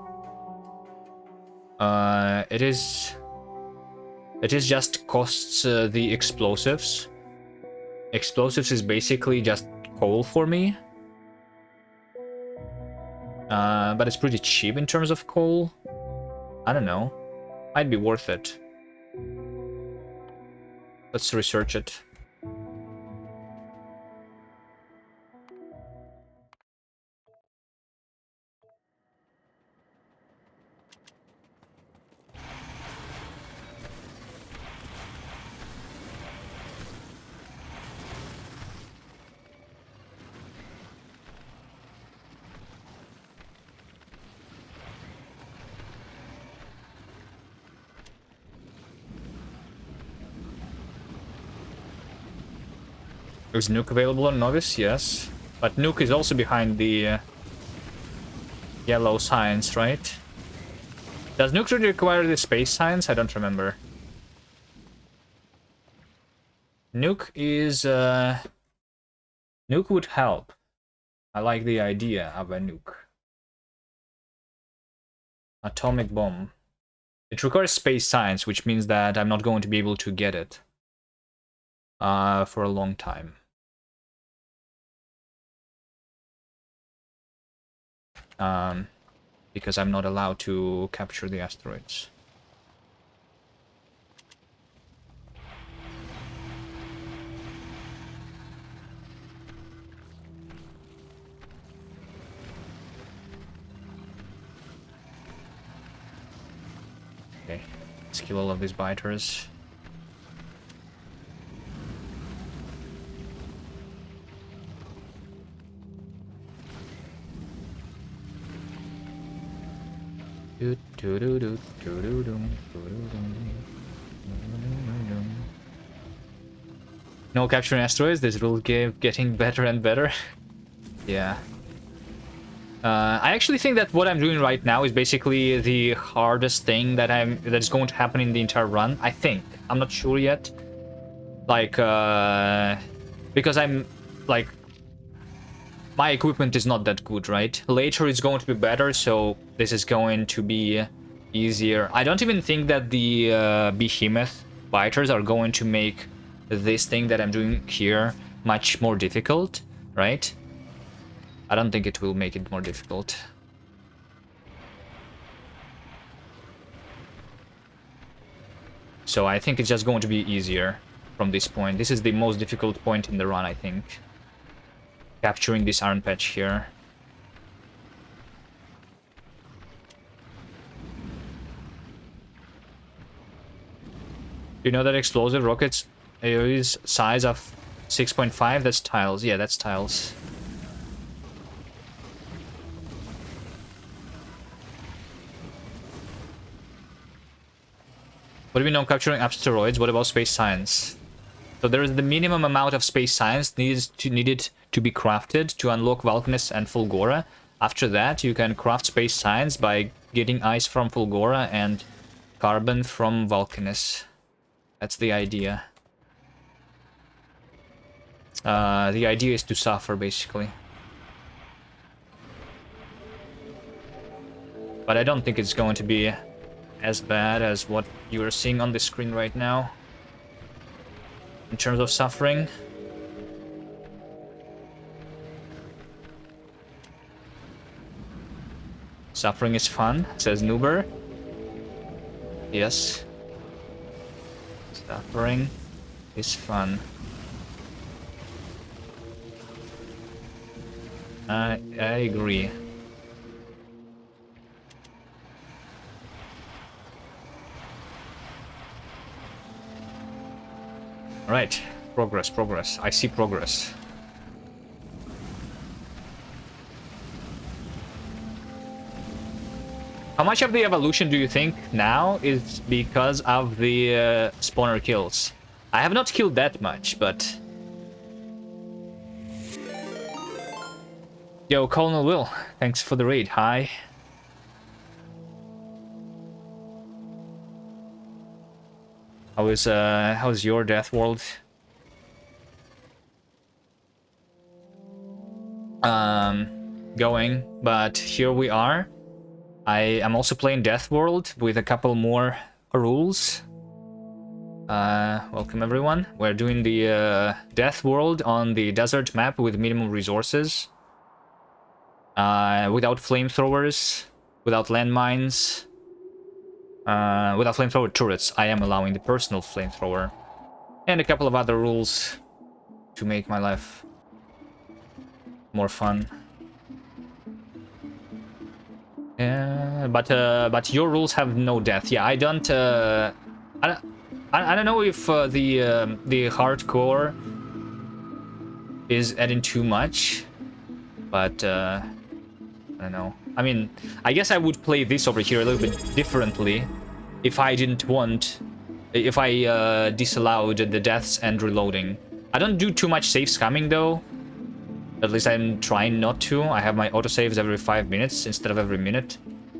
It is just costs the explosives. Explosives is basically just coal for me. But it's pretty cheap in terms of coal. I don't know. Might be worth it. Let's research it. Is Nuke available on Novice? Yes. But Nuke is also behind the yellow signs, right? Does Nuke really require the space signs? I don't remember. Nuke is... Nuke would help. I like the idea of a nuke. Atomic bomb. It requires space science, which means that I'm not going to be able to get it for a long time. Because I'm not allowed to capture the asteroids. Okay, let's kill all of these biters. No capturing asteroids. This rule getting better and better. Yeah. I actually think that what I'm doing right now is basically the hardest thing that's going to happen in the entire run. I think. I'm not sure yet. Like, because I'm like, my equipment is not that good, right? Later it's going to be better, so this is going to be easier. I don't even think that the behemoth biters are going to make this thing that I'm doing here much more difficult, right? I don't think it will make it more difficult. So I think it's just going to be easier from this point. This is the most difficult point in the run, I think. Capturing this iron patch here. You know that explosive rockets is size of 6.5? That's tiles. Yeah, that's tiles. What do we know capturing asteroids? What about space science? So there is the minimum amount of space science needed to be crafted to unlock Vulcanus and Fulgora. After that, you can craft space science by getting ice from Fulgora and carbon from Vulcanus. That's the idea. The idea is to suffer, basically. But I don't think it's going to be as bad as what you are seeing on the screen right now. In terms of suffering. Suffering is fun, says Nuber. Yes. Suffering is fun. I agree. Alright, progress. I see progress. How much of the evolution do you think now is because of the spawner kills? I have not killed that much, but... Yo, Colonel Will, thanks for the raid. Hi. How's your Deathworld? Going, but here we are. I am also playing Deathworld with a couple more rules. Welcome everyone. We're doing the Deathworld on the desert map with minimum resources. Without flamethrowers, without landmines. Without flamethrower turrets. I am allowing the personal flamethrower. And a couple of other rules to make my life more fun. Yeah, but your rules have no death. Yeah, I don't know if the hardcore is adding too much, but I don't know. I mean, I guess I would play this over here a little bit differently if I didn't want, if I disallowed the deaths and reloading. I don't do too much save scamming though. At least I'm trying not to. I have my autosaves every 5 minutes instead of every minute.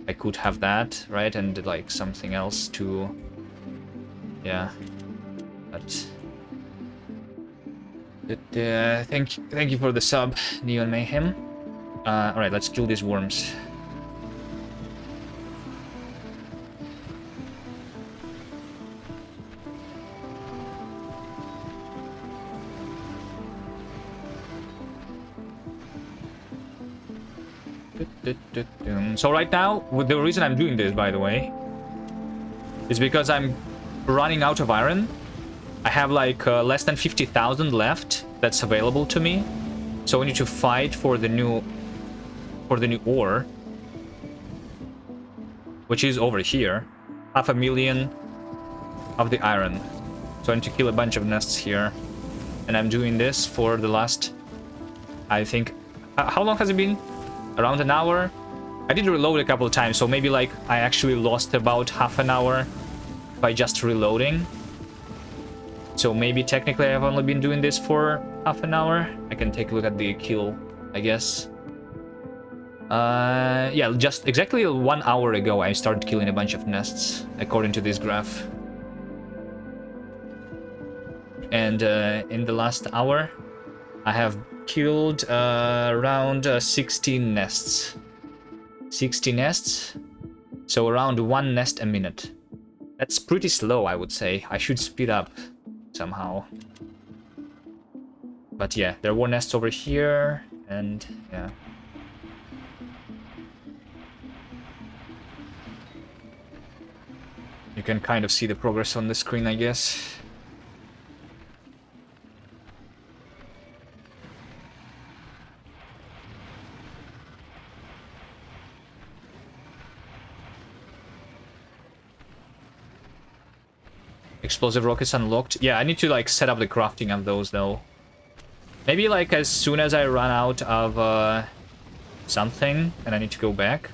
I could have that, right? And like something else to... Yeah. But... thank you for the sub, Neon Mayhem. Alright, let's kill these worms. So right now, the reason I'm doing this, by the way, is because I'm running out of iron. I have like less than 50,000 left that's available to me. So we need to fight for the new ore, which is over here. 500,000 of the iron. So I need to kill a bunch of nests here. And I'm doing this for the last, I think, how long has it been? Around an hour. I did reload a couple of times, so maybe like I actually lost about half an hour by just reloading. So maybe technically I've only been doing this for half an hour. I can take a look at the kill, I guess. Yeah, just exactly 1 hour ago I started killing a bunch of nests, according to this graph. And in the last hour, I have killed around 16 nests. 60 nests, so around 1 nest a minute. That's pretty slow, I would say. I should speed up somehow. But yeah, there were nests over here, and yeah. You can kind of see the progress on the screen, I guess. Explosive rockets unlocked. Yeah, I need to like set up the crafting of those though. Maybe like as soon as I run out of something and I need to go back.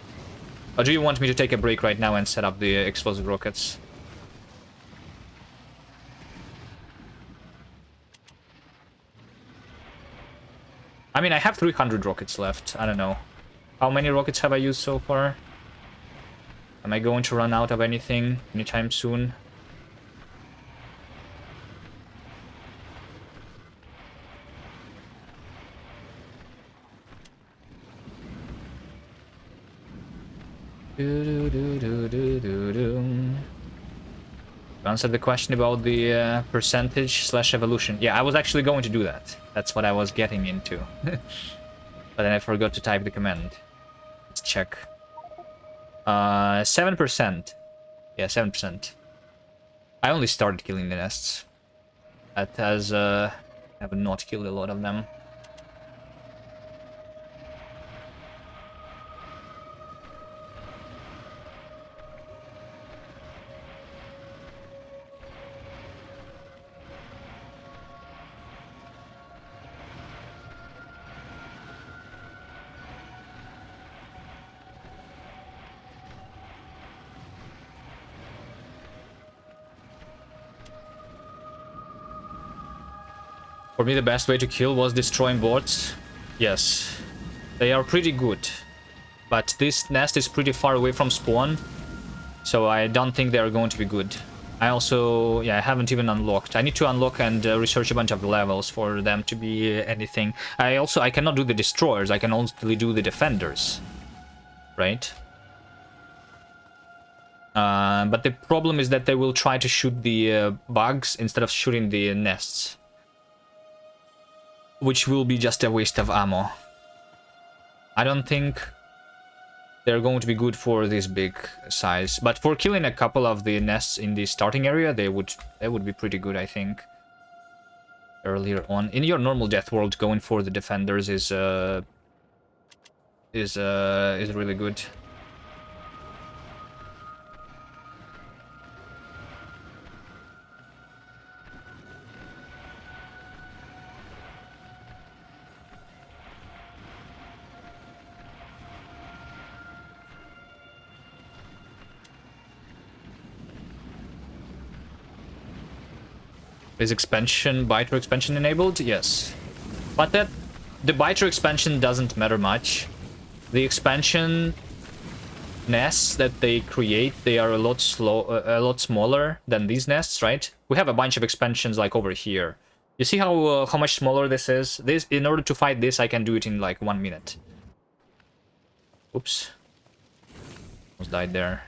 Or do you want me to take a break right now and set up the explosive rockets? I mean, I have 300 rockets left. I don't know. How many rockets have I used so far? Am I going to run out of anything anytime soon? Answer the question about the percentage/evolution. Yeah, I was actually going to do that. That's what I was getting into. But then I forgot to type the command. Let's check. 7%. Yeah, 7%. I only started killing the nests. That has, I have not killed a lot of them. For me, the best way to kill was destroying bots. Yes, they are pretty good. But this nest is pretty far away from spawn, so I don't think they are going to be good. I also, yeah, I haven't even unlocked. I need to unlock and research a bunch of levels for them to be anything. I cannot do the destroyers, I can only do the defenders. Right? But the problem is that they will try to shoot the bugs instead of shooting the nests. Which will be just a waste of ammo. I don't think they're going to be good for this big size, but for killing a couple of the nests in the starting area, they would be pretty good, I think. Earlier on, in your normal death world, going for the defenders is really good. Is biter expansion enabled? Yes. But the biter expansion doesn't matter much. The expansion nests that they create, they are a lot smaller than these nests, right? We have a bunch of expansions like over here. You see how much smaller this is? In order to fight this, I can do it in like 1 minute. Oops. Almost died there.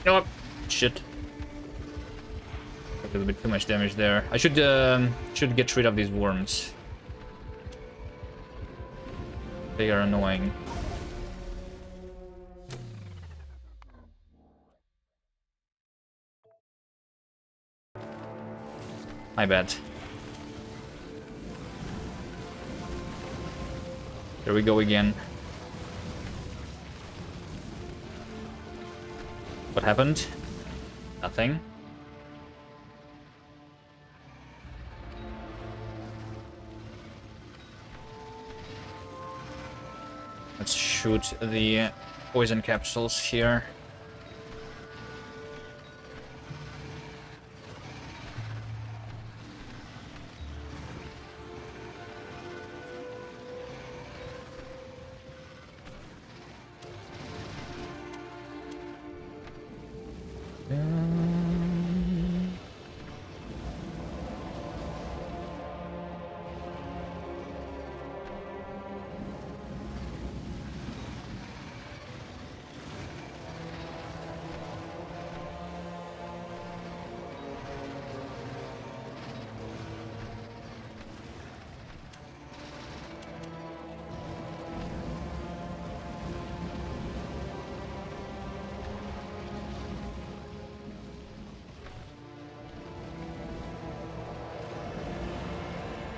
Oh, shit. A little bit too much damage there. I should get rid of these worms. They are annoying. My bad. There we go again. What happened? Nothing. Let's shoot the poison capsules here.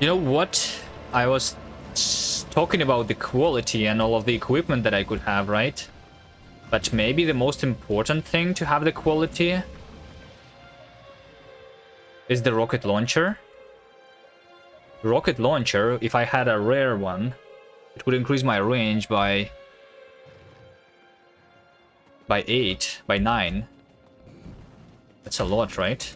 You know what? I was talking about the quality and all of the equipment that I could have, right? But maybe the most important thing to have the quality is the rocket launcher. Rocket launcher, if I had a rare one, it would increase my range by 8, by 9. That's a lot, right?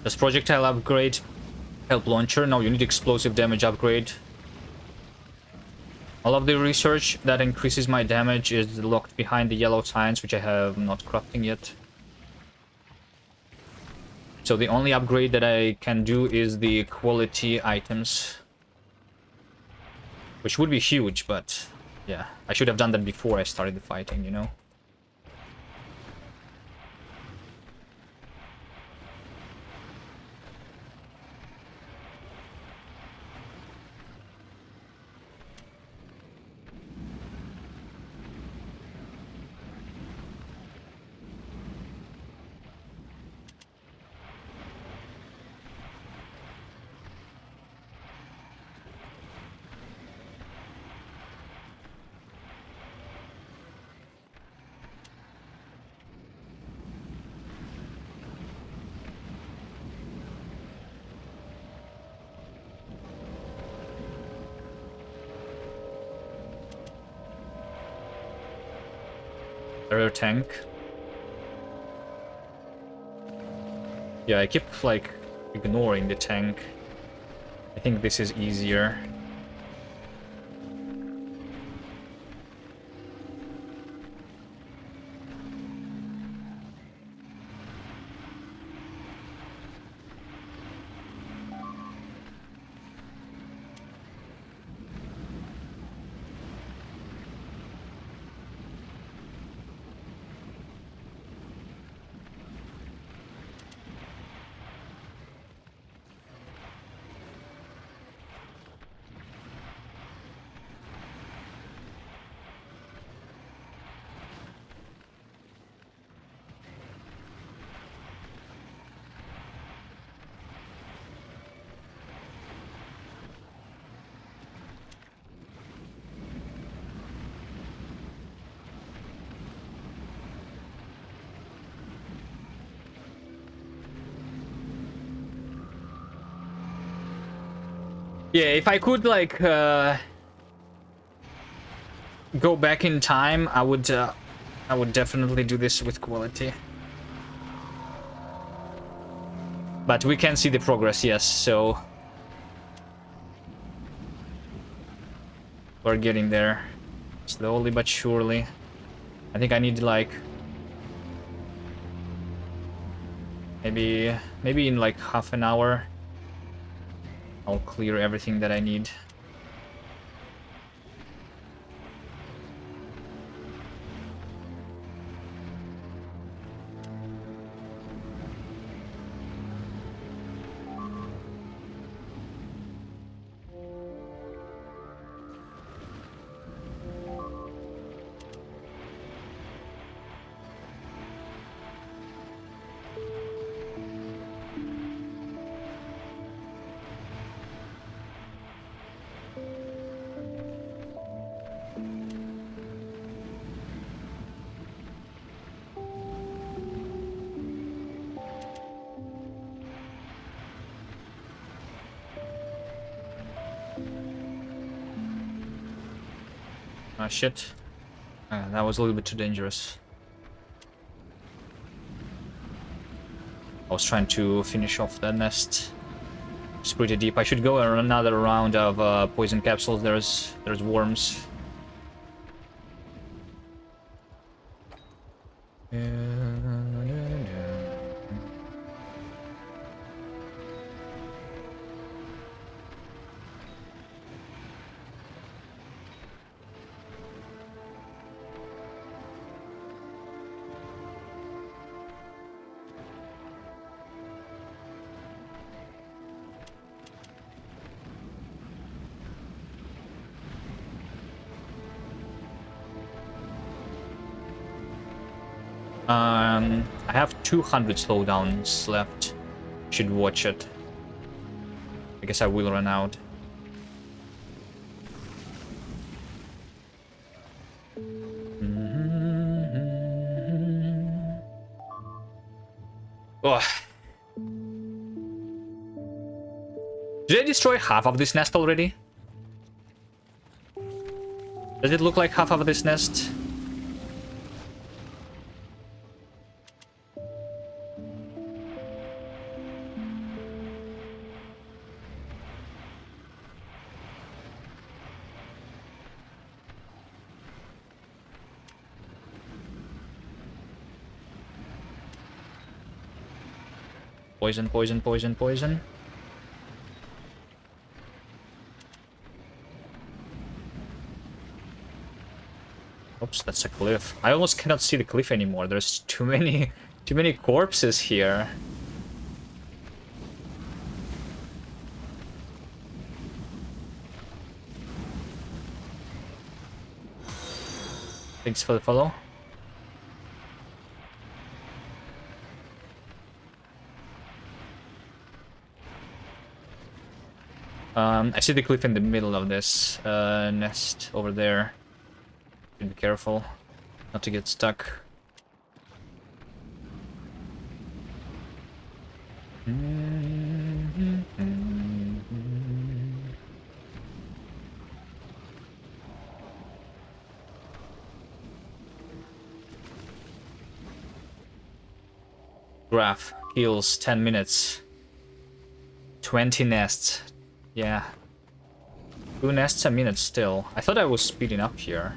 Does projectile upgrade help launcher? No, you need explosive damage upgrade. All of the research that increases my damage is locked behind the yellow signs, which I have not crafting yet. So the only upgrade that I can do is the quality items. Which would be huge, but yeah. I should have done that before I started the fighting, you know? Air tank. Yeah, I keep like ignoring the tank. I think this is easier. Yeah, if I could like go back in time, I would definitely do this with quality. But we can see the progress, yes, so we're getting there. Slowly but surely. I think I need like maybe in like half an hour I'll clear everything that I need. Ah, shit. That was a little bit too dangerous. I was trying to finish off that nest. It's pretty deep. I should go another round of poison capsules. There's worms. I have 200 slowdowns left. Should watch it. I guess I will run out. Oh. Did I destroy half of this nest already? Does it look like half of this nest? Poison, poison, poison, poison. Oops, that's a cliff. I almost cannot see the cliff anymore. There's too many corpses here. Thanks for the follow. I see the cliff in the middle of this nest over there. Be careful not to get stuck. Graph heals 10 minutes. 20 nests. Yeah. 2 nests a minute still. I thought I was speeding up here.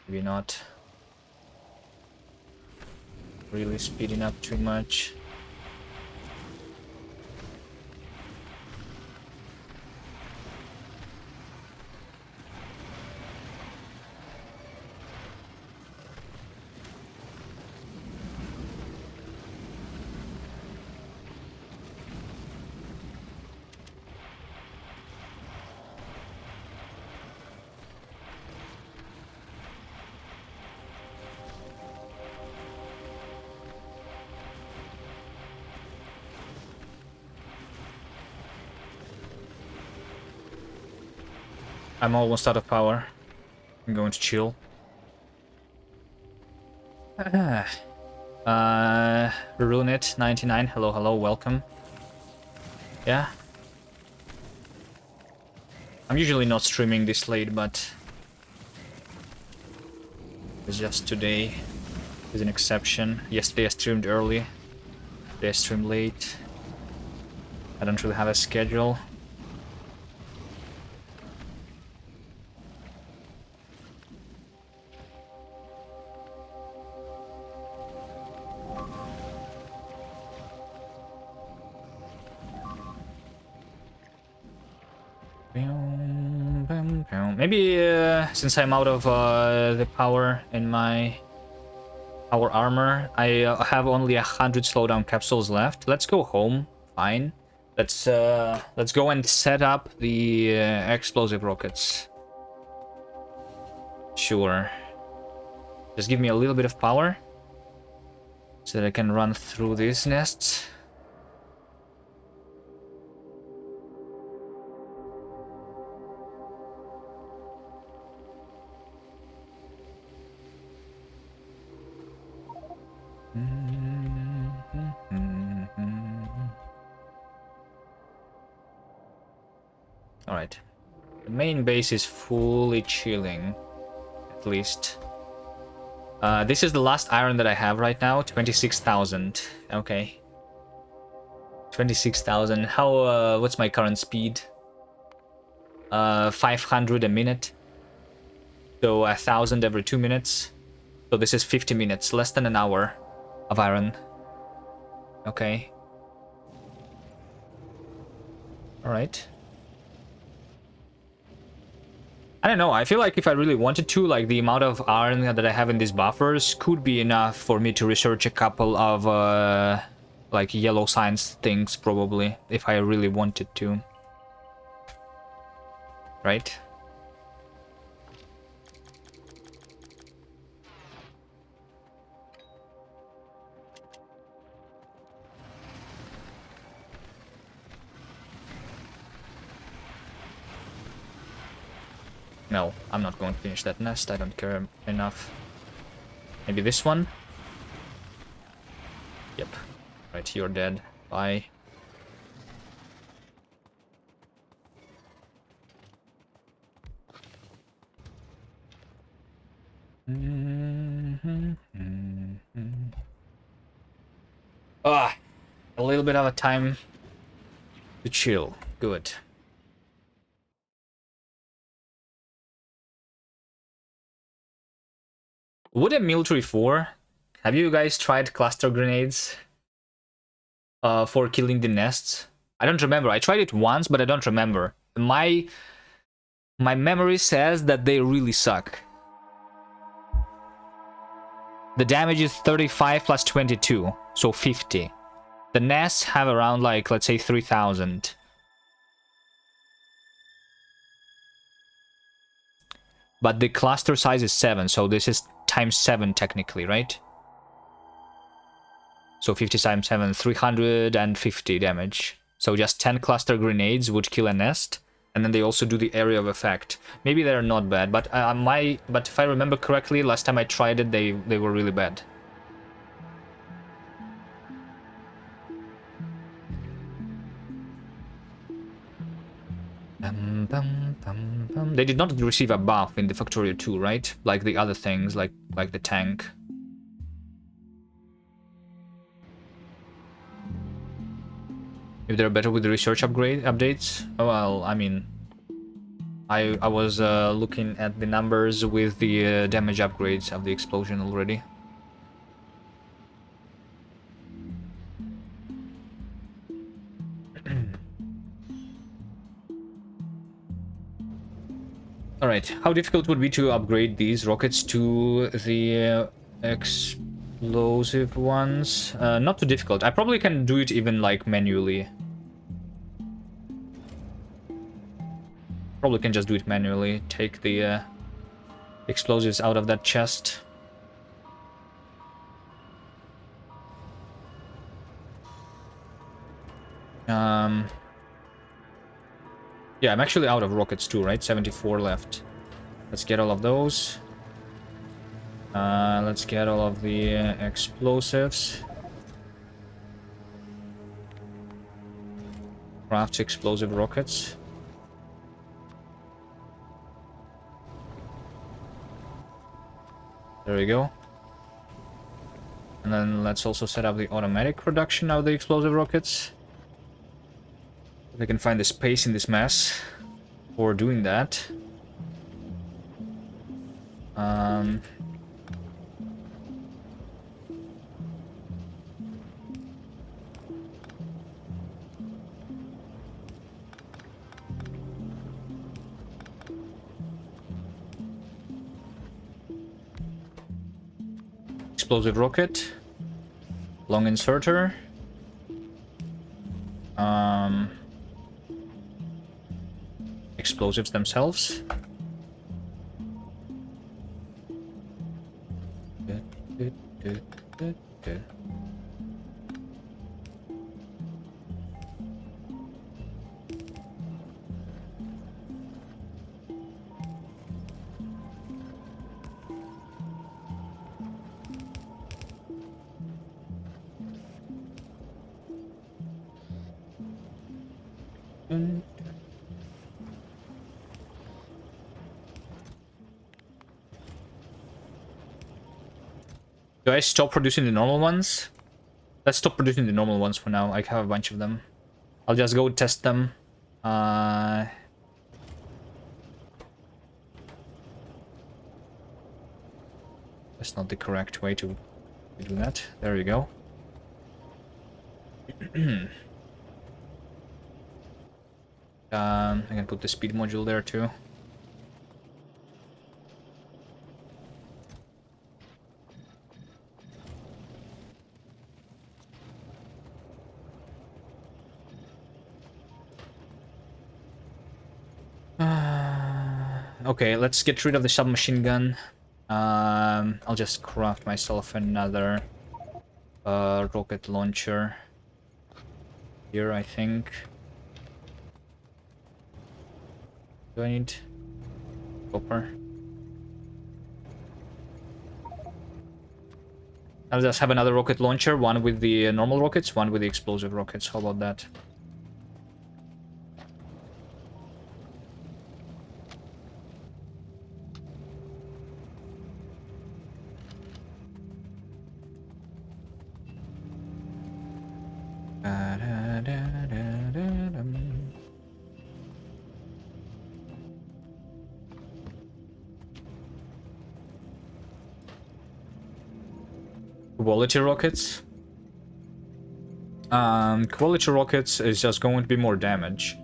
Maybe not. Really speeding up too much. I'm almost out of power. I'm going to chill. Runet99, hello, hello, welcome. Yeah. I'm usually not streaming this late, but it's just today is an exception. Yesterday I streamed early. Today I streamed late. I don't really have a schedule. Maybe since I'm out of the power in my power armor, I have only 100 slowdown capsules left. Let's go home. Fine. Let's go and set up the explosive rockets. Sure. Just give me a little bit of power so that I can run through these nests. Alright. The main base is fully chilling, at least. This is the last iron that I have right now, 26,000. Okay. 26,000. How, what's my current speed? 500 a minute. So 1,000 every 2 minutes. So this is 50 minutes, less than an hour of iron. Okay. Alright. I don't know, I feel like if I really wanted to, like the amount of iron that I have in these buffers could be enough for me to research a couple of like yellow science things, probably, if I really wanted to. Right? No, I'm not going to finish that nest. I don't care enough. Maybe this one? Yep. Right, you're dead. Bye. Ah, a little bit of a time to chill. Good. Would a military 4? Have you guys tried cluster grenades for killing the nests? I don't remember. I tried it once, but I don't remember. My memory says that they really suck. The damage is 35 plus 22, so 50. The nests have around, like, let's say 3,000. But the cluster size is 7, so this is times 7 technically, right? So 50 times 7, 350 damage. So just 10 cluster grenades would kill a nest, and then they also do the area of effect. Maybe they're not bad, but but if I remember correctly, last time I tried it, they were really bad. They did not receive a buff in the Factorio 2, right? Like the other things, like the tank. If they're better with the research updates? Well, I mean, I was looking at the numbers with the damage upgrades of the explosion already. Alright, how difficult would it be to upgrade these rockets to the explosive ones? Not too difficult. I probably can do it even like manually. Probably can just do it manually. Take the explosives out of that chest. Yeah, I'm actually out of rockets too, right? 74 left. Let's get all of those. Let's get all of the explosives. Craft explosive rockets. There we go. And then let's also set up the automatic production of the explosive rockets. If I can find the space in this mess for doing that. Explosive rocket. Long inserter. Explosives themselves. Do I stop producing the normal ones? Let's stop producing the normal ones for now. I have a bunch of them. I'll just go test them. That's not the correct way to do that. There you go. I can put the speed module there too. Okay, let's get rid of the submachine gun. I'll just craft myself another rocket launcher here, I think. Do I need copper? I'll just have another rocket launcher, one with the normal rockets, one with the explosive rockets. How about that? Quality rockets. Quality rockets is just going to be more damage.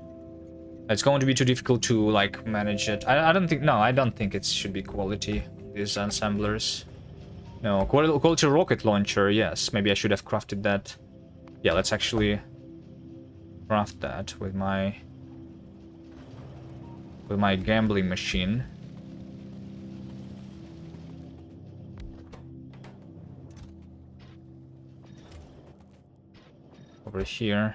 It's going to be too difficult to like manage it. I don't think. No, I don't think it should be quality. These assemblers. No, quality rocket launcher. Yes, maybe I should have crafted that. Yeah, let's actually craft that with my gambling machine. Over here.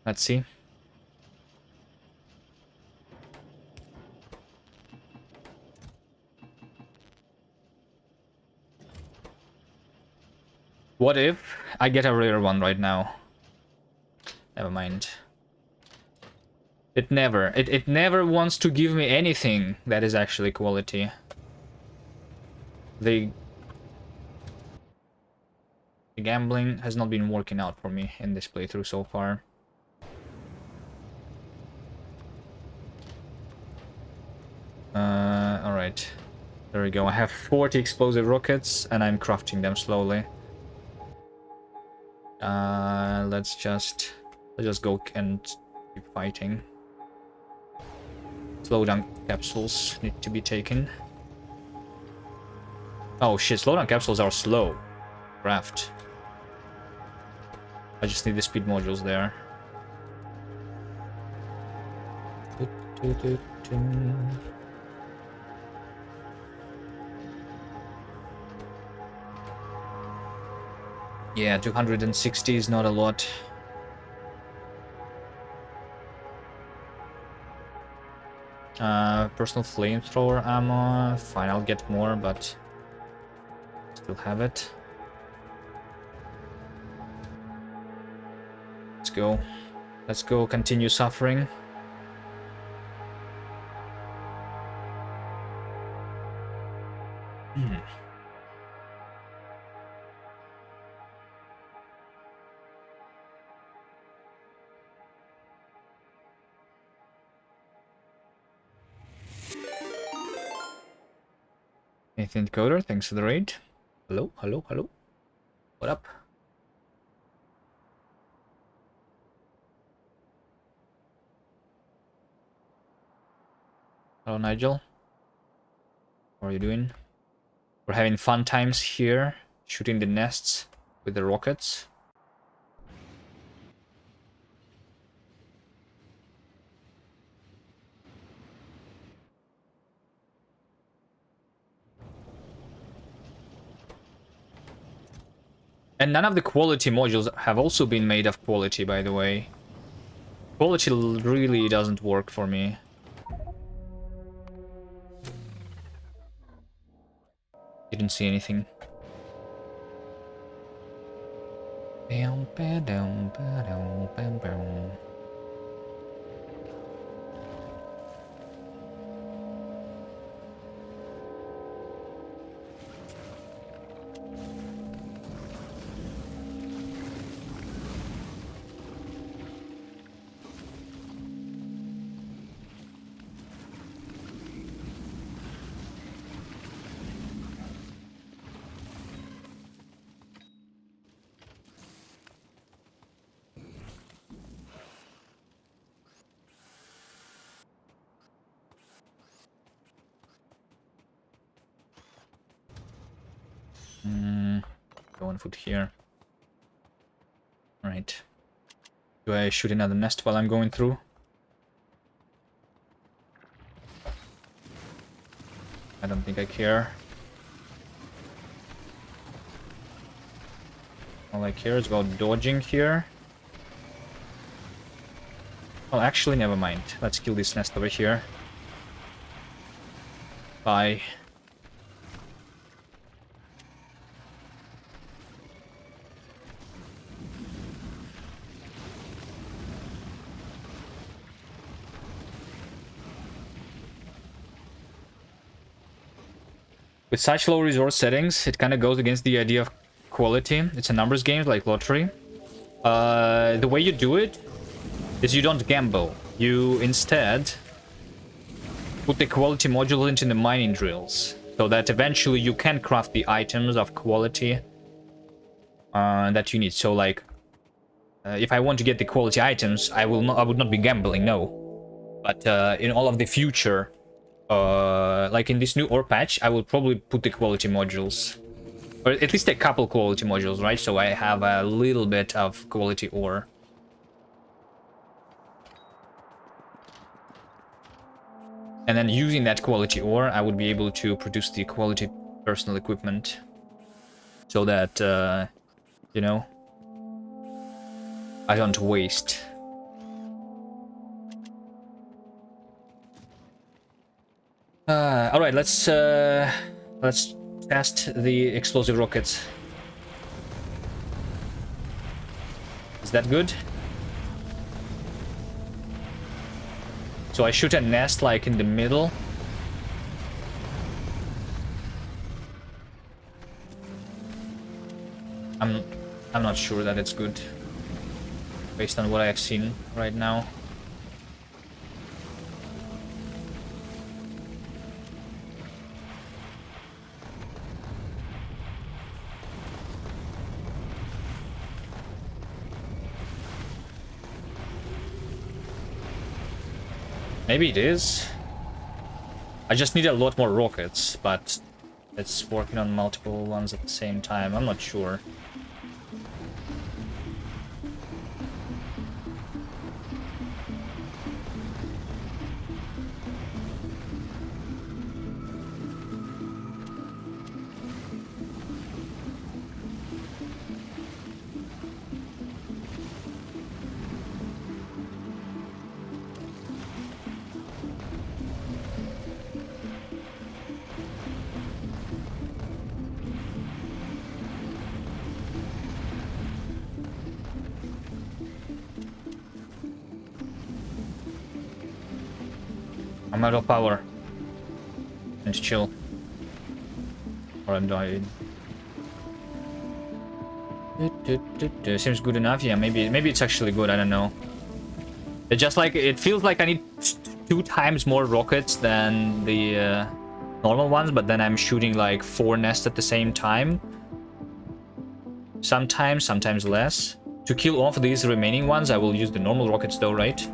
Let's see. What if I get a rare one right now? Never mind. It never wants to give me anything that is actually quality. The gambling has not been working out for me in this playthrough so far. Alright. There we go. I have 40 explosive rockets and I'm crafting them slowly. Let's just go and keep fighting. Slowdown capsules need to be taken. Oh shit, slowdown capsules are slow. Craft. I just need the speed modules there. Yeah, 260 is not a lot. Personal flamethrower ammo. Fine, I'll get more, but still have it. go. Let's go continue suffering. Nathan Coder, thanks for the raid. Hello, hello, hello. What up? Hello, Nigel. How are you doing? We're having fun times here, shooting the nests with the rockets. And none of the quality modules have also been made of quality, by the way. Quality really doesn't work for me. Didn't see anything. Go on foot here. Right. Do I shoot another nest while I'm going through? I don't think I care. All I care is about dodging here. Well, actually, never mind. Let's kill this nest over here. Bye. With such low resource settings, it kind of goes against the idea of quality. It's a numbers game like lottery. The way you do it is you don't gamble. You instead put the quality module into the mining drills, so that eventually you can craft the items of quality that you need. So like, if I want to get the quality items, I would not be gambling, no. But in all of the future, like in this new ore patch, I will probably put the quality modules, or at least a couple quality modules, right? So I have a little bit of quality ore. And then using that quality ore, I would be able to produce the quality personal equipment, so that you know, I don't waste. All right, let's test the explosive rockets. Is that good? So I shoot a nest like in the middle. I'm not sure that it's good, based on what I have seen right now. Maybe it is. I just need a lot more rockets, but it's working on multiple ones at the same time. I'm not sure. I'm out of power. And chill. Or I'm dying. Seems good enough. Yeah, maybe it's actually good. I don't know. It just like it feels like I need 2 times more rockets than the normal ones, but then I'm shooting like 4 nests at the same time. Sometimes less. To kill off these remaining ones, I will use the normal rockets though, right?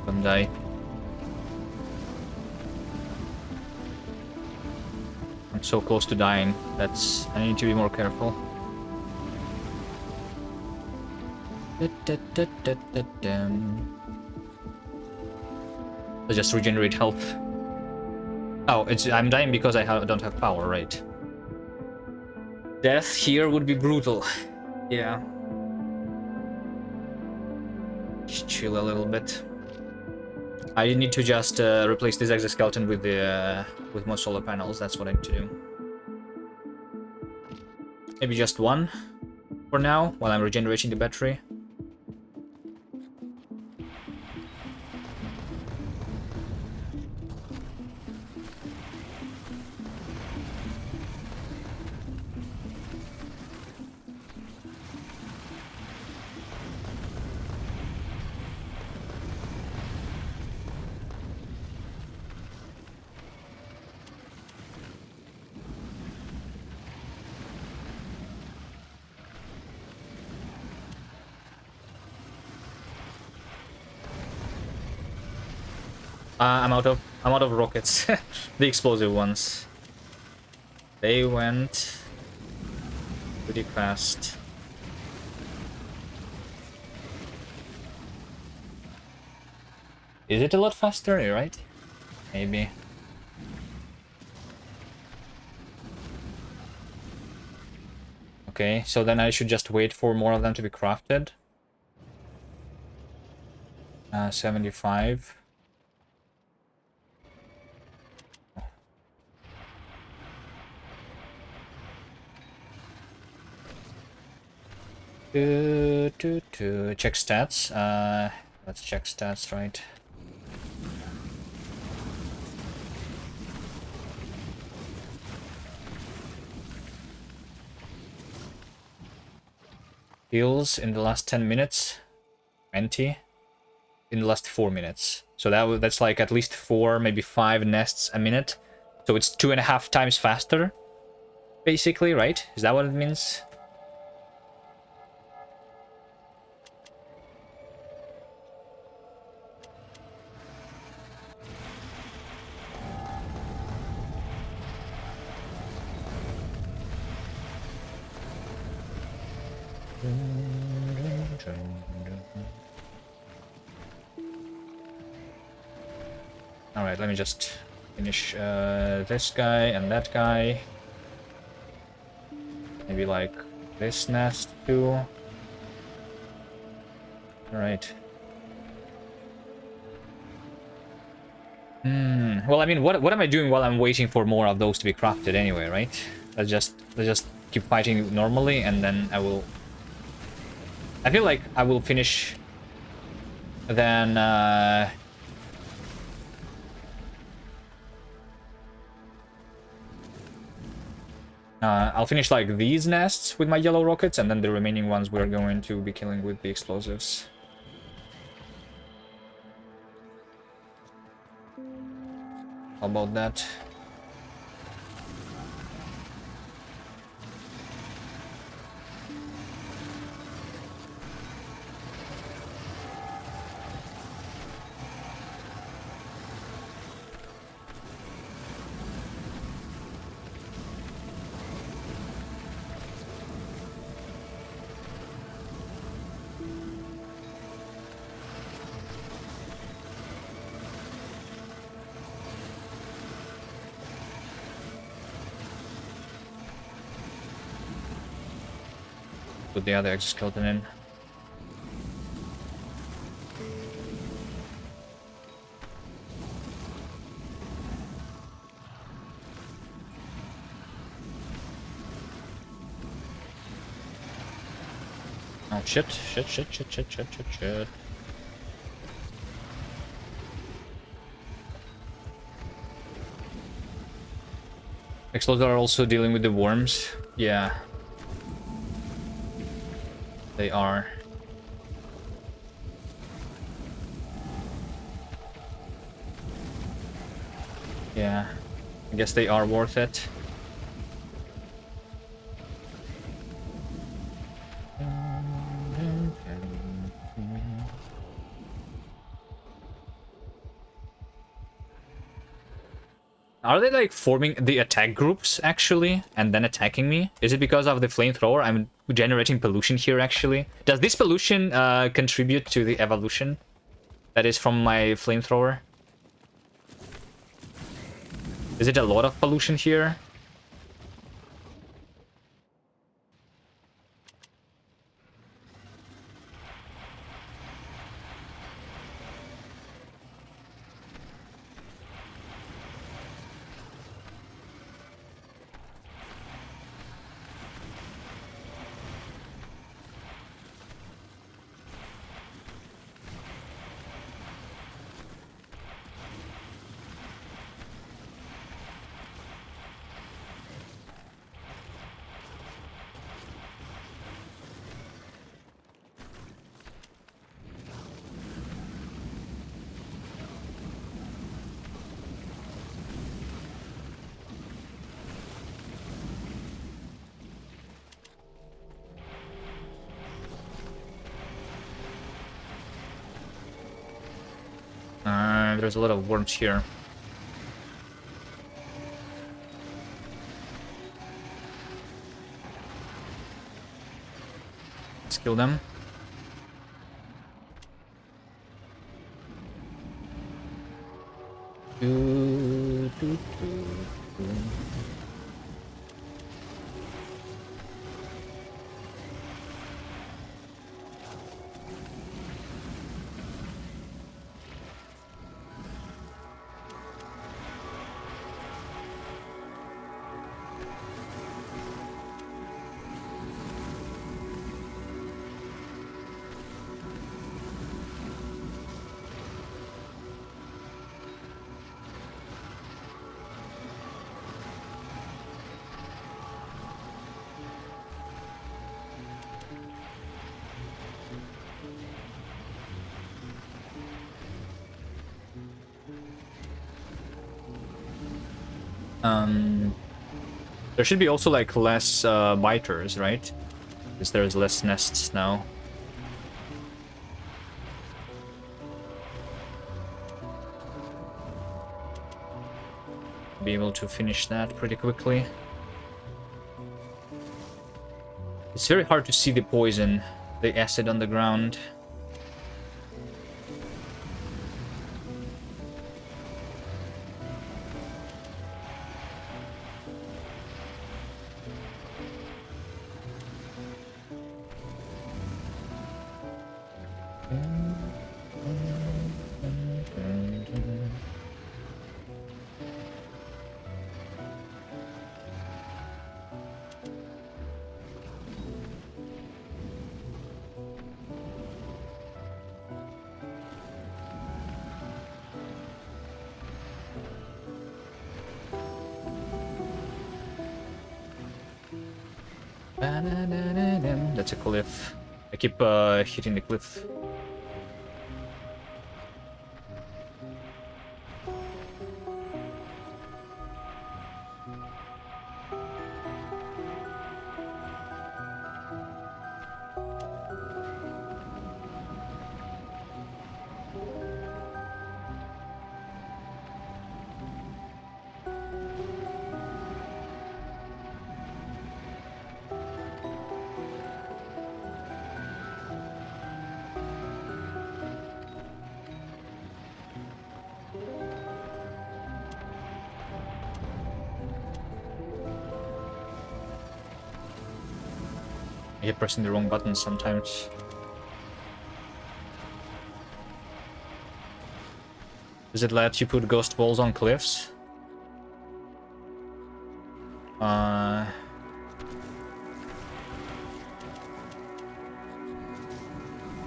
Don't die. I'm so close to dying. I need to be more careful. I just regenerate health. Oh, I'm dying because I don't have power, right? Death here would be brutal. Yeah. Just chill a little bit. I need to just replace this exoskeleton with more solar panels. That's what I need to do. Maybe just one for now while I'm regenerating the battery. I'm out of rockets. The explosive ones. They went pretty fast. Is it a lot faster, right? Maybe. Okay, so then I should just wait for more of them to be crafted. 75. Check stats. Let's check stats, right? Heals in the last 10 minutes. 20. In the last 4 minutes. So that's like at least 4, maybe 5 nests a minute. So it's 2.5 times faster, basically, right? Is that what it means? Alright, let me just finish this guy and that guy. Maybe like this nest too. Alright. Well, I mean, what am I doing while I'm waiting for more of those to be crafted anyway, right? Let's just keep fighting normally, and then I feel like I will finish. Then I'll finish like these nests with my yellow rockets, and then the remaining ones we're going to be killing with the explosives. How about that? Put the other exoskeleton in. Oh shit, shit, shit, shit, shit, shit, shit, shit. Exploders are also dealing with the worms. Yeah. They are. Yeah. I guess they are worth it. Are they like forming the attack groups actually and then attacking me? Is it because of the flamethrower? I'm generating pollution here actually. Does this pollution contribute to the evolution that is from my flamethrower? Is it a lot of pollution here? There's a lot of worms here. Let's kill them. Do, do, do, do. There should be also like less biters, right? Because there's less nests now. Be able to finish that pretty quickly. It's very hard to see the poison, the acid on the ground. That's a cliff. I keep hitting the cliff. I keep pressing the wrong button sometimes. Does it let you put ghost balls on cliffs?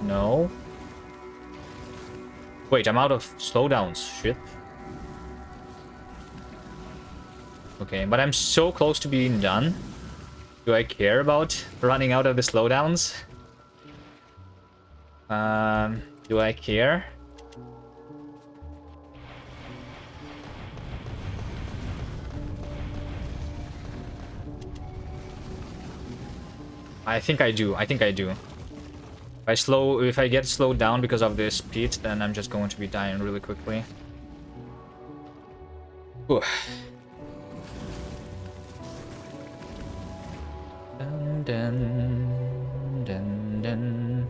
No. Wait, I'm out of slowdowns. Shit. Okay, but I'm so close to being done. Do I care about running out of the slowdowns? Do I care? I think I do. I think I do. If I get slowed down because of this speed, then I'm just going to be dying really quickly. Ooh. Dun, dun, dun, dun.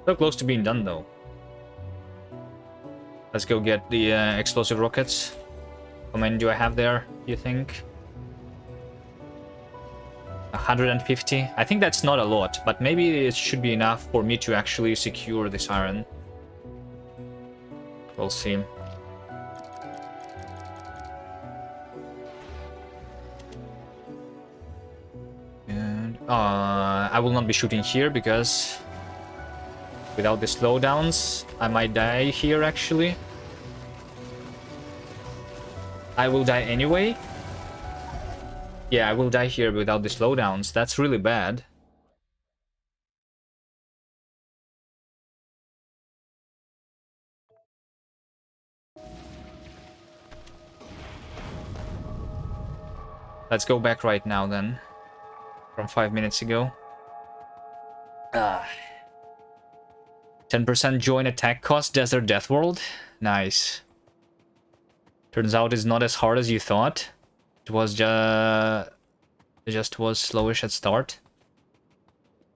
So close to being done, though. Let's go get the explosive rockets. How many do I have there, do you think? 150? I think that's not a lot, but maybe it should be enough for me to actually secure this iron. We'll see. And I will not be shooting here because without the slowdowns, I might die here actually. I will die anyway. Yeah, I will die here without the slowdowns. That's really bad. Let's go back right now then. From 5 minutes ago. 10% join attack cost, Desert Deathworld. Nice. Turns out it's not as hard as you thought. It was just was slowish at start.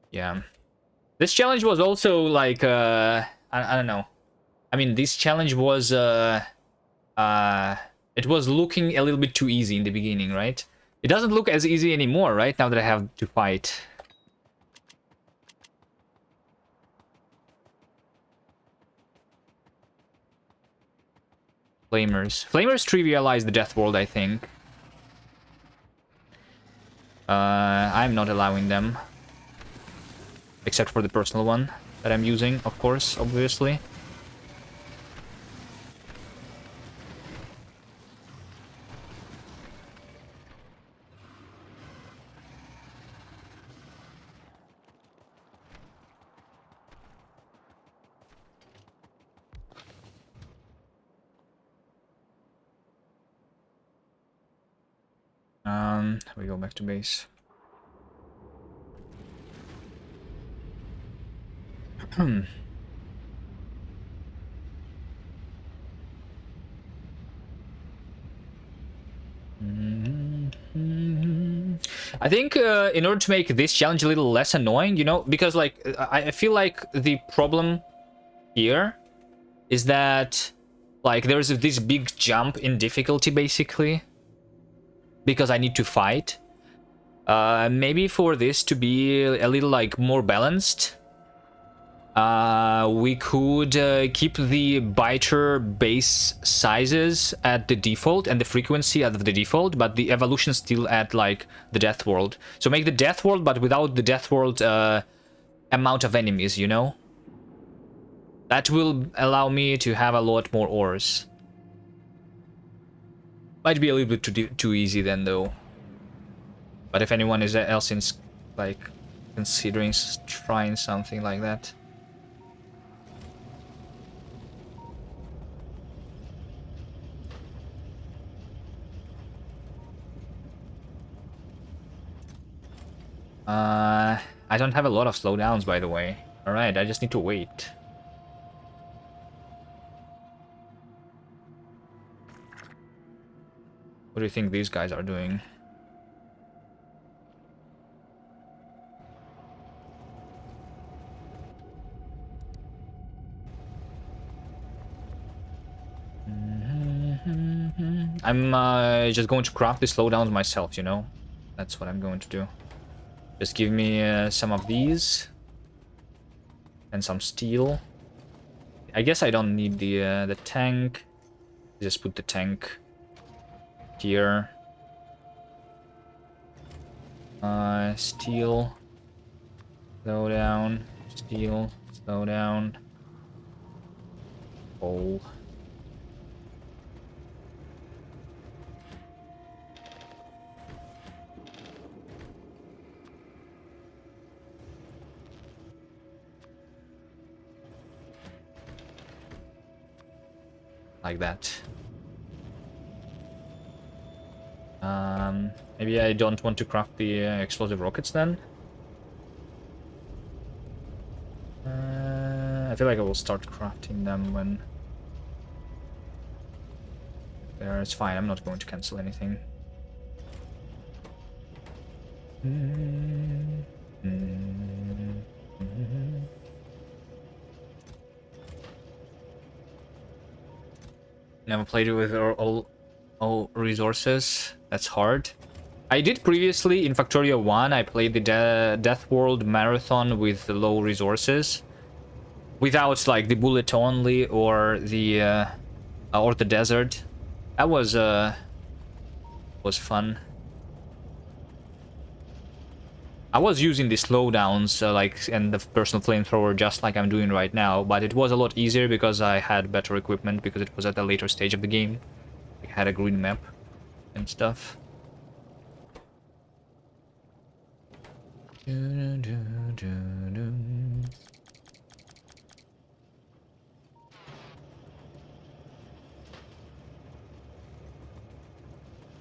Yeah. This challenge was also like I don't know. I mean, this challenge was it was looking a little bit too easy in the beginning, right? It doesn't look as easy anymore, right? Now that I have to fight. Flamers. Flamers trivialize the Death World, I think. I'm not allowing them. Except for the personal one that I'm using, of course, obviously. We go back to base. I think in order to make this challenge a little less annoying, you know, because like I feel like the problem here is that like there's this big jump in difficulty basically because I need to fight. Maybe for this to be a little like more balanced, we could keep the biter base sizes at the default and the frequency at the default, but the evolution still at like the Death World. So make the Death World, but without the Death World amount of enemies, you know? That will allow me to have a lot more ores. Might be a little bit too easy then, though. But if anyone else is like considering trying something like that. I don't have a lot of slowdowns, by the way. Alright, I just need to wait. What do you think these guys are doing? I'm just going to craft the slowdowns myself, you know? That's what I'm going to do. Just give me some of these. And some steel. I guess I don't need the tank. Just put the tank here. Steel. Slowdown. Steel. Slow down. Coal. Like that. Maybe I don't want to craft the explosive rockets then. I feel like I will start crafting them when... There, it's fine, I'm not going to cancel anything. Never played it with all resources. That's hard. I did previously in Factorio 1. I played the Deathworld Marathon with low resources, without like the bullet only or the desert. That was fun. I was using the slowdowns like and the personal flamethrower just like I'm doing right now, but it was a lot easier because I had better equipment because it was at a later stage of the game. I had a green map and stuff.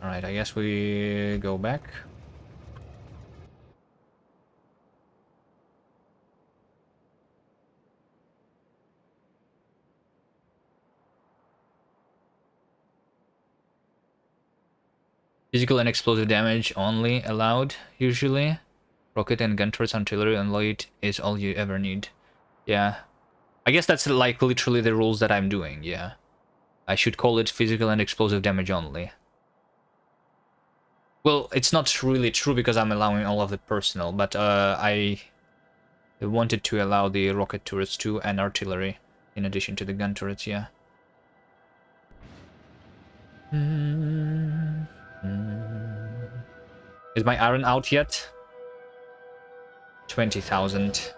Alright, I guess we go back. Physical and explosive damage only allowed, usually. Rocket and gun turrets, artillery, and light is all you ever need. Yeah. I guess that's like literally the rules that I'm doing, yeah. I should call it physical and explosive damage only. Well, it's not really true because I'm allowing all of the personal, but I wanted to allow the rocket turrets too and artillery in addition to the gun turrets, yeah. Is my iron out yet? 20,000.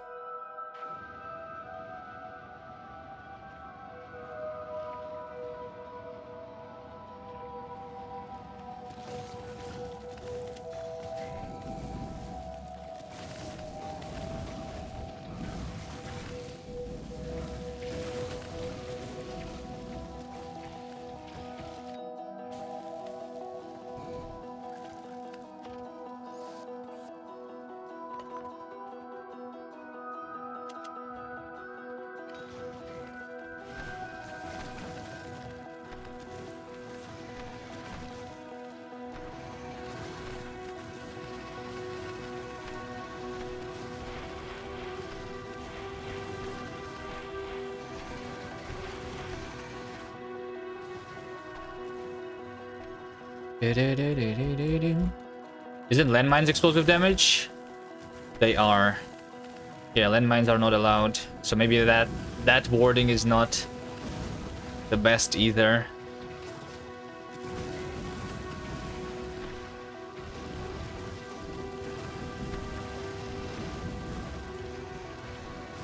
Isn't landmines explosive damage? They are. Yeah, landmines are not allowed. So maybe that wording is not the best either.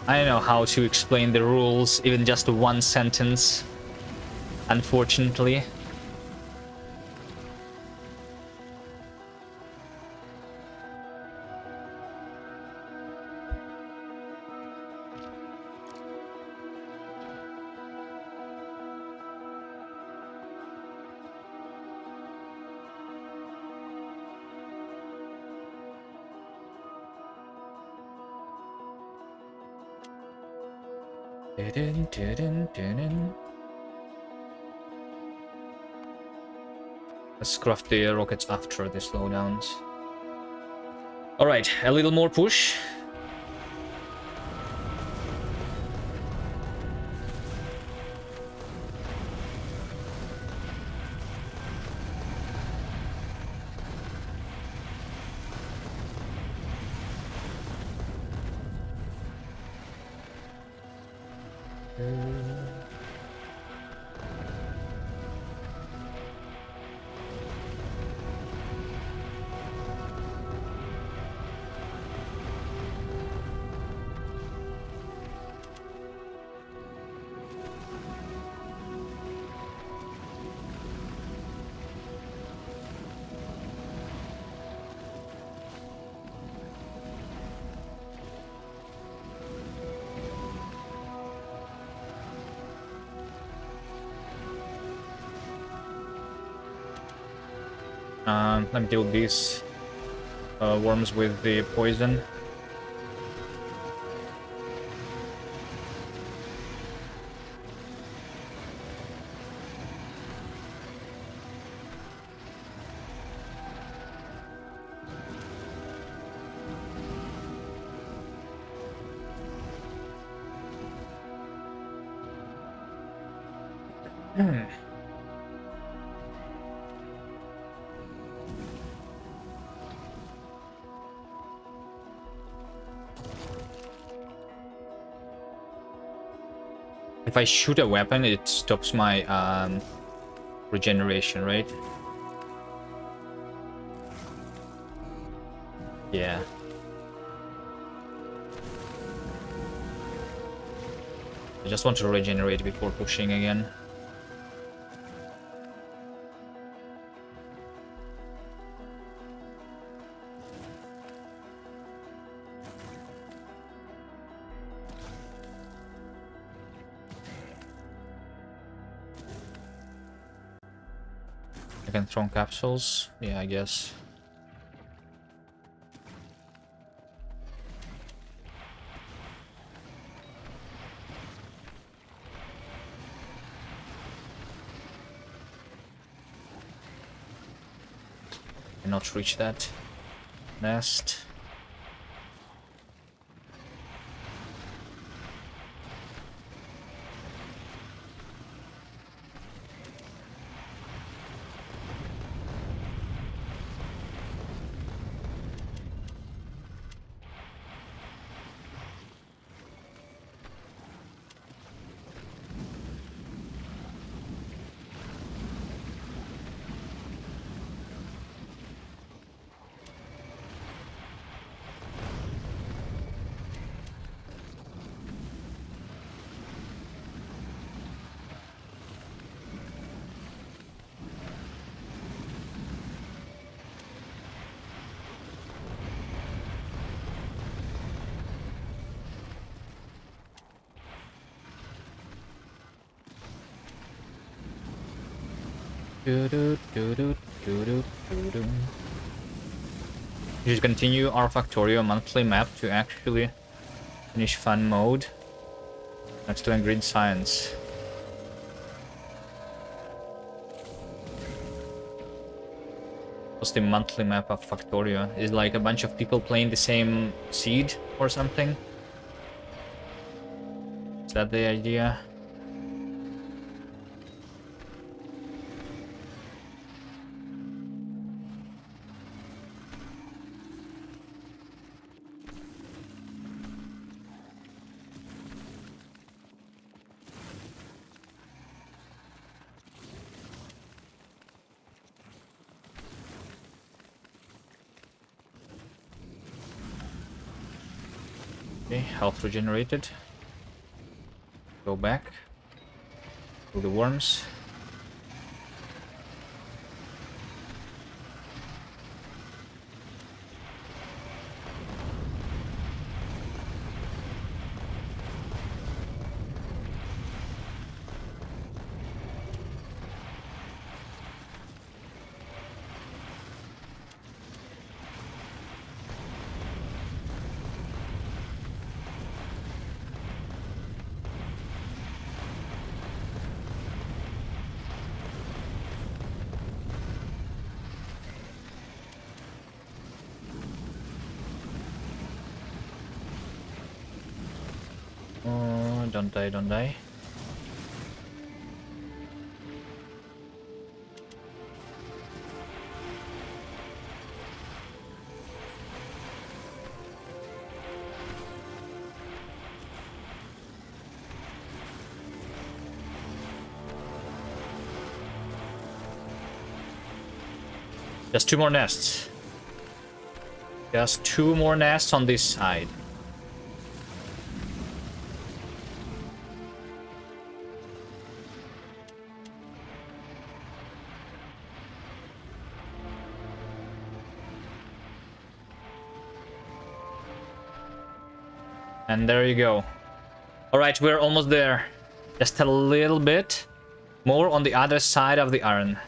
I don't know how to explain the rules, even just one sentence, unfortunately. Let's craft the rockets after the slowdowns. Alright, a little more push. Let me kill these worms with the poison. If I shoot a weapon, it stops my regeneration, right? Yeah. I just want to regenerate before pushing again. I can throw capsules. Yeah, I guess. Cannot reach that nest. We should continue our Factorio monthly map to actually finish fun mode. Next to grid science. What's the monthly map of Factorio? Is like a bunch of people playing the same seed or something? Is that the idea? Okay, health regenerated. Go back. Kill the worms. Oh, don't die, don't die. Just 2 more nests. Just 2 more nests on this side. And there you go. Alright, we're almost there. Just a little bit more on the other side of the iron.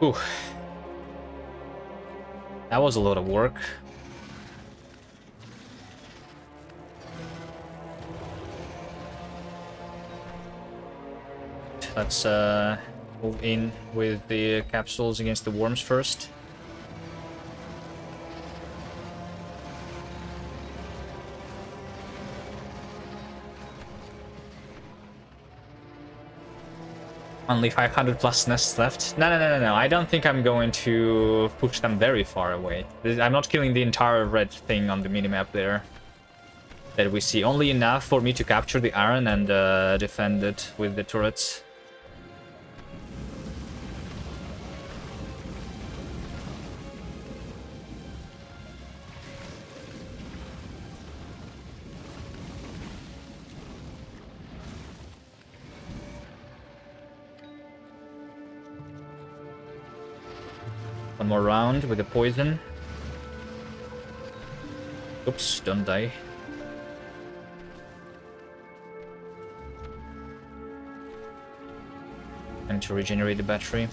Ooh. That was a lot of work. Let's move in with the capsules against the worms first. Only 500 plus nests left. No. I don't think I'm going to push them very far away. I'm not killing the entire red thing on the minimap there that we see. Only enough for me to capture the iron and defend it with the turrets. One more round with the poison. Oops, don't die. And to regenerate the battery.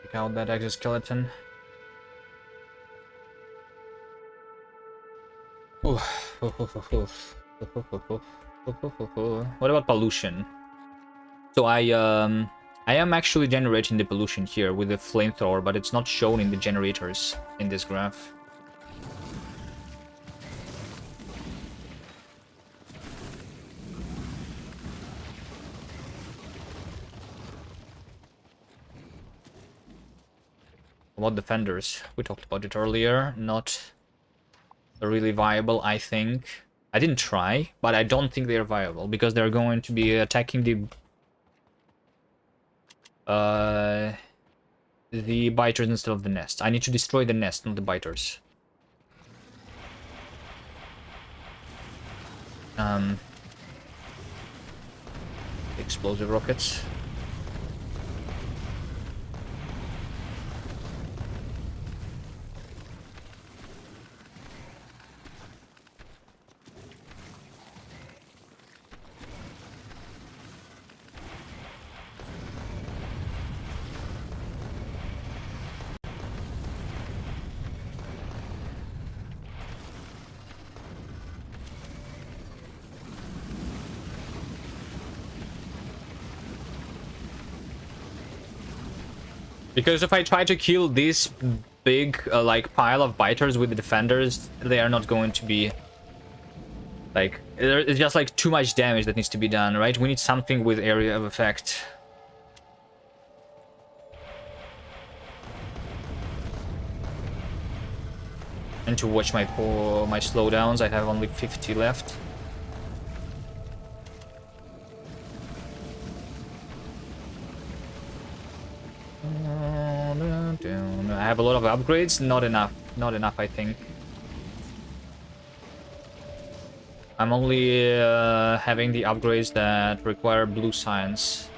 Take out that exoskeleton. What about pollution? So I am actually generating the pollution here with the flamethrower, but it's not shown in the generators in this graph. What defenders? We talked about it earlier. Not really viable, I think. I didn't try, but I don't think they're viable because they're going to be attacking the biters instead of the nest. I need to destroy the nest, not the biters. Explosive rockets. Because if I try to kill this big, like, pile of biters with the defenders, they are not going to be... Like, it's just, like, too much damage that needs to be done, right? We need something with area of effect. And to watch my slowdowns, I have only 50 left. I have a lot of upgrades, not enough. Not enough, I think. I'm only having the upgrades that require blue science.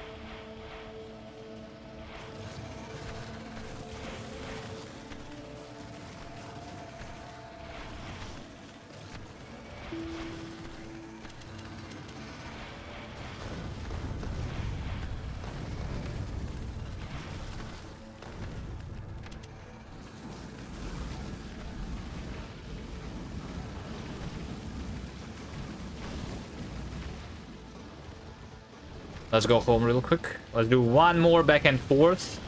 Let's go home real quick. Let's do one more back and forth.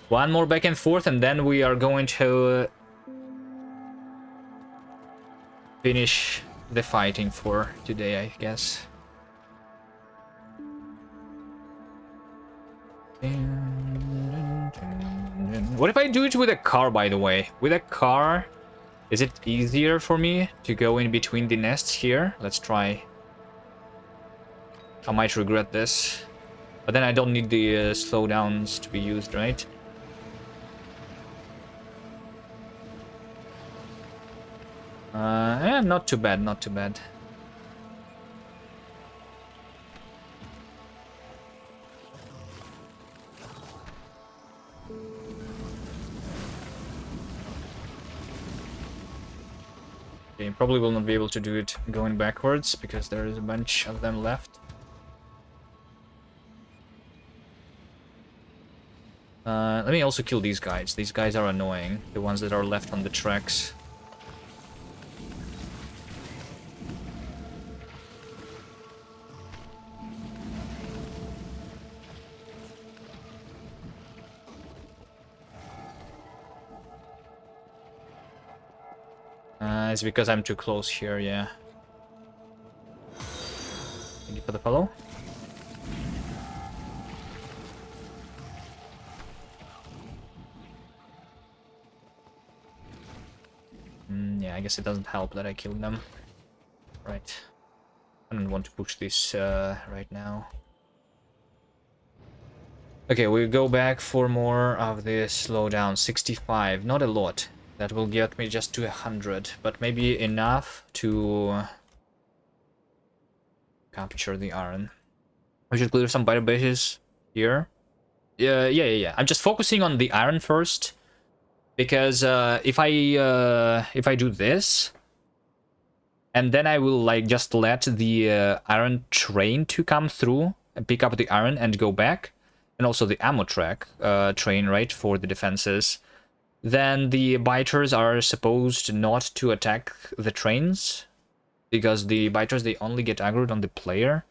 One more back and forth, and then we are going to finish the fighting for today, I guess. What if I do it with a car, by the way? With a car, is it easier for me to go in between the nests here? Let's try. I might regret this. But then I don't need the slowdowns to be used, right? Not too bad, not too bad. Okay, probably will not be able to do it going backwards because there is a bunch of them left. Let me also kill these guys. These guys are annoying. The ones that are left on the tracks. It's because I'm too close here, yeah. Thank you for the follow. Yeah, I guess it doesn't help that I killed them. Right. I don't want to push this right now. Okay, we'll go back for more of this slowdown. 65, not a lot. That will get me just to 100, but maybe enough to capture the iron. We should clear some biter bases here. Yeah. I'm just focusing on the iron first, because if I do this, and then I will like just let the iron train to come through and pick up the iron and go back, and also the ammo track train, right, for the defenses. Then the biters are supposed not to attack the trains, because the biters, they only get aggroed on the player.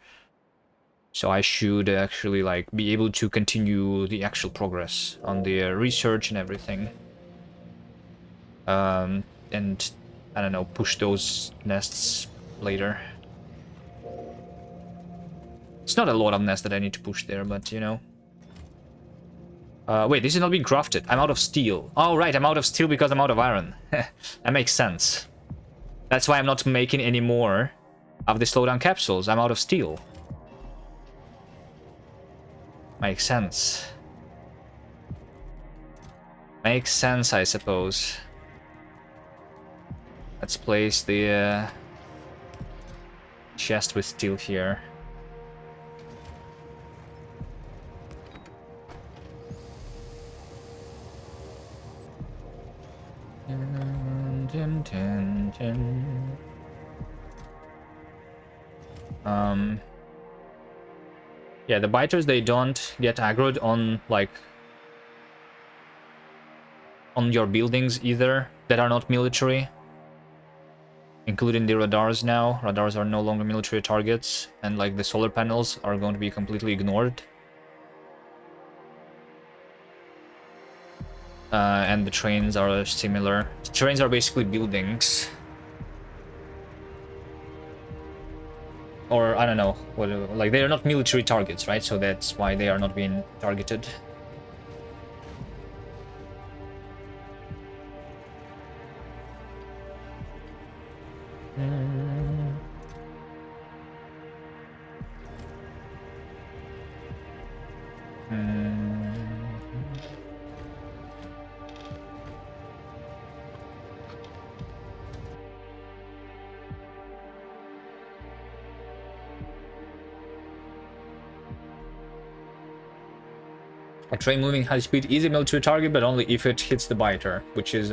So I should actually like be able to continue the actual progress on the research and everything. And I don't know, push those nests later. It's not a lot of nests that I need to push there, but you know. Wait, this is not being crafted. I'm out of steel. Oh, right, I'm out of steel because I'm out of iron. That makes sense. That's why I'm not making any more of the slowdown capsules. I'm out of steel. Makes sense. Makes sense, I suppose. Let's place the chest with steel here. Yeah, the biters, they don't get aggroed on like on your buildings either that are not military, including the radars now. Radars are no longer military targets, and like the solar panels are going to be completely ignored. And the trains are similar. The trains are basically buildings. Or, I don't know, like they are not military targets, right? So that's why they are not being targeted. A train moving high speed is a military target, but only if it hits the biter, which is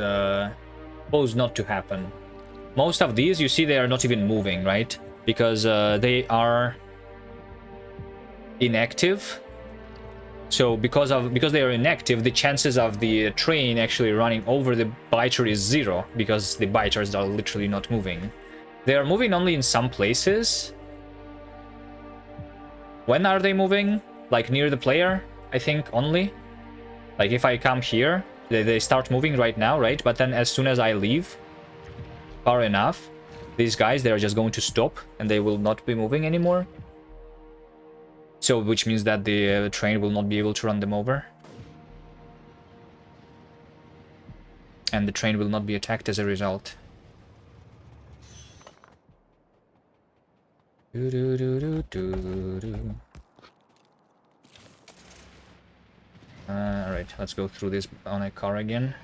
supposed not to happen. Most of these, you see, they are not even moving, right? Because they are inactive. So because they are inactive, the chances of the train actually running over the biter is 0, because the biters are literally not moving. They are moving only in some places. When are they moving? Like near the player? I think only. Like if I come here, they start moving right now, right? But then as soon as I leave far enough, these guys, they're just going to stop and they will not be moving anymore. So, which means that the train will not be able to run them over. And the train will not be attacked as a result. Alright, let's go through this on a car again.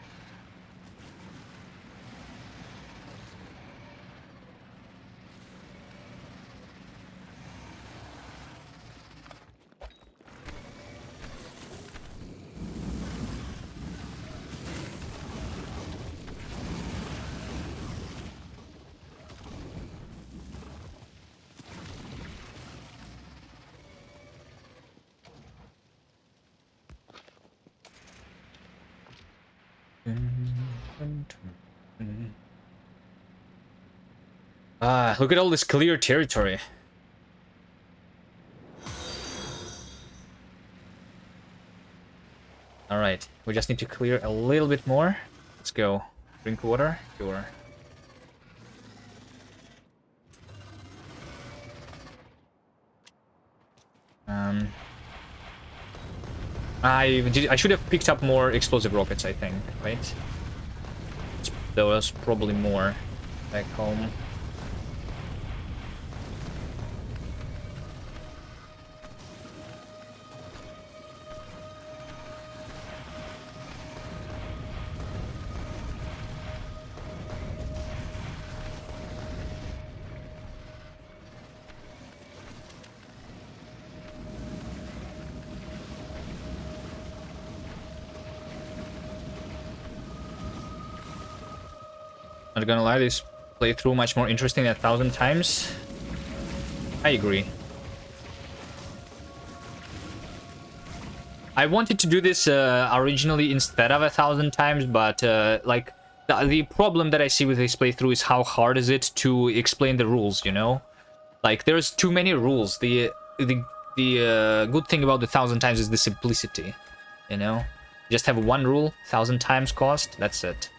Ah, look at all this clear territory. Alright, we just need to clear a little bit more. Let's go. Drink water? Sure. I should have picked up more explosive rockets, I think, right? There was probably more back home. Not gonna lie, this playthrough much more interesting than 1,000 times. I agree. I wanted to do this originally instead of 1,000 times, but like the problem that I see with this playthrough is how hard is it to explain the rules, you know? Like there's too many rules. The good thing about the 1,000 times is the simplicity, you know? Just have one rule, 1,000 times cost, that's it.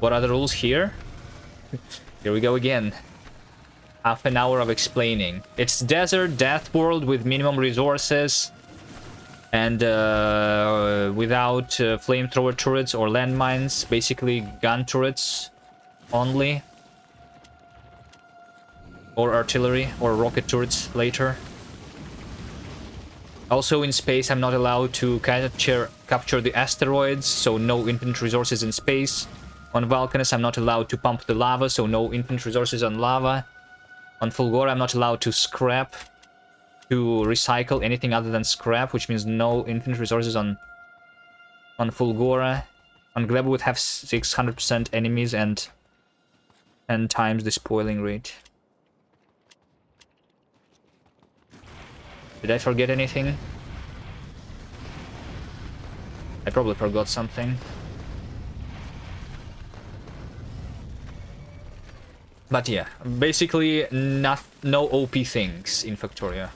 What are the rules here? Here we go again. Half an hour of explaining. It's Desert Deathworld with minimum resources and without flamethrower turrets or landmines. Basically gun turrets only. Or artillery or rocket turrets later. Also in space I'm not allowed to capture the asteroids, so no infinite resources in space. On Vulcanus, I'm not allowed to pump the lava, so no infinite resources on lava. On Fulgora, I'm not allowed to scrap, to recycle anything other than scrap, which means no infinite resources on Fulgora. On Gleb, would have 600% enemies and 10 times the spoiling rate. Did I forget anything? I probably forgot something. But yeah, basically no OP things in Factoria.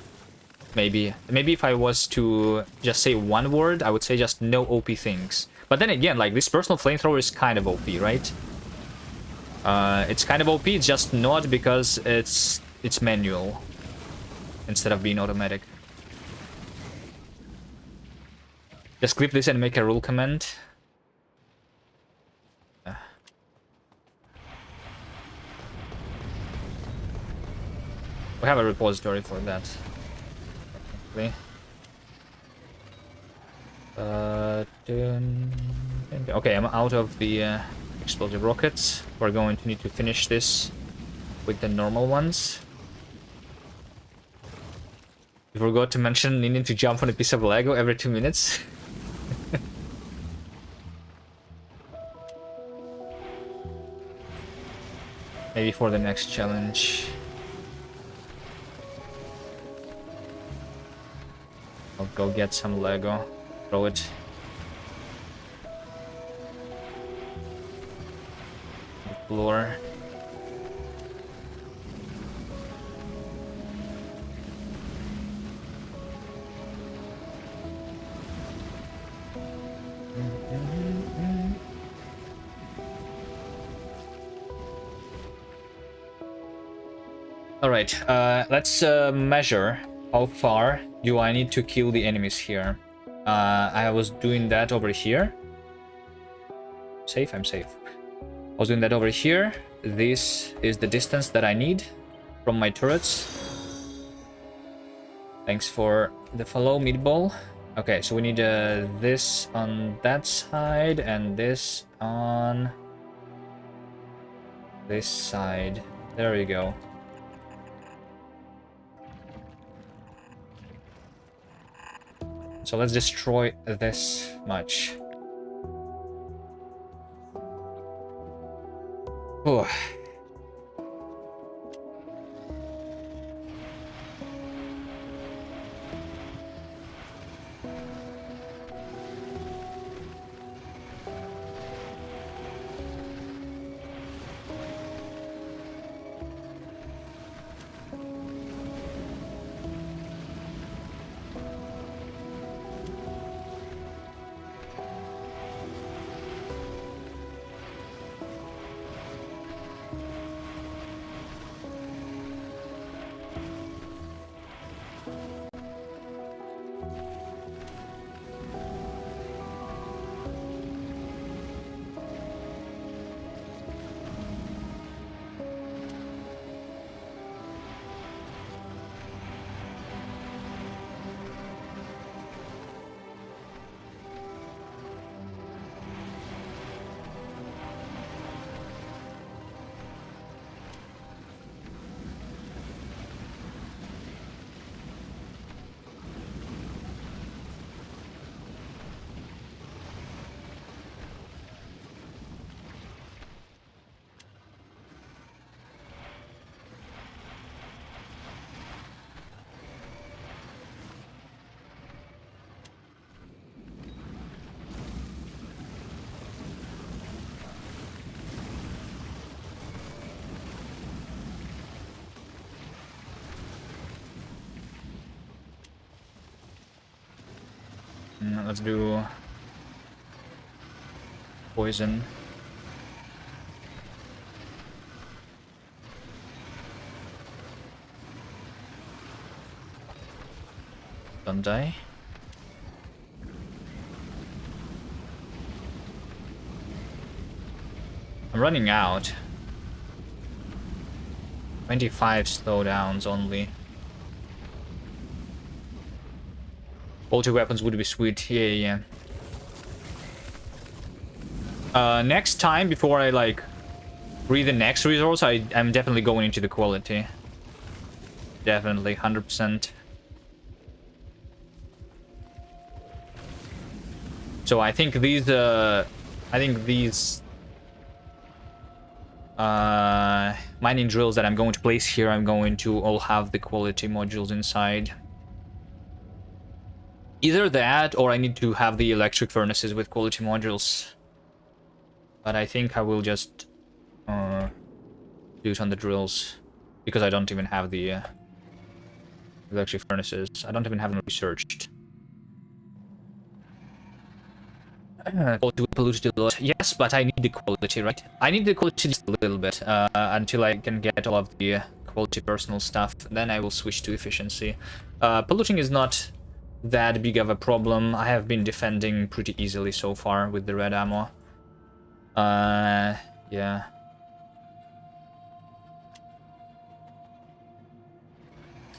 Maybe if I was to just say one word, I would say just no OP things. But then again, like this personal flamethrower is kind of OP, right? It's kind of OP, it's just not because it's manual instead of being automatic. Just clip this and make a rule command. We have a repository for that. Okay, I'm out of the explosive rockets. We're going to need to finish this with the normal ones. We forgot to mention needing to jump on a piece of Lego every 2 minutes. Maybe for the next challenge. I'll go get some Lego. Throw it. On the floor. Alright, let's measure how far do I need to kill the enemies here. I was doing that over here. Safe? I'm safe. I was doing that over here. This is the distance that I need from my turrets. Thanks for the follow, Meatball. Okay, so we need this on that side and this on this side. There we go. So let's destroy this much. Oh. Let's do poison. Don't die. I'm running out. 25 slowdowns only. Quality weapons would be sweet. Yeah. Next time, before I like read the next resource, I'm definitely going into the quality. Definitely, 100%. So I think these mining drills that I'm going to place here, I'm going to all have the quality modules inside. Either that, or I need to have the electric furnaces with quality modules. But I think I will just do it on the drills, because I don't even have the electric furnaces. I don't even have them researched. Quality polluted a lot. Yes, but I need the quality, right? I need the quality just a little bit until I can get all of the quality personal stuff. Then I will switch to efficiency. Polluting is not that big of a problem. I have been defending pretty easily so far with the red ammo. Yeah.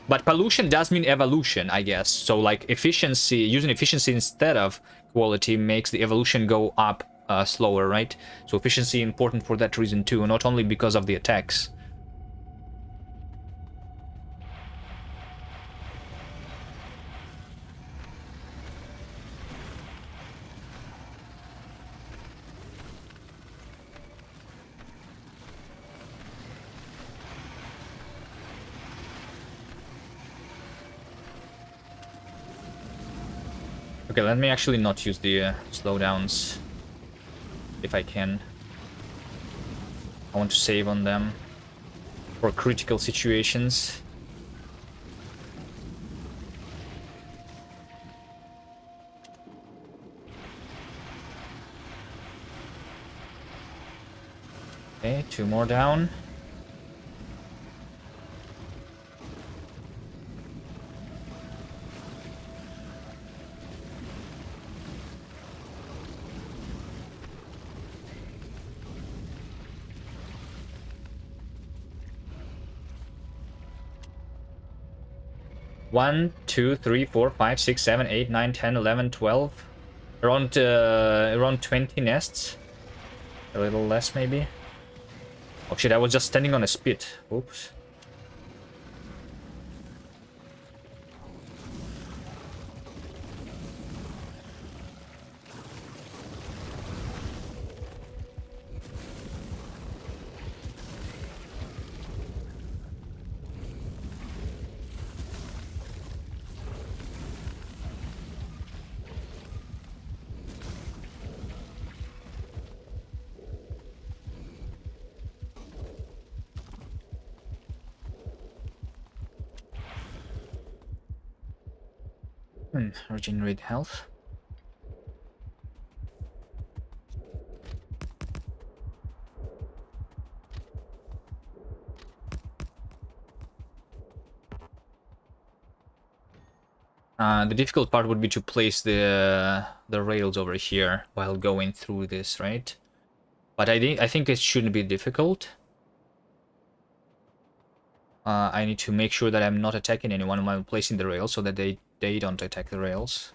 But pollution does mean evolution, I guess. So like efficiency, using efficiency instead of quality makes the evolution go up slower, right? So efficiency important for that reason too, not only because of the attacks. Okay, let me actually not use the slowdowns, if I can. I want to save on them for critical situations. Okay, 2 more down. One, 2, 3, 4, 5, 6, 7, 8, 9, 10, 11, 12. Around 20 nests. A little less, maybe. Oh shit, I was just standing on a spit. Oops. Regenerate health. The difficult part would be to place the rails over here while going through this, right? But I think it shouldn't be difficult. I need to make sure that I'm not attacking anyone while placing the rails so that they don't attack the rails.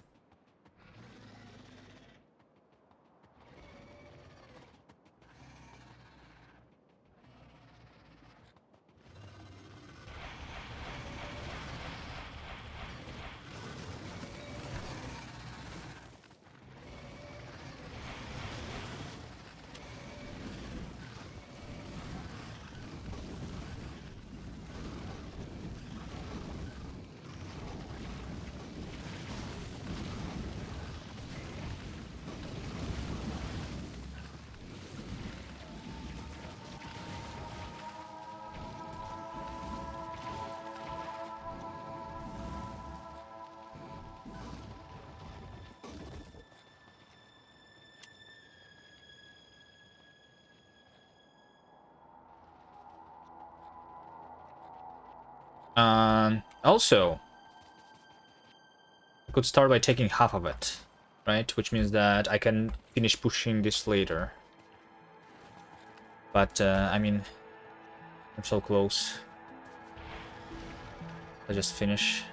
Also, I could start by taking half of it, right? Which means that I can finish pushing this later. But, I mean, I'm so close. I just finish.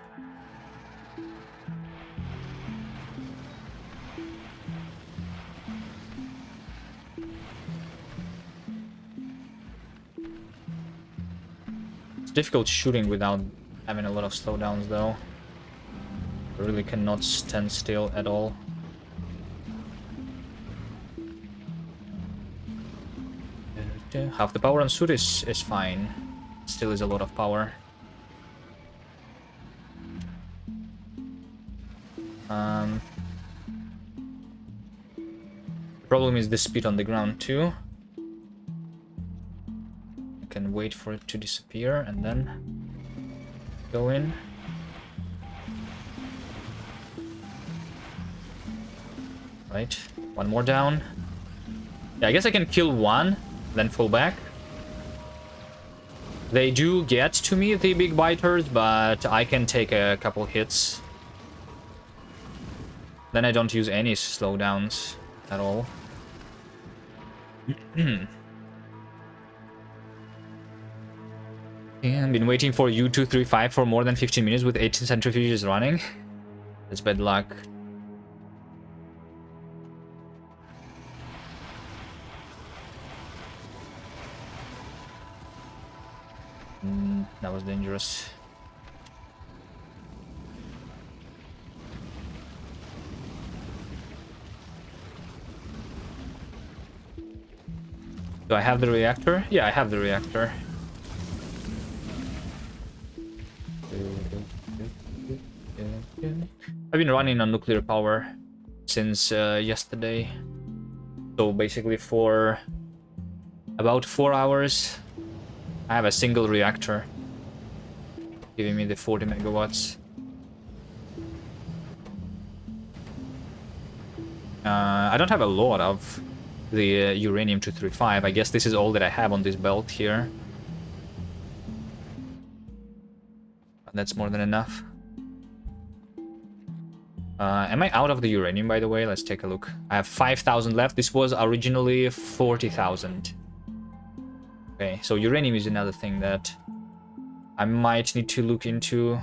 It's difficult shooting without having a lot of slowdowns, though. I really cannot stand still at all. Half the power on suit is fine. Still is a lot of power. The problem is the speed on the ground too. I can wait for it to disappear and then go in. Right, one more down. Yeah, I guess I can kill one, then fall back. They do get to me, the big biters, but I can take a couple hits. Then I don't use any slowdowns at all. Yeah, I've been waiting for U235 for more than 15 minutes with 18 centrifuges running. That's bad luck. That was dangerous. Do I have the reactor? Yeah, I have the reactor. I've been running on nuclear power since yesterday. So basically for about 4 hours, I have a single reactor giving me the 40 megawatts. I don't have a lot of the uranium-235. I guess this is all that I have on this belt here. That's more than enough. Am I out of the uranium, by the way? Let's take a look. I have 5,000 left. This was originally 40,000. Okay, so uranium is another thing that I might need to look into.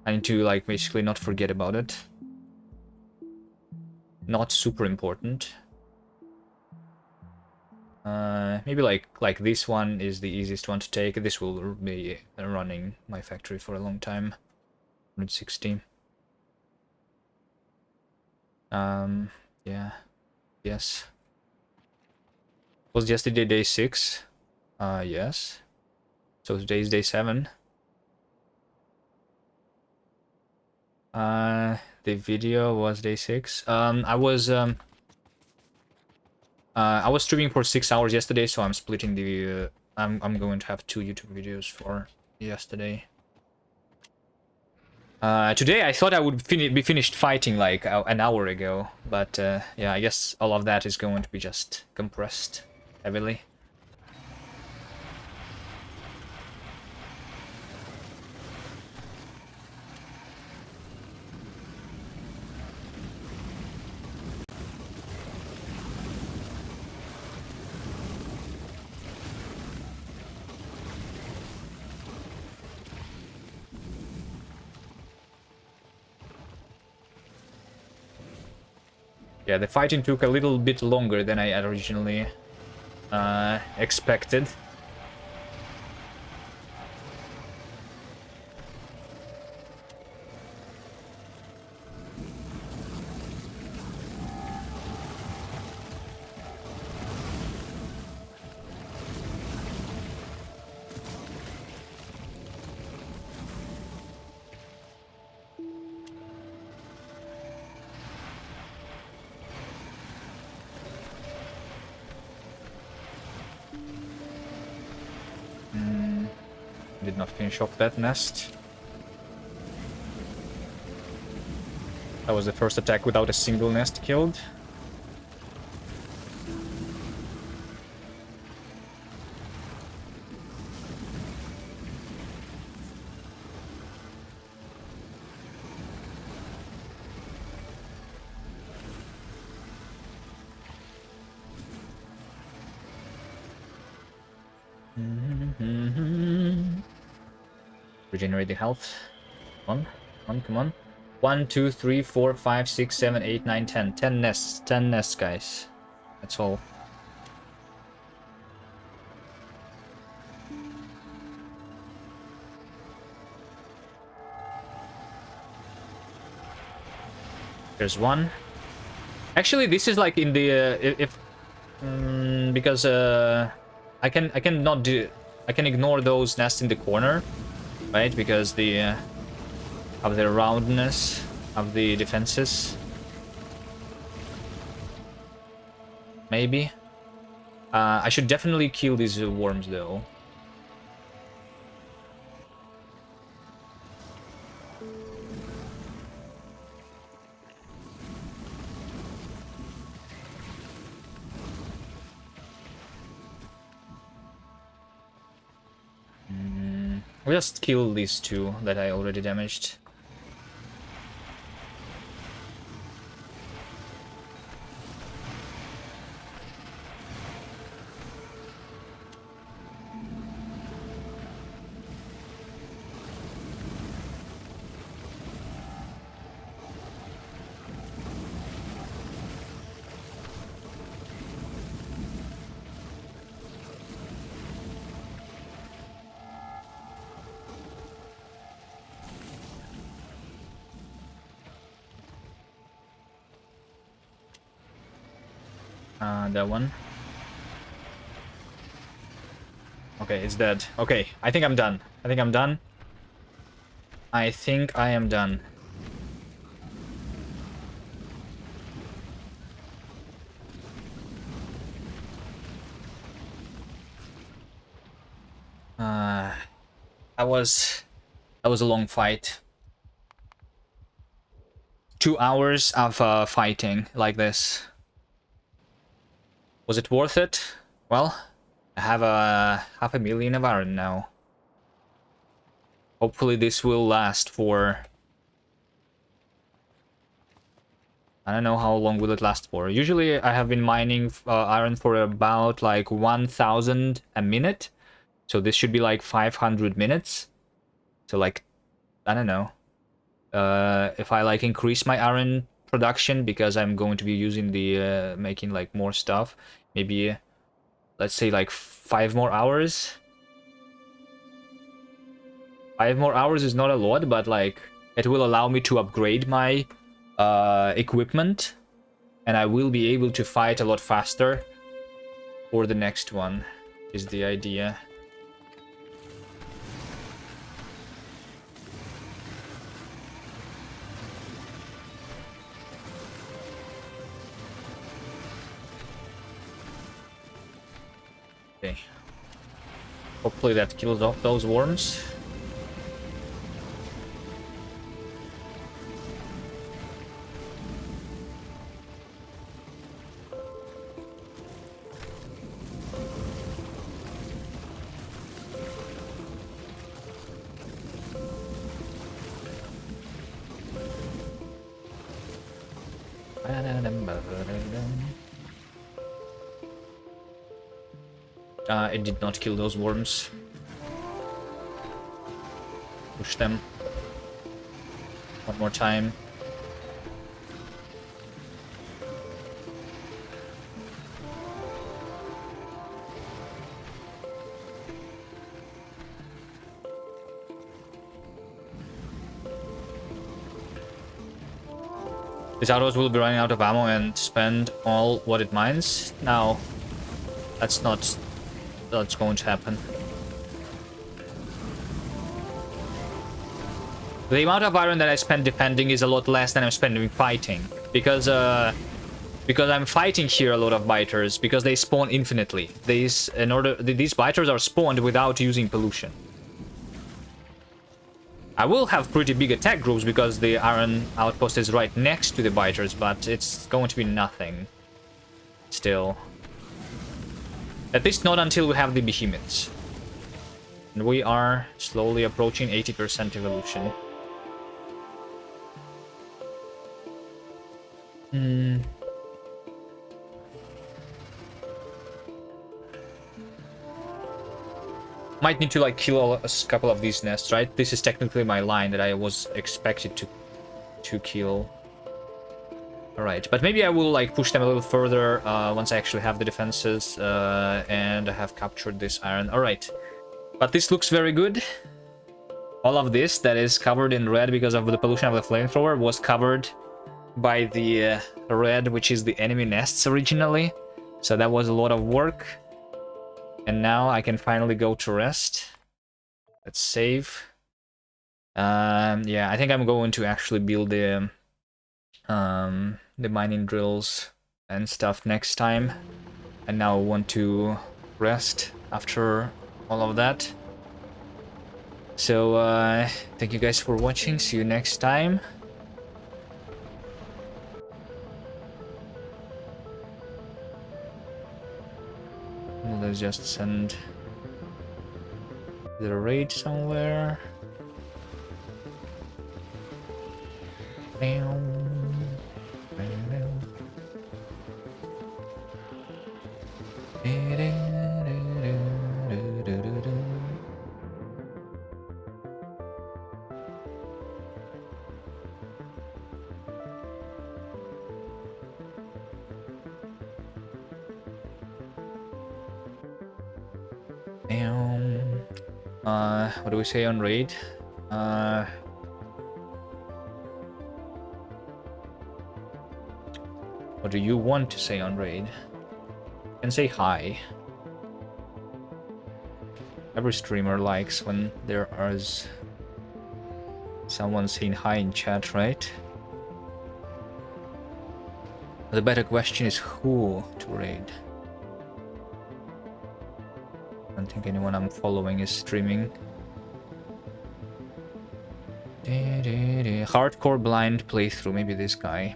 I need to, like, basically not forget about it. Not super important. Maybe like this one is the easiest one to take. This will be running my factory for a long time. 160. Yeah. Yes. Was yesterday day 6? Yes. So today is day 7. The video was day 6. I was streaming for 6 hours yesterday, so I'm splitting the I'm going to have 2 YouTube videos for yesterday. Today I thought I would be finished fighting like an hour ago, but yeah, I guess all of that is going to be just compressed heavily. Yeah, the fighting took a little bit longer than I originally expected. Did not finish off that nest. That was the first attack without a single nest killed. Regenerate the health. Come on, come on. 1, 2, 3, 4, 5, 6, 7, 8, 9, 10. 10 nests. 10 nests, guys. That's all. There's one. Actually, this is like in the because I can not do I can ignore those nests in the corner, right? Because the of the roundness of the defenses. Maybe. I should definitely kill these worms though. I'll just kill these two that I already damaged. That one. Okay, it's dead. Okay, I think I'm done. I think I'm done. I think I am done. That was a long fight. 2 hours of fighting like this. Was it worth it? Well, I have a 500,000 of iron now. Hopefully this will last for... I don't know how long will it last for. Usually I have been mining iron for about like 1,000 a minute. So this should be like 500 minutes. So like, I don't know. If I like increase my iron production because I'm going to be using the making like more stuff, maybe let's say like 5 more hours. 5 more hours is not a lot, but like it will allow me to upgrade my equipment, and I will be able to fight a lot faster for the next one, is the idea. Okay. Hopefully that kills off those worms. It did not kill those worms. Push them. One more time. These autos will be running out of ammo and spend all what it mines. Now, that's not that's going to happen. The amount of iron that I spend defending is a lot less than I'm spending fighting, because I'm fighting here a lot of biters because they spawn infinitely. These biters are spawned without using pollution. I will have pretty big attack groups because the iron outpost is right next to the biters, but it's going to be nothing still. At least not until we have the behemoths. And we are slowly approaching 80% evolution. Might need to like kill a couple of these nests, right? This is technically my line that I was expected to kill. Alright, but maybe I will like push them a little further once I actually have the defenses and I have captured this iron. Alright, but this looks very good. All of this that is covered in red because of the pollution of the flamethrower was covered by the red, which is the enemy nests originally. So that was a lot of work. And now I can finally go to rest. Let's save. Yeah, I think I'm going to actually build the mining drills and stuff next time. And now I want to rest after all of that. So thank you guys for watching. See you next time. Let's just send the raid somewhere. What do we say on raid? What do you want to say on raid? You can say hi. Every streamer likes when there is someone saying hi in chat, right? The better question is who to raid. I don't think anyone I'm following is streaming. Hardcore blind playthrough, maybe this guy.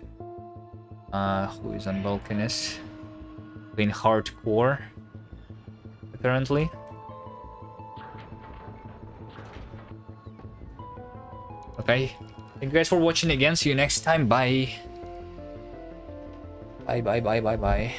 Who is on Vulcanus? Playing hardcore, apparently. Okay. Thank you guys for watching again. See you next time. Bye. Bye.